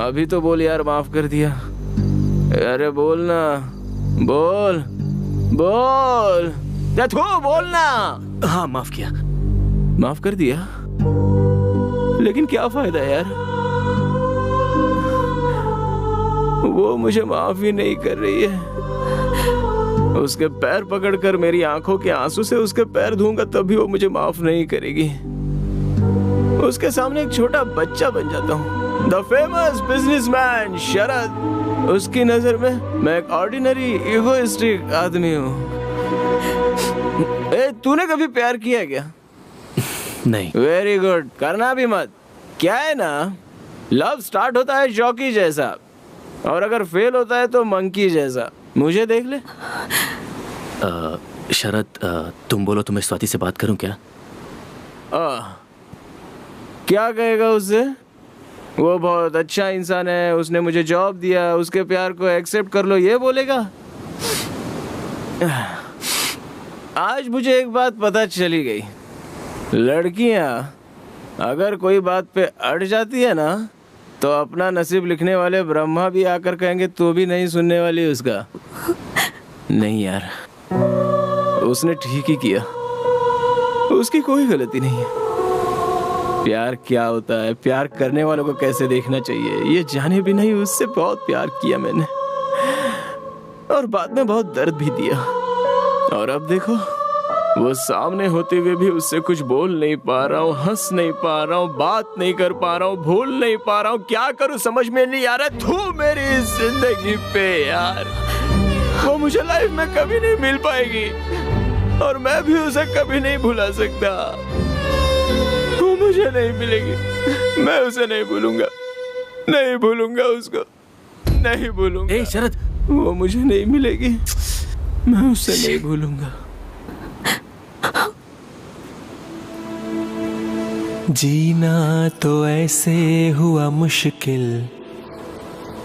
अभी तो बोल यार, माफ कर दिया। अरे बोल ना, बोल बोल या तू बोल ना। हाँ माफ किया। माफ कर दिया, लेकिन क्या फायदा यार, वो मुझे माफ ही नहीं कर रही है। उसके पैर पकड़कर मेरी आंखों के आंसू से उसके पैर धोऊंगा तब भी वो मुझे माफ नहीं करेगी। उसके सामने एक छोटा बच्चा बन जाता हूँ। द फेमस बिजनेसमैन शरद, उसकी नजर में मैं एक ऑर्डिनरी इगोइस्टिक आदमी हूँ। तूने कभी प्यार किया है क्या? नहीं। वेरी गुड, करना भी मत। क्या है ना, लव स्टार्ट होता है जॉकी जैसा और अगर फेल होता है तो मंकी जैसा। मुझे देख ले। शरद, तुम बोलो तो मैं स्वाति से बात करूं क्या? क्या कहेगा उससे? वो बहुत अच्छा इंसान है, उसने मुझे जॉब दिया, उसके प्यार को एक्सेप्ट कर लो, ये बोलेगा? आज मुझे एक बात पता चली गई, लड़कियां अगर कोई बात पे अड़ जाती है ना तो अपना नसीब लिखने वाले ब्रह्मा भी आकर कहेंगे तो भी नहीं सुनने वाली उसका। नहीं यार, उसने ठीक ही किया, उसकी कोई गलती नहीं है। प्यार क्या होता है, प्यार करने वालों को कैसे देखना चाहिए, ये जाने भी नहीं उससे बहुत प्यार किया मैंने और बाद में बहुत दर्द भी दिया। और अब देखो, वो सामने होते हुए भी उससे कुछ बोल नहीं पा रहा हूँ, हंस नहीं पा रहा हूँ, बात नहीं कर पा रहा हूँ, भूल नहीं पा रहा हूँ। क्या करूँ समझ में नहीं आ रहा। तू मेरी जिंदगी पे यार, वो मुझे लाइफ में कभी नहीं मिल पाएगी और मैं भी उसे कभी नहीं भुला सकता। वो मुझे नहीं मिलेगी, मैं उसे नहीं भूलूंगा, नहीं भूलूंगा उसको, नहीं भूलूंगा। ए शरद, वो मुझे नहीं मिलेगी, मैं उसे नहीं भूलूंगा। जीना तो ऐसे हुआ मुश्किल,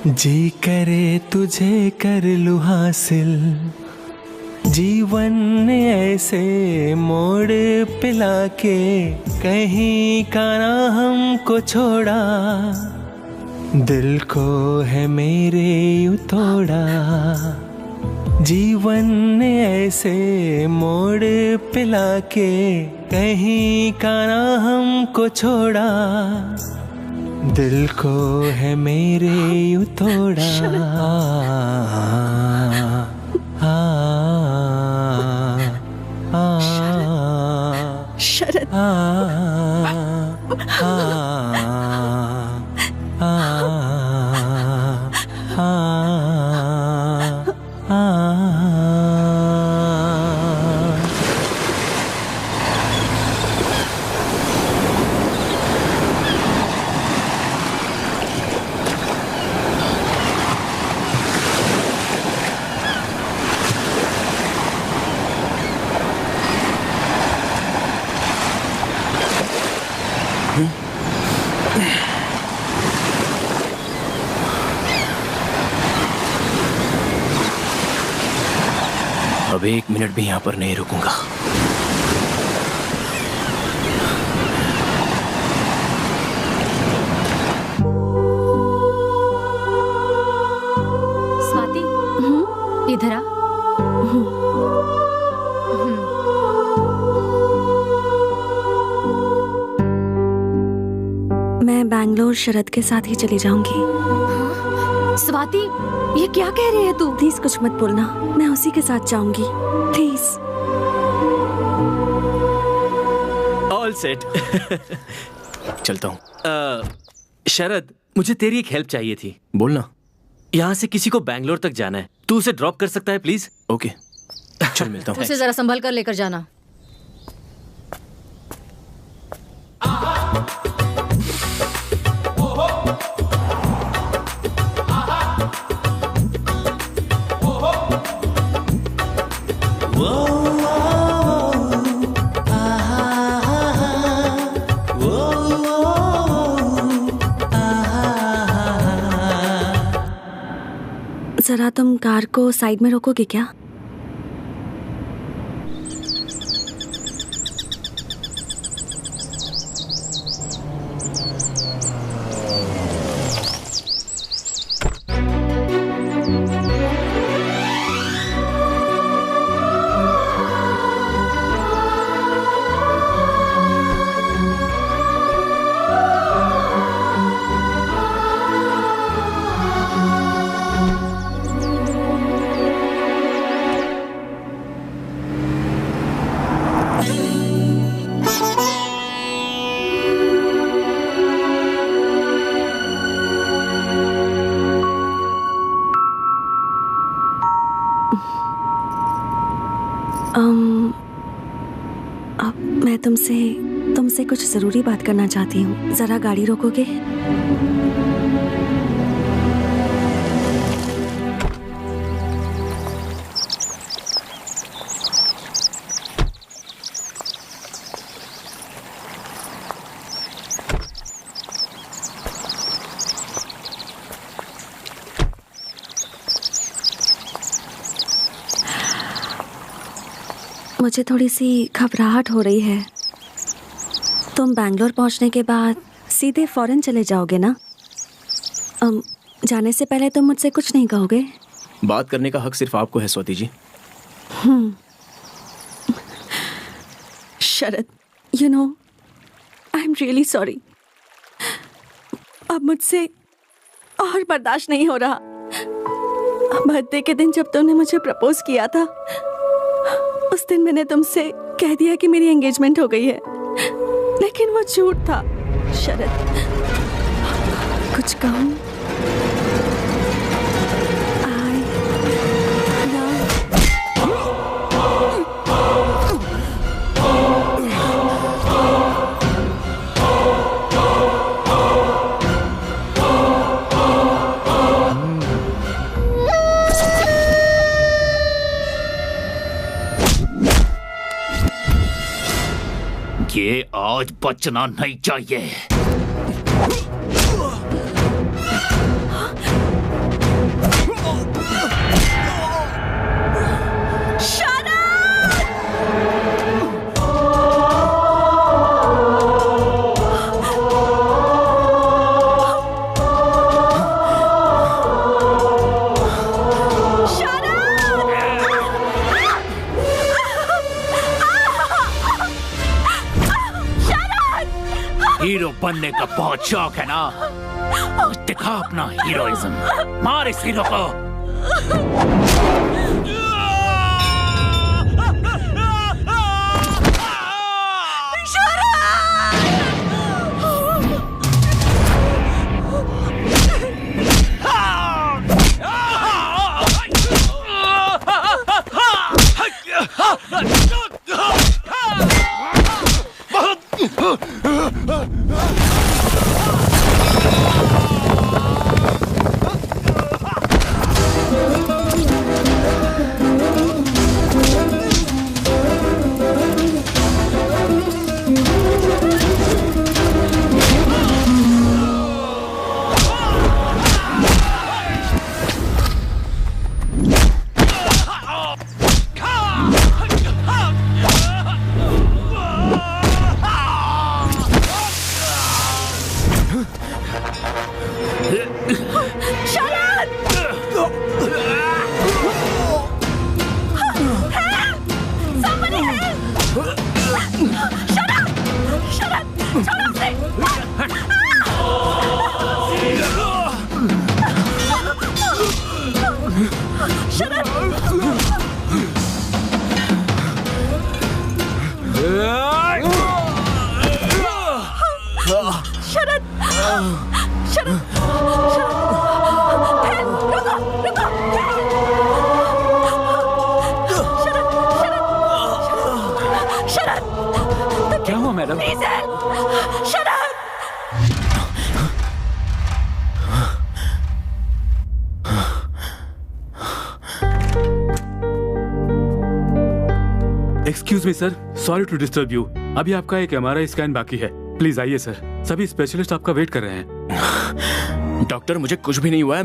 जी करे तुझे कर लूं हासिल। जीवन ने ऐसे मोड़ पिला के कहीं का ना हमको छोड़ा, दिल को है मेरे यूं तोड़ा। जीवन ने ऐसे मोड़ पिला के कहीं का ना हमको छोड़ा, दिल को है मेरे यूं तोड़ा। शरद, अब 1 मिनट भी यहाँ पर नहीं रुकूंगा। स्वाति, इधर आ। मैं बैंगलोर शरद के साथ ही चली जाऊंगी। स्वाति, ये क्या कह रही है तू? प्लीज कुछ मत बोलना, मैं उसी के साथ जाऊंगी, प्लीज। All set. चलता हूँ। शरद, मुझे तेरी एक हेल्प चाहिए थी। बोलना। यहाँ से किसी को बैंगलोर तक जाना है, तू उसे ड्रॉप कर सकता है प्लीज? ओके, चल मिलता हूँ। उसे जरा संभल कर लेकर जाना। जरा तुम कार को साइड में रोकोगे क्या? अब मैं तुमसे कुछ जरूरी बात करना चाहती हूँ। जरा गाड़ी रोकोगे? मुझे थोड़ी सी घबराहट हो रही है। तुम बैंगलोर पहुंचने के बाद सीधे फॉरेन चले जाओगे ना? जाने से पहले तुम मुझसे कुछ नहीं कहोगे? बात करने का हक सिर्फ आपको है Swati ji. Sharad, you know, I am really sorry. अब मुझसे और बर्दाश्त नहीं हो रहा। बर्थडे के दिन जब तुमने मुझे प्रपोज किया था, उस दिन मैंने तुमसे कह दिया कि मेरी एंगेजमेंट हो गई है, लेकिन वो झूठ था। शरद, कुछ कहूँ? ये आज बचना नहीं चाहिए। हीरो बनने का बहुत शौक है ना? दिखा अपना हीरोइज्म, मार इस हीरो को। शरद, शरद, शरद, क्या हुआ madam? Sharad! Excuse me sir, sorry to disturb you. अभी आपका एक MRI स्कैन बाकी है, प्लीज आइए सर। सभी स्पेशलिस्ट आपका वेट कर रहे हैं। डॉक्टर, मुझे कुछ भी नहीं हुआ है।